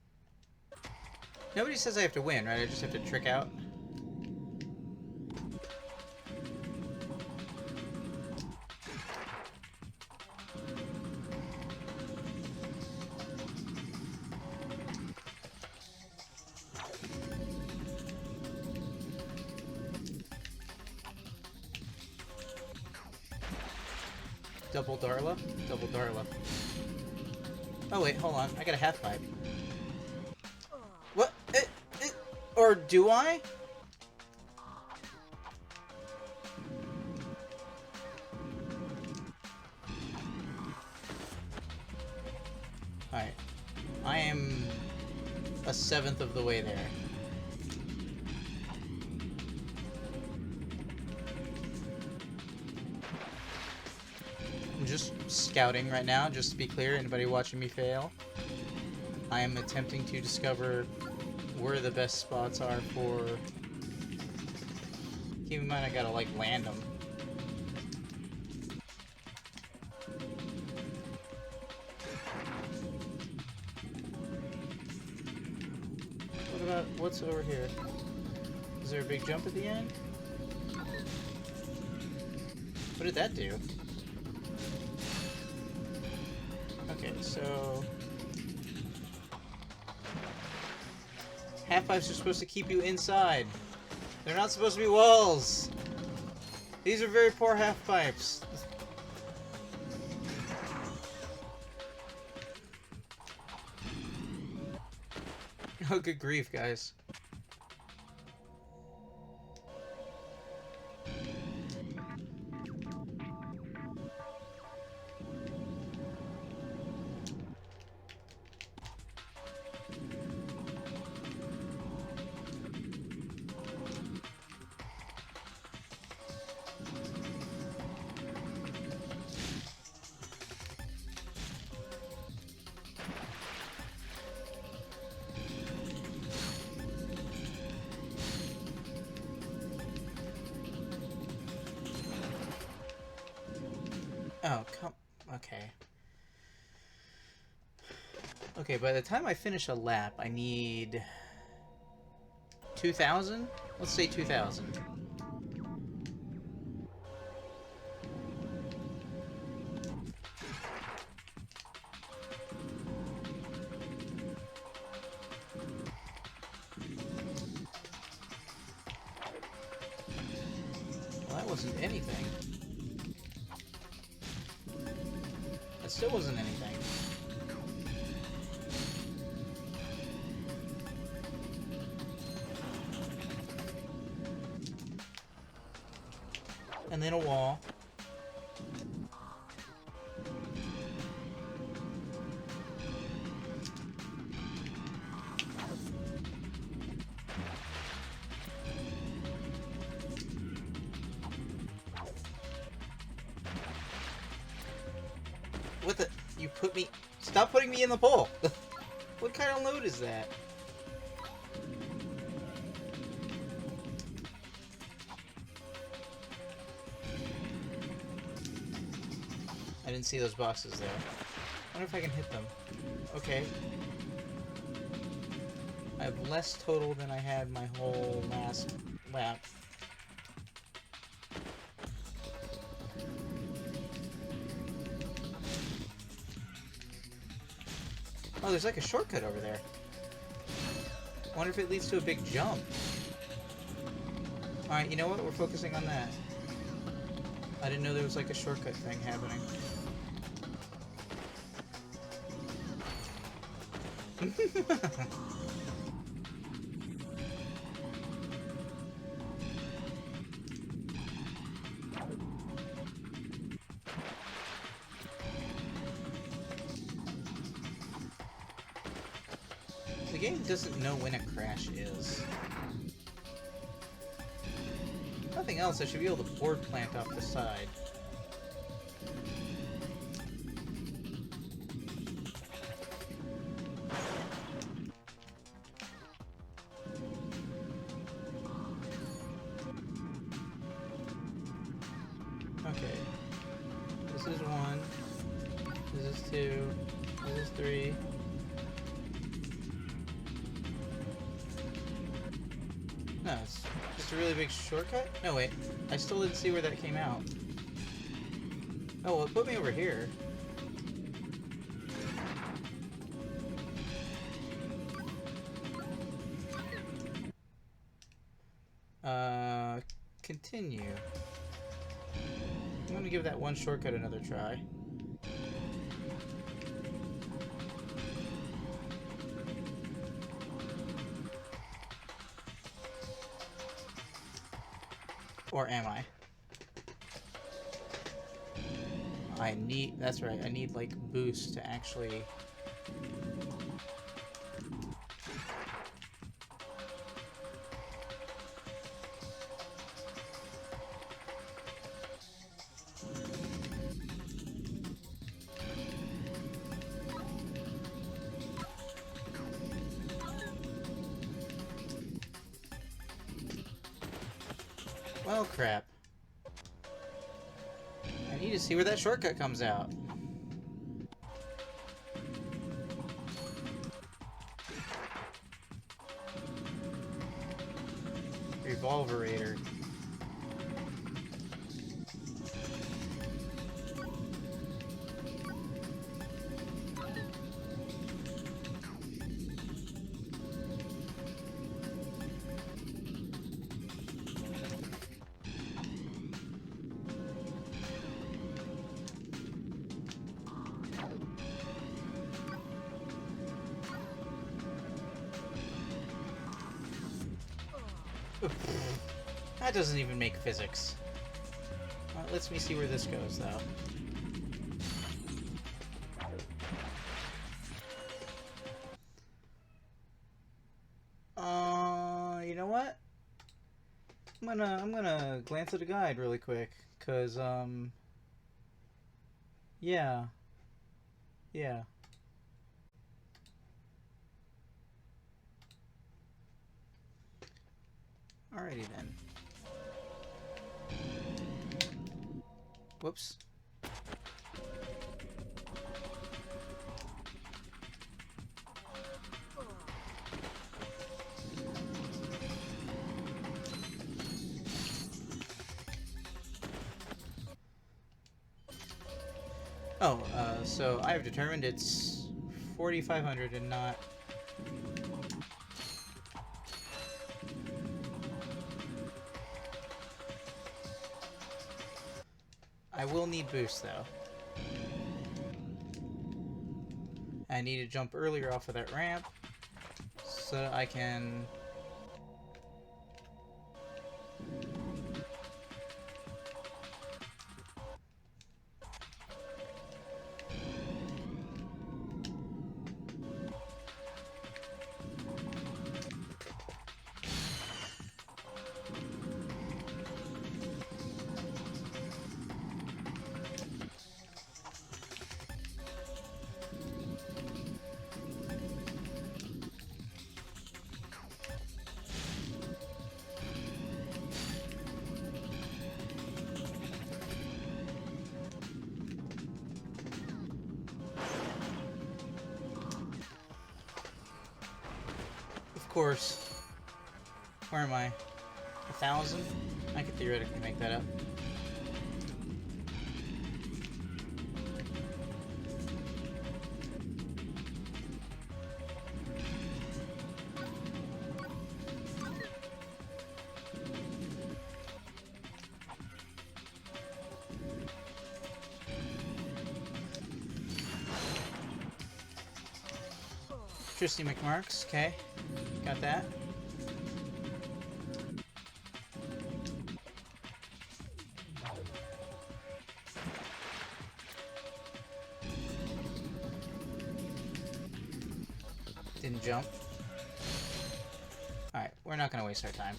Nobody says I have to win, right? I just have to trick out. Double Darla? Double Darla. Oh wait, hold on. I got a half pipe. What? Or do I? Alright. I am a seventh of the way there. I'm just scouting right now, just to be clear, anybody watching me fail. I am attempting to discover where the best spots are for... Keep in mind I gotta, like, land them. What about... what's over here? Is there a big jump at the end? What did that do? Okay, so... Half-pipes are supposed to keep you inside. They're not supposed to be walls. These are very poor half-pipes. Oh, good grief, guys. Oh, come... Okay. Okay, by the time I finish a lap, I need... 2,000? Let's say 2,000. Well, that wasn't anything. That still wasn't anything. And then a wall. What the? You put me... Stop putting me in the bowl! What kind of load is that? I didn't see those boxes there. I wonder if I can hit them. Okay. I have less total than I had my whole last lap. Oh, there's like a shortcut over there. I wonder if it leads to a big jump. Alright, you know what? We're focusing on that. I didn't know there was like a shortcut thing happening. The game doesn't know when a crash is. Nothing else, I should be able to board plant off the side. Okay. This is 1. This is 2. This is 3. No, it's just a really big shortcut? No, wait. I still didn't see where that came out. Oh, well, it put me over here. Continue. I'm gonna give that one shortcut another try. Or am I? I need... That's right, I need, like, boost to actually... Well, crap. I need to see where that shortcut comes out. Revolverator. That doesn't even make physics. Well, it lets me see where this goes, though. You know what? I'm gonna glance at the guide really quick, cause yeah. Alrighty then. Whoops. Oh, so I've determined it's 4,500 and not... I will need boost, though. I need to jump earlier off of that ramp so I can... Of course. Where am I? 1,000? I could theoretically make that up. Tristy McMarks, okay. Got that. Didn't jump. Alright, we're not gonna waste our time.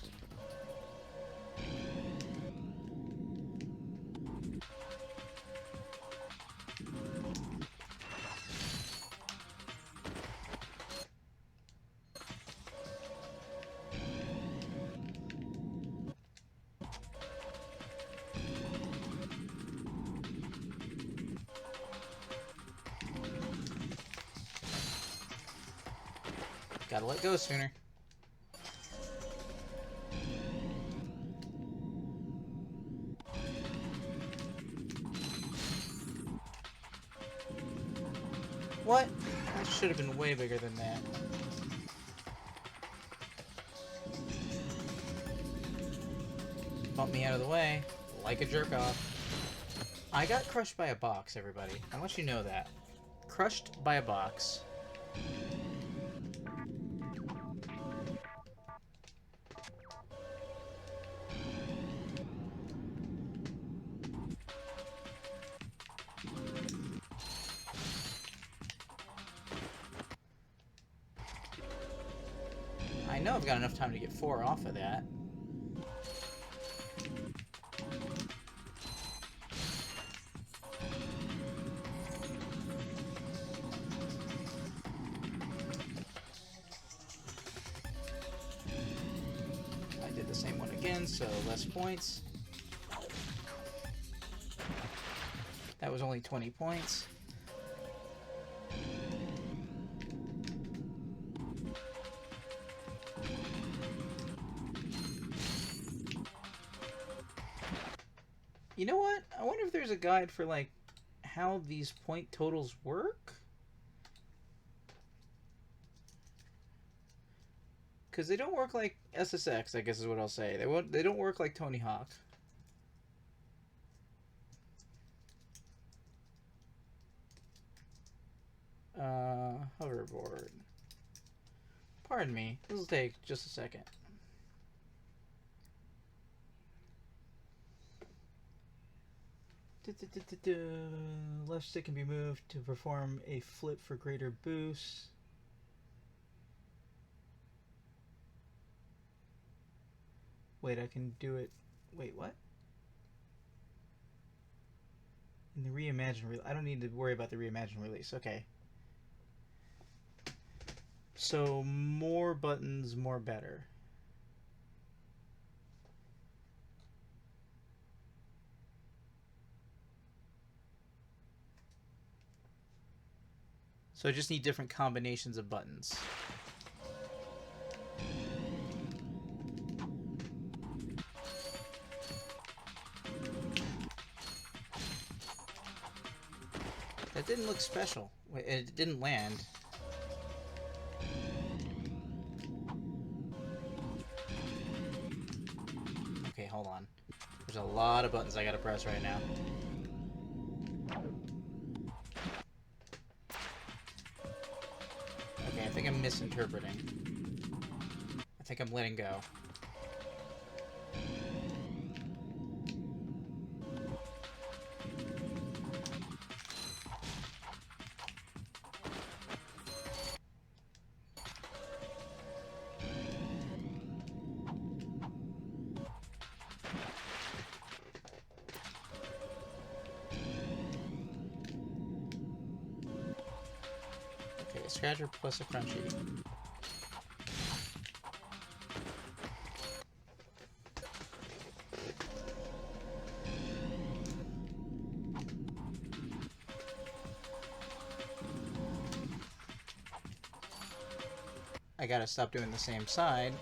Gotta let go sooner. What? That should have been way bigger than that. Bump me out of the way, like a jerk off. I got crushed by a box, everybody. I want you to know that. Crushed by a box. I know I've got enough time to get 4 off of that. I did the same one again, so less points. That was only 20 points. You know what? I wonder if there's a guide for, like, how these point totals work? Because they don't work like SSX, I guess is what I'll say. They don't work like Tony Hawk. Hoverboard. Pardon me. This will take just a second. Left stick can be moved to perform a flip for greater boost. Wait, I can do it. Wait, what? In the reimagine release. I don't need to worry about the reimagine release. Okay. So, more buttons, more better. So I just need different combinations of buttons. That didn't look special. It didn't land. Okay, hold on. There's a lot of buttons I gotta press right now. Okay, I think I'm misinterpreting. I think I'm letting go. Scratcher plus a crunchy. I gotta stop doing the same side.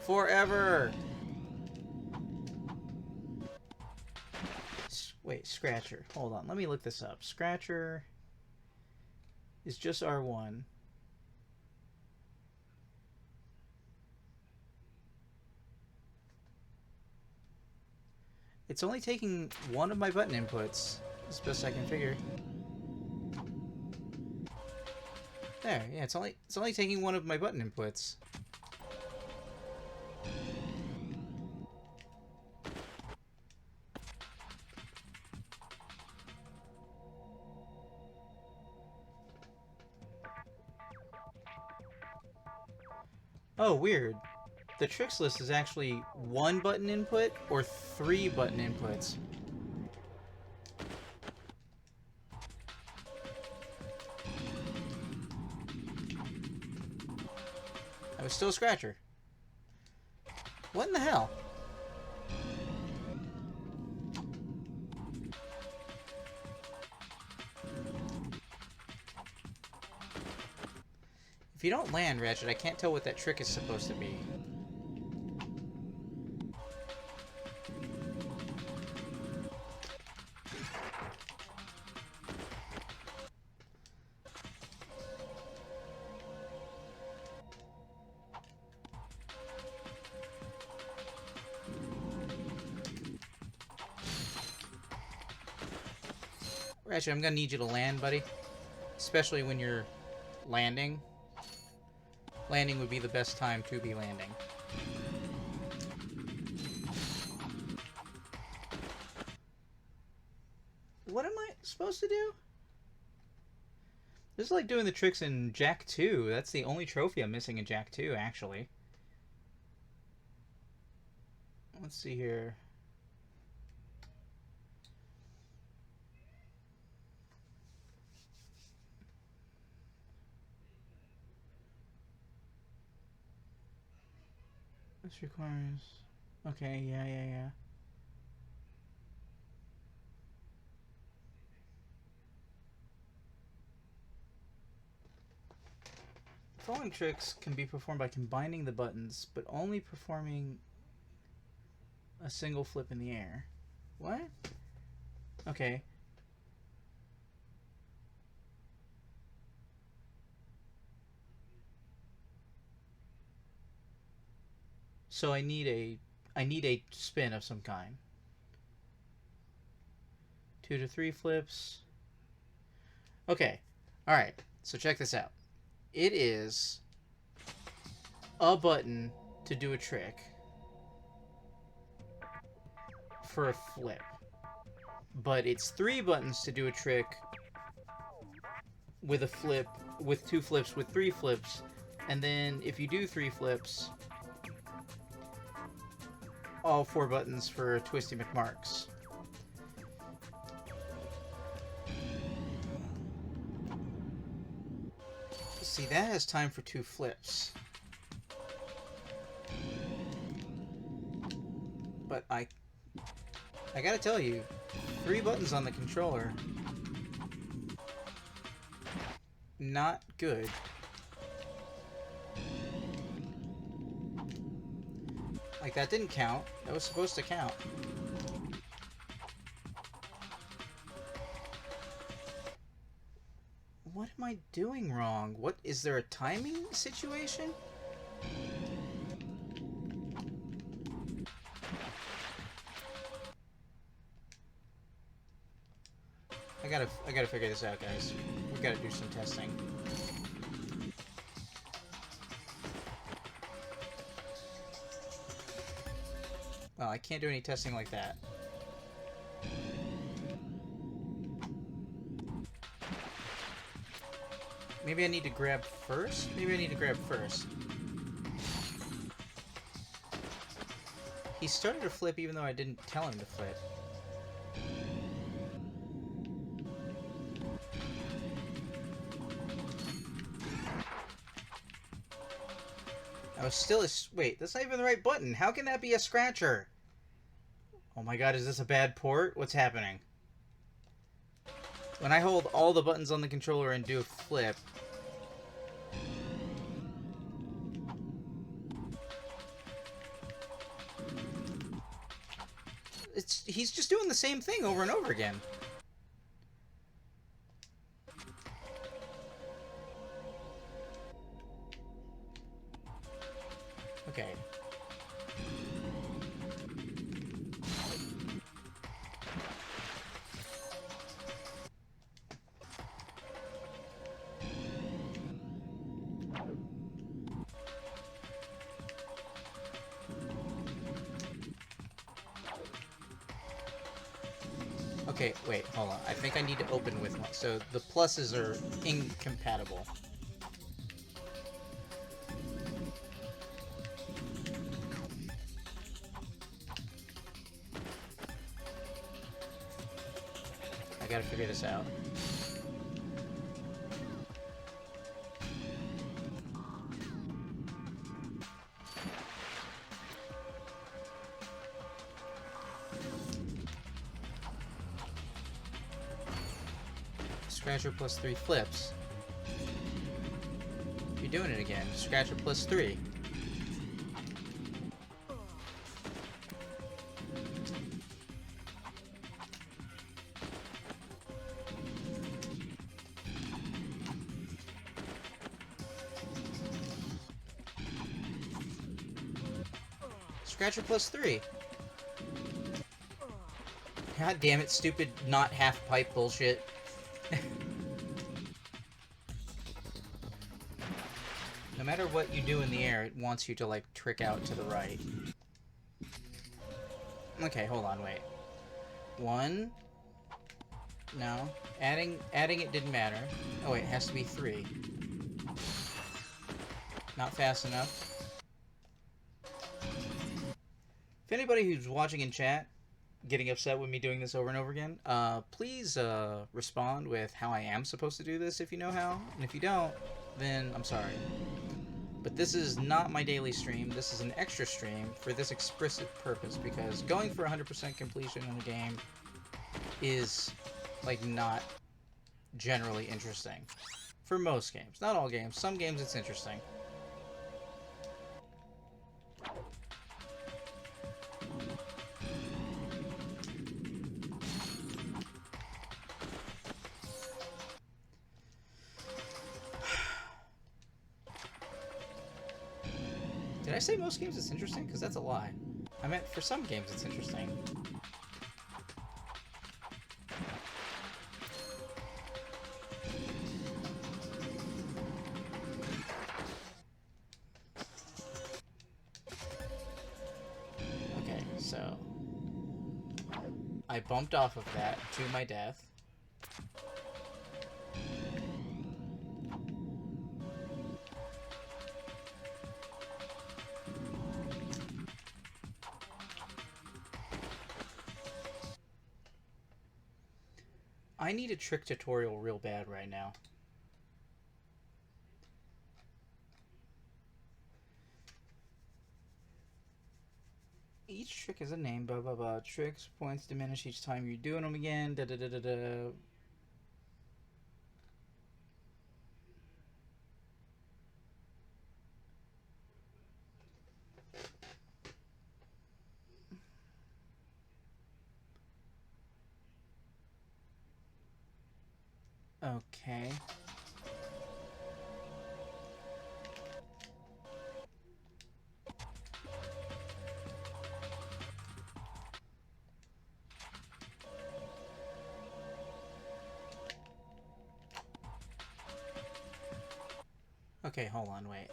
Forever! Wait, Scratcher. Hold on, let me look this up. Scratcher is just R1. It's only taking one of my button inputs, as best I can figure. There, yeah, it's only taking one of my button inputs. Oh, weird. The tricks list is actually one button input or 3 button inputs. I was still a Scratcher. What in the hell? If you don't land, Ratchet, I can't tell what that trick is supposed to be. Ratchet, I'm gonna need you to land, buddy. Especially when you're landing. Landing would be the best time to be landing. What am I supposed to do? This is like doing the tricks in Jak 2. That's the only trophy I'm missing in Jak 2, actually. Let's see here. This requires... Okay, yeah. The following tricks can be performed by combining the buttons, but only performing a single flip in the air. What? Okay. So I need a spin of some kind. 2 to 3 flips. Okay. Alright. So check this out. It is a button to do a trick for a flip. But it's 3 buttons to do a trick with a flip, with 2 flips, with 3 flips. And then if you do 3 flips, all 4 buttons for Twisty McMarks. See, that has time for 2 flips. But I gotta tell you, 3 buttons on the controller, not good. I Like, that didn't count. That was supposed to count. What am I doing wrong? What, is there a timing situation? I gotta figure this out, guys. We gotta do some testing. Well, I can't do any testing like that. Maybe I need to grab first? Maybe I need to grab first. He started to flip even though I didn't tell him to flip. I was still a... Wait, that's not even the right button. How can that be a scratcher? Oh my god, is this a bad port? What's happening? When I hold all the buttons on the controller and do a flip... He's just doing the same thing over and over again. Okay. Okay, wait, hold on. I think I need to open with one. So the pluses are incompatible. I gotta figure this out. Scratcher plus 3 flips. You're doing it again. Scratcher plus 3. Scratcher plus 3. God damn it, stupid not half pipe bullshit. No matter what you do in the air, it wants you to, like, trick out to the right. Okay, hold on, wait. 1. No. Adding it didn't matter. Oh, wait, it has to be 3. Not fast enough. If anybody who's watching in chat getting upset with me doing this over and over again, please respond with how I am supposed to do this if you know how. And if you don't, then I'm sorry. But this is not my daily stream. This is an extra stream for this explicit purpose, because going for 100% completion in a game is, like, not generally interesting. For most games. Not all games. Some games it's interesting. Did I say most games it's interesting? Because that's a lie. I meant for some games it's interesting. Okay, so... I bumped off of that to my death. I need a trick tutorial real bad right now. Each trick has a name, blah blah blah. Tricks, points diminish each time you're doing them again, da da da da da. Okay. Okay, hold on, wait.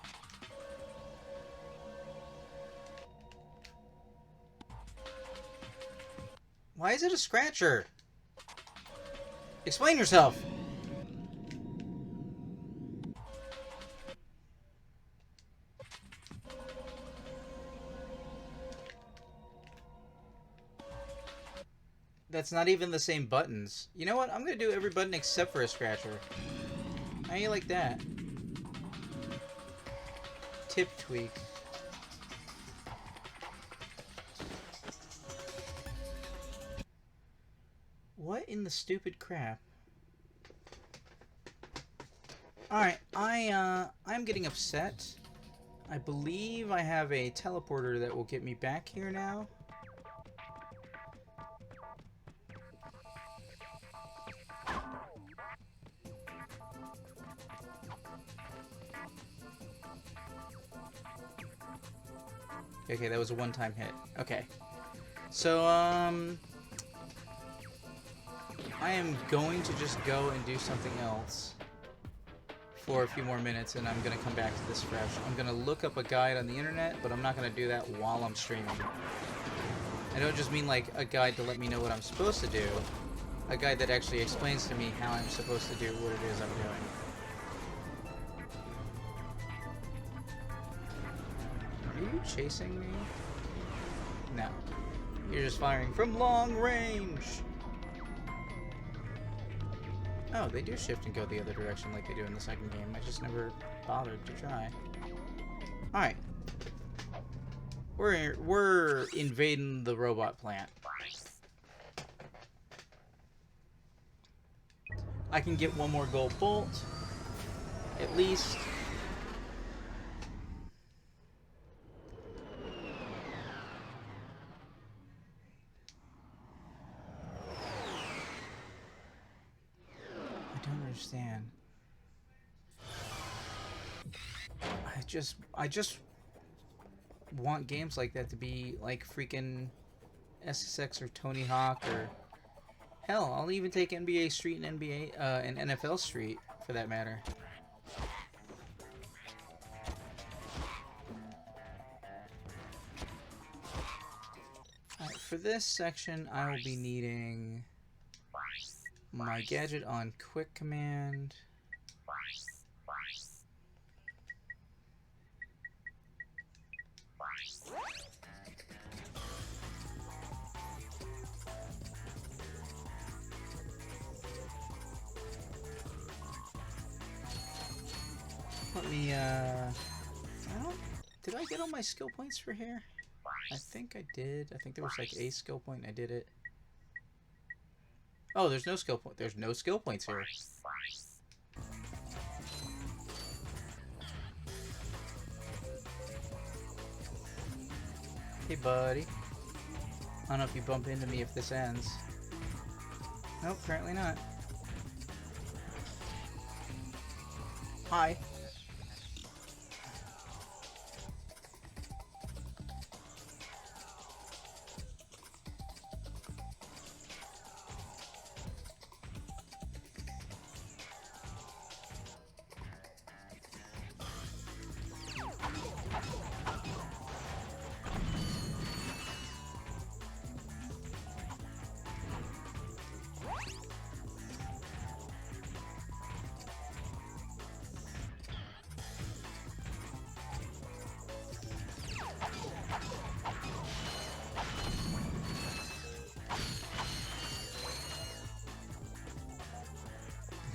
Why is it a scratcher? Explain yourself! That's not even the same buttons. You know what? I'm gonna do every button except for a scratcher. How you like that? Tip tweak. What in the stupid crap? Alright, I'm getting upset. I believe I have a teleporter that will get me back here now. Okay, that was a one-time hit. Okay. So, I am going to just go and do something else for a few more minutes, and I'm going to come back to this fresh. I'm going to look up a guide on the internet, but I'm not going to do that while I'm streaming. I don't just mean, like, a guide to let me know what I'm supposed to do. A guide that actually explains to me how I'm supposed to do what it is I'm doing. Are you chasing me? No. You're just firing from long range! Oh, they do shift and go the other direction like they do in the second game. I just never bothered to try. Alright. We're invading the robot plant. I can get one more gold bolt. At least. I don't understand. I just want games like that to be like freaking SSX or Tony Hawk, or hell, I'll even take NBA Street and NFL Street for that matter. Alright, for this section I will be needing my gadget on quick command. Let me, did I get all my skill points for here? I think I did. I think there was like a skill point and I did it. Oh, there's no skill point. There's no skill points here. Hey, buddy. I don't know if you bump into me if this ends. Nope, apparently not. Hi.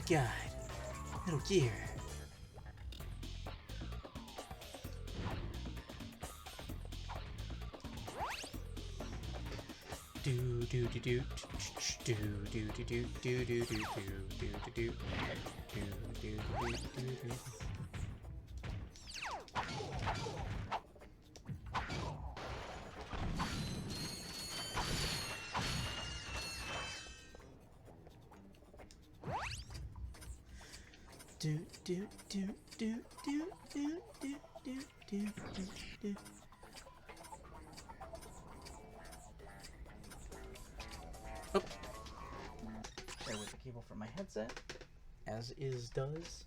God, Metal Gear. Do do do do do do do do do do do do do do do do do. Do do do do do do do do do do. Oh. There was the cable from my headset, as is does.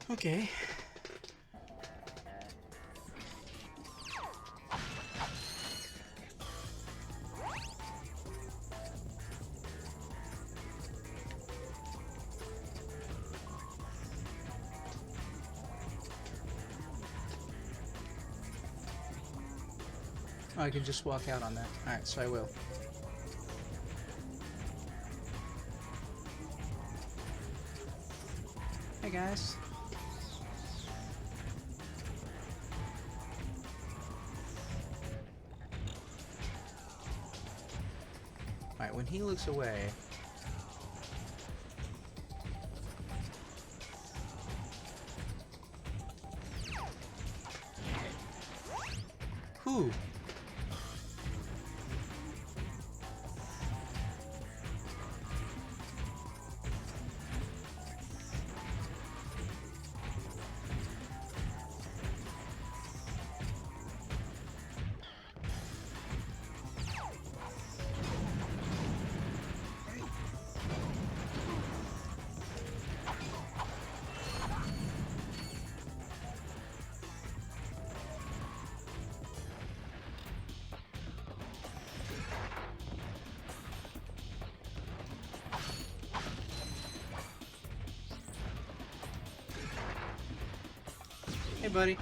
Okay. Oh, I can just walk out on that. Alright, so I will. Hey guys. Alright, when he looks away... Who? Hey, buddy.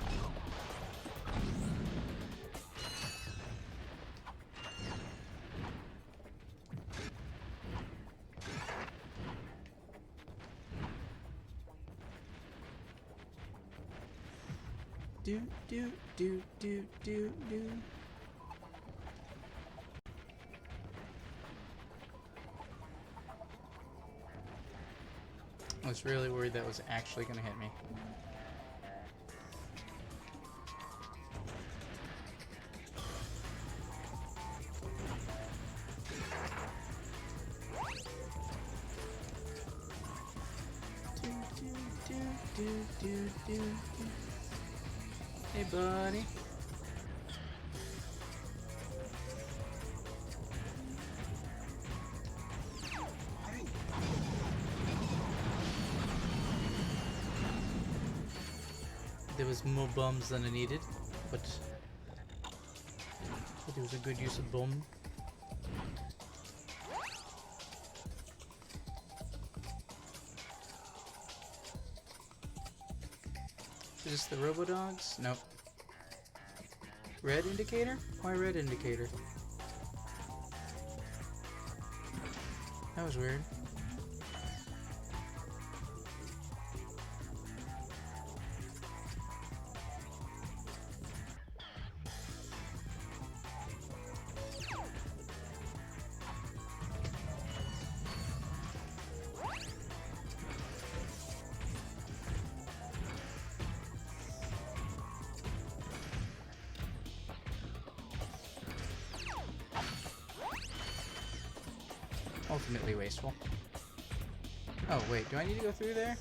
Do do do do do do. I was really worried that was actually gonna hit me. Do. Hey, buddy. There was more bombs than I needed, but it was a good use of bomb. Is this the Robodogs? Nope. Red indicator? Why red indicator? That was weird. Ultimately wasteful. Oh wait, do I need to go through there?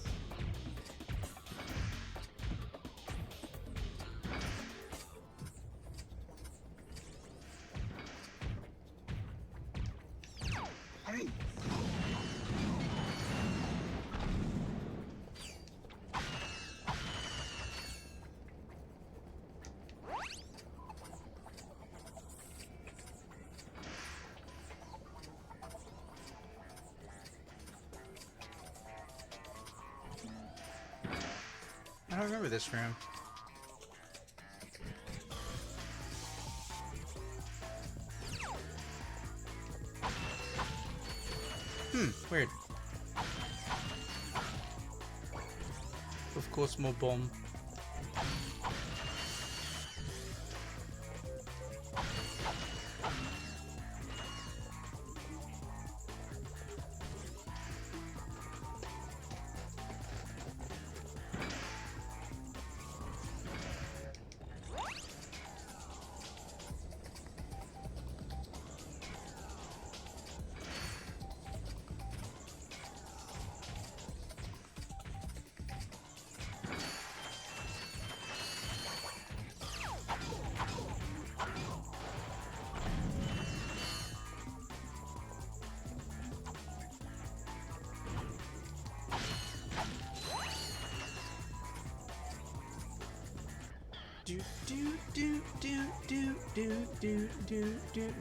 I don't remember this room. Weird. Of course, more bomb.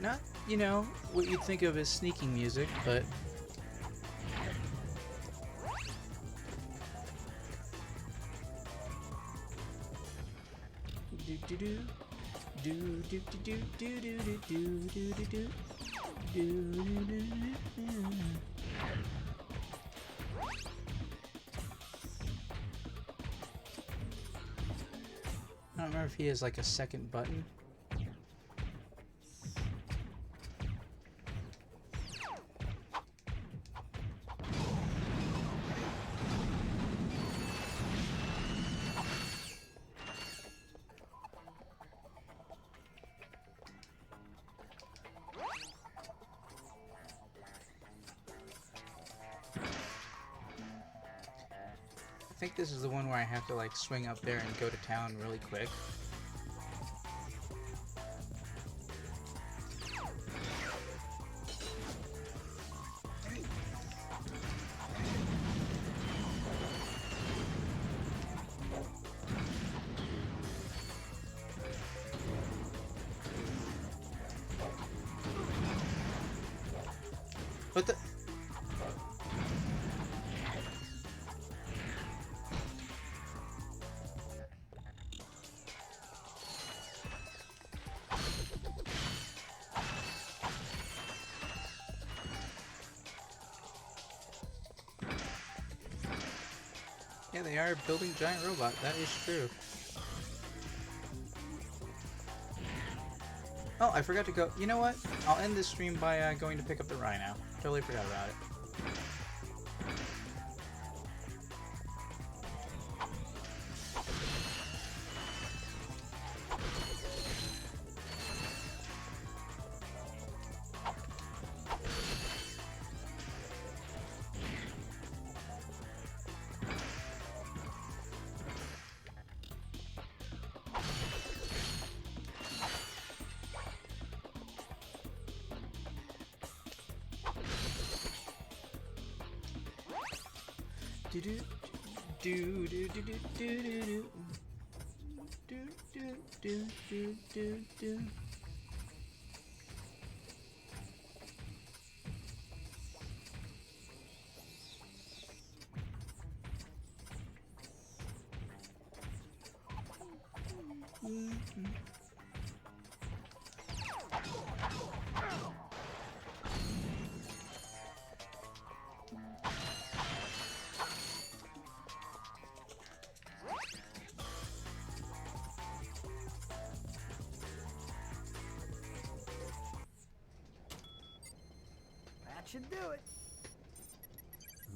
Not, you know, what you'd think of as sneaking music, but I don't remember if he has like a second button. I think this is the one where I have to like swing up there and go to town really quick. What the? Yeah, they are building a giant robot. That is true. Oh, I forgot to go. You know what? I'll end this stream by going to pick up the Rhino. Totally forgot about it. Do do do do do do do do do do do do do. That should do it.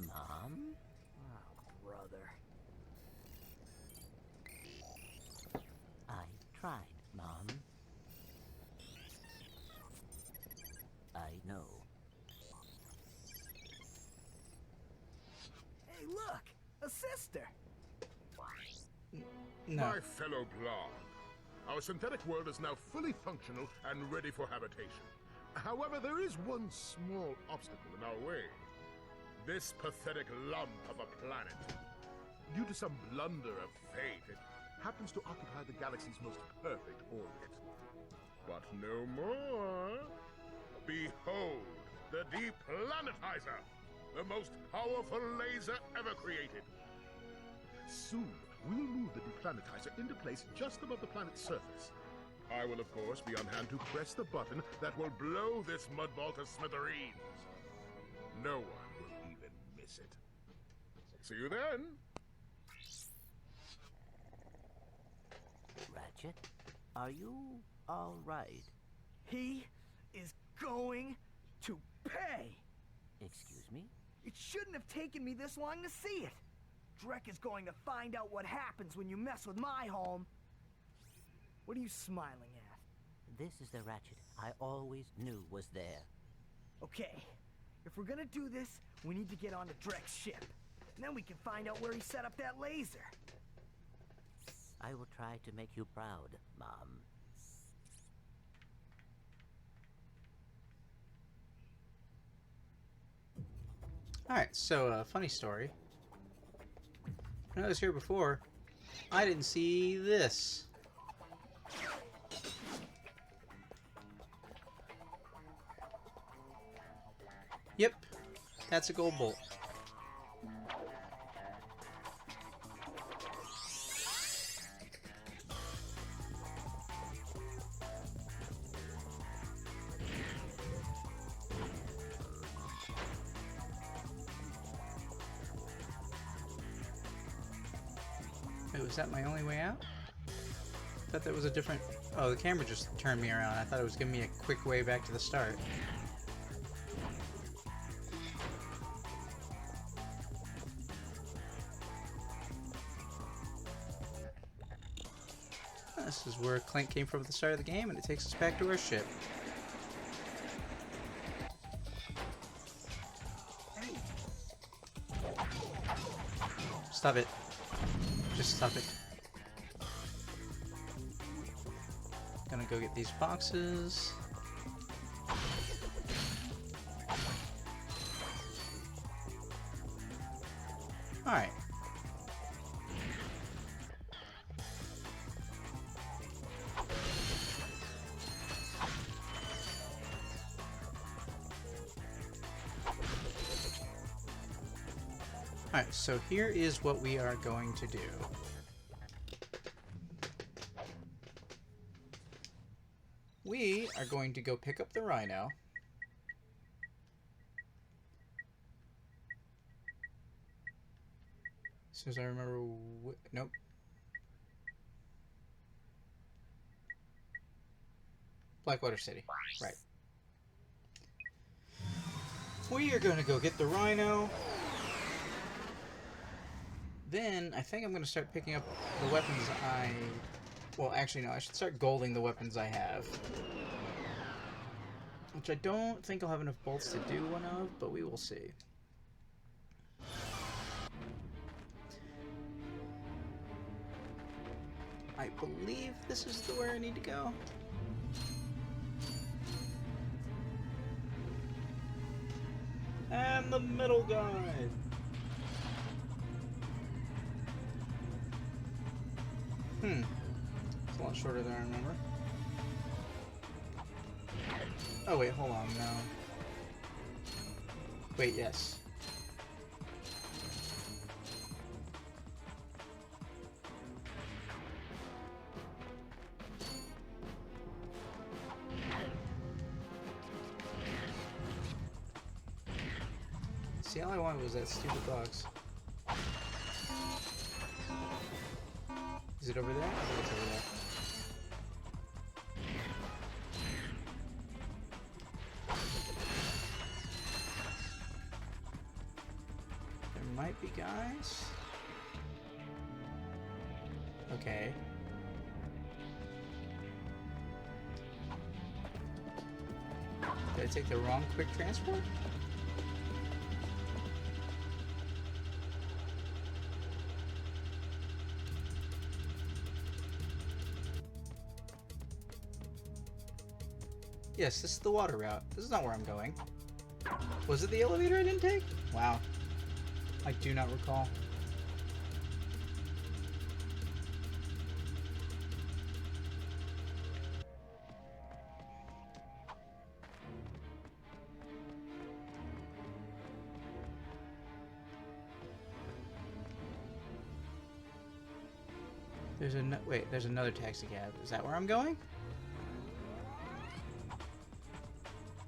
Mom? Oh, brother. I tried, Mom. I know. Hey, look! A sister! No. My fellow Blarg, our synthetic world is now fully functional and ready for habitation. However, there is one small obstacle in our way. This pathetic lump of a planet. Due to some blunder of fate, it happens to occupy the galaxy's most perfect orbit. But no more. Behold, the Deplanetizer, the most powerful laser ever created. Soon, we'll move the Deplanetizer into place just above the planet's surface. I will, of course, be on hand to press the button that will blow this mudball to smithereens. No one will even miss it. See you then. Ratchet, are you all right? He is going to pay! Excuse me? It shouldn't have taken me this long to see it! Drek is going to find out what happens when you mess with my home! What are you smiling at? This is the Ratchet I always knew was there. Okay, if we're gonna do this, we need to get onto Drek's ship. And then we can find out where he set up that laser. I will try to make you proud, Mom. Alright, so funny story. When I was here before, I didn't see this. Yep, that's a gold bolt. Wait, was that my only way out? I thought that was a different... Oh, the camera just turned me around. I thought it was giving me a quick way back to the start. This is where Clank came from at the start of the game, and it takes us back to our ship. Stop it. Just stop it. Gonna go get these boxes. Alright. Alright, so here is what we are going to do. We are going to go pick up the rhino. As soon as I remember... Nope. Blackwater City. Right. We are going to go get the rhino. Then, I think I'm going to start picking up the weapons I... Well, actually, no. I should start golding the weapons I have. Which I don't think I'll have enough bolts to do one of, but we will see. I believe this is where I need to go. And the middle guy! It's a lot shorter than I remember. Oh wait, hold on, no. Wait, yes. See, all I wanted was that stupid box. Is it over there? I think it's over there. There might be guys. Okay. Did I take the wrong quick transport? Yes, this is the water route. This is not where I'm going. Was it the elevator I didn't take? Wow. I do not recall. There's another taxi cab. Is that where I'm going?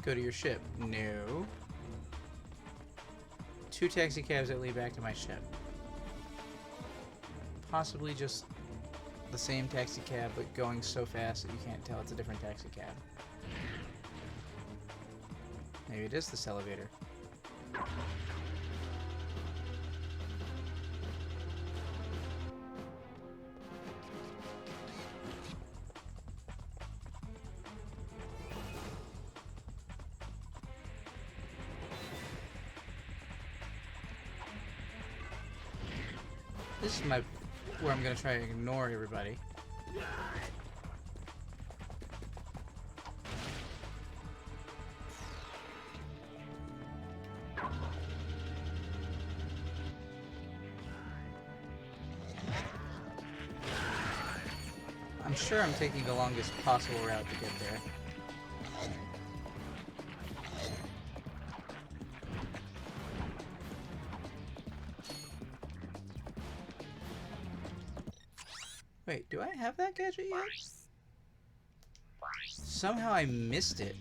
Go to your ship. No. 2 taxi cabs that lead back to my ship. Possibly just the same taxi cab, but going so fast that you can't tell it's a different taxi cab. Maybe it is this elevator. This is where I'm gonna try to ignore everybody. I'm sure I'm taking the longest possible route to get there. Wait, do I have that gadget yet? Somehow I missed it.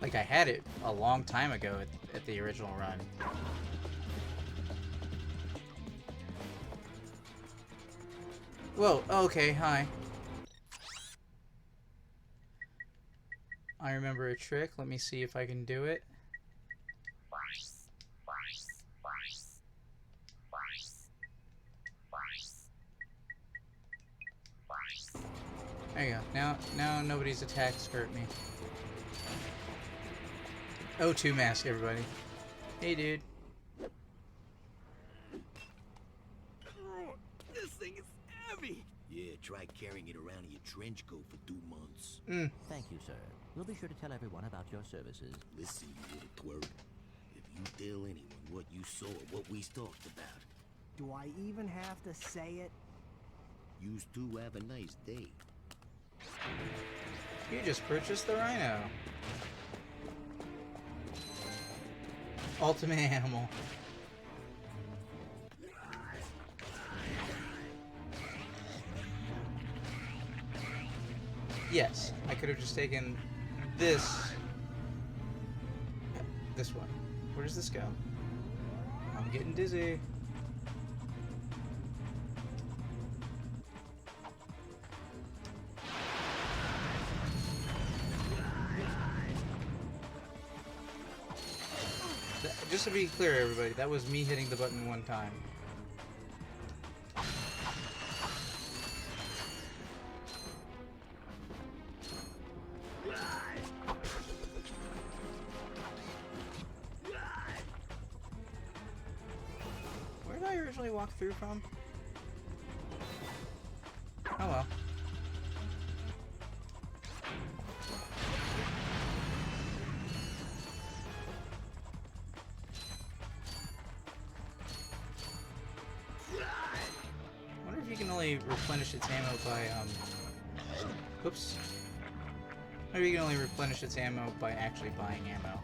Like I had it a long time ago at the original run. Whoa, okay, hi. I remember a trick. Let me see if I can do it. There you go. Now nobody's attacks hurt me. O2 mask, everybody. Hey, dude. This thing is heavy. Yeah, try carrying it around in your trench coat for 2 months. Thank you, sir. We'll be sure to tell everyone about your services. Listen, you little twerp. If you tell anyone what you saw, what we talked about, Do I even have to say it? yous two have a nice day. You just purchased the Rhino. Ultimate animal. Yes, I could have just taken this one. Where does this go? I'm getting dizzy. Just to be clear, everybody, that was me hitting the button one time. Where did I originally walk through from? Oh well. I wonder if you can only replenish its ammo by, oops. Maybe you can only replenish its ammo by actually buying ammo.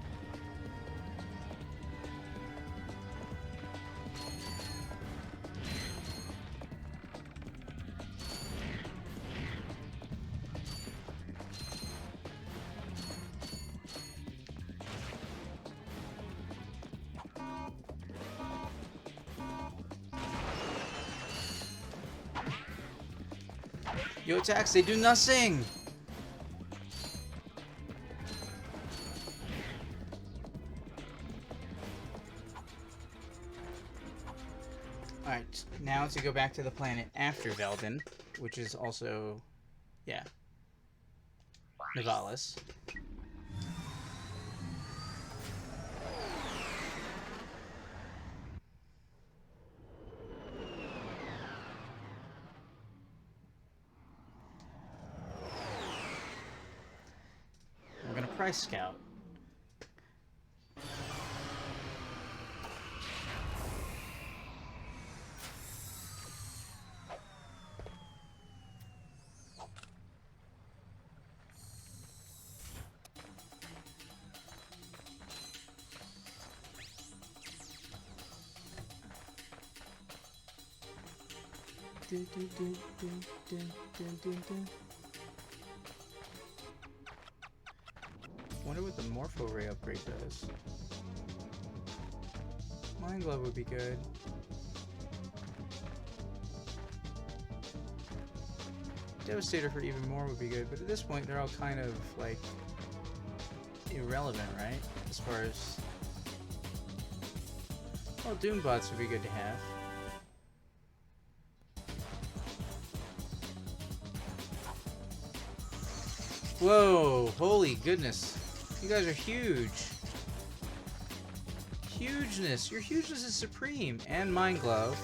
Yo, attacks, they do nothing! Alright, now to go back to the planet after Veldin, which is also, yeah, Nivalis. We're gonna price scout. Wonder what the Morpho Ray upgrade does. Mind Glove would be good. Devastator for even more would be good, but at this point they're all kind of like irrelevant, right? As far as, well, Doombots would be good to have. Whoa, holy goodness. You guys are huge. Hugeness. Your hugeness is supreme. And Mind Glove.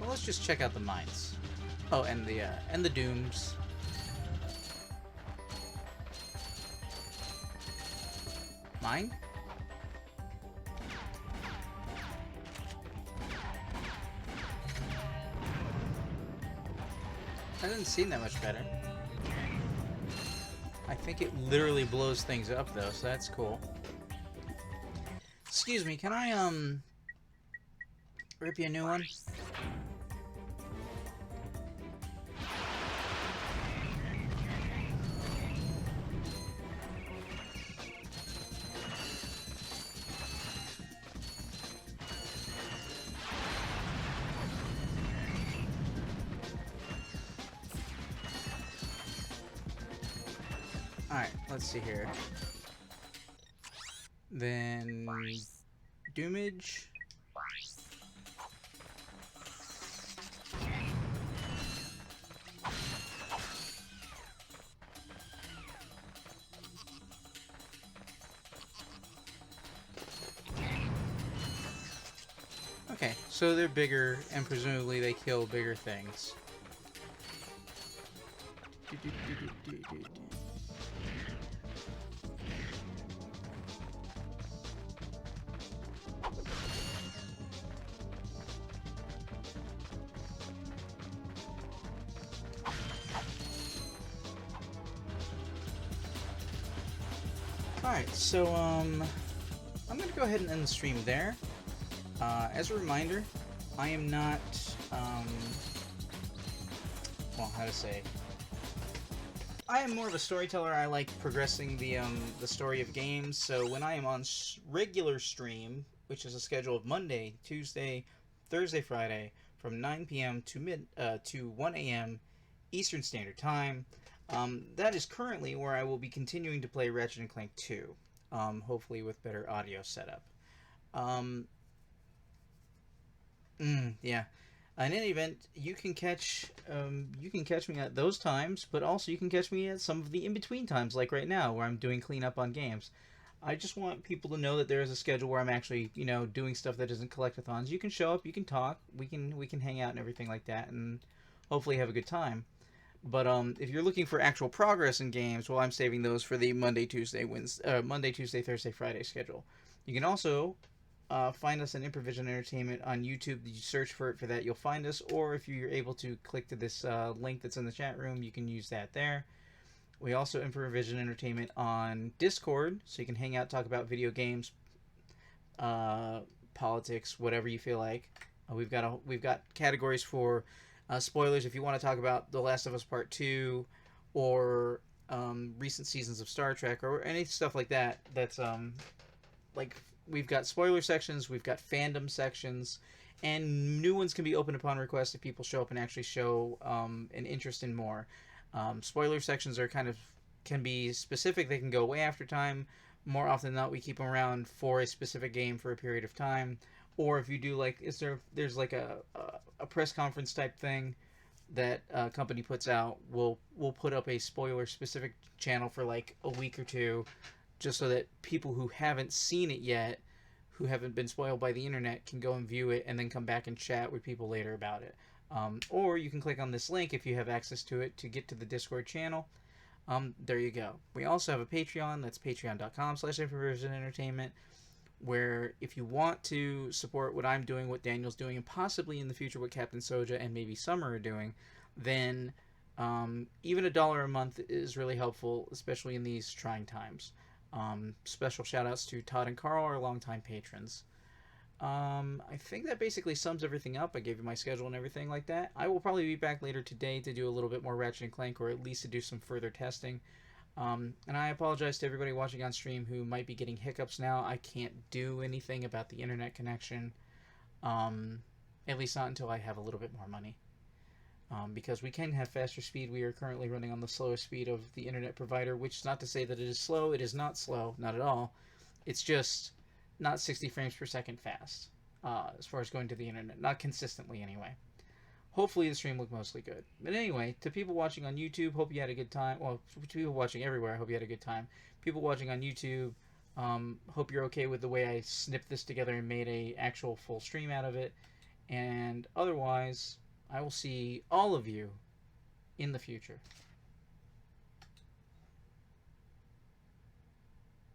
Well, let's just check out the mines. Oh, and the dooms. Mine? That doesn't seem that much better. I think it literally blows things up though, so that's cool. Excuse me, can I rip you a new one? Alright, let's see here. Then Doomage. Okay, so they're bigger, and presumably they kill bigger things. Alright, so, I'm gonna go ahead and end the stream there. As a reminder, I am not, well, how to say... I am more of a storyteller. I like progressing the story of games, so when I am on regular stream, which is a schedule of Monday, Tuesday, Thursday, Friday, from 9 p.m. to 1 a.m. Eastern Standard Time, that is currently where I will be continuing to play Ratchet and Clank 2, hopefully with better audio setup. Yeah. In any event, you can catch me at those times, but also you can catch me at some of the in-between times, like right now, where I'm doing cleanup on games. I just want people to know that there is a schedule where I'm actually, you know, doing stuff that isn't collectathons. You can show up, you can talk, we can hang out and everything like that, and hopefully have a good time. But if you're looking for actual progress in games, well, I'm saving those for the Monday, Tuesday, Thursday, Friday schedule. You can also find us on Improvision Entertainment on YouTube. You search for that, you'll find us. Or if you're able to click to this link that's in the chat room, you can use that there. We also Improvision Entertainment on Discord, so you can hang out, talk about video games, politics, whatever you feel like. We've got categories for spoilers if you want to talk about The Last of Us Part 2 or recent seasons of Star Trek or any stuff like that. That's like, we've got spoiler sections, we've got fandom sections, and new ones can be open upon request if people show up and actually show an interest in more. Spoiler sections are can be specific. They can go way after time. More often than not, we keep them around for a specific game for a period of time. Or if you do, like, there's like a press conference type thing that a company puts out, we'll put up a spoiler specific channel for like a week or two, just so that people who haven't seen it yet, who haven't been spoiled by the internet, can go and view it and then come back and chat with people later about it. Or you can click on this link if you have access to it to get to the Discord channel. There you go. We also have a Patreon. That's patreon.com/ImprovisionEntertainment, where if you want to support what I'm doing, what Daniel's doing, and possibly in the future what Captain Soja and maybe Summer are doing, then even $1 a month is really helpful, especially in these trying times. Special shout outs to Todd and Carl, our longtime patrons. I think that basically sums everything up. I gave you my schedule and everything like that. I will probably be back later today to do a little bit more Ratchet and Clank, or at least to do some further testing. And I apologize to everybody watching on stream who might be getting hiccups now. I can't do anything about the internet connection, at least not until I have a little bit more money. Because we can have faster speed. We are currently running on the slowest speed of the internet provider, which is not to say that it is slow. It is not slow, not at all. It's just not 60 frames per second fast, as far as going to the internet. Not consistently, anyway. Hopefully the stream looked mostly good. But anyway, to people watching on YouTube, hope you had a good time. Well, to people watching everywhere, I hope you had a good time. People watching on YouTube, hope you're okay with the way I snipped this together and made a actual full stream out of it. And otherwise, I will see all of you in the future.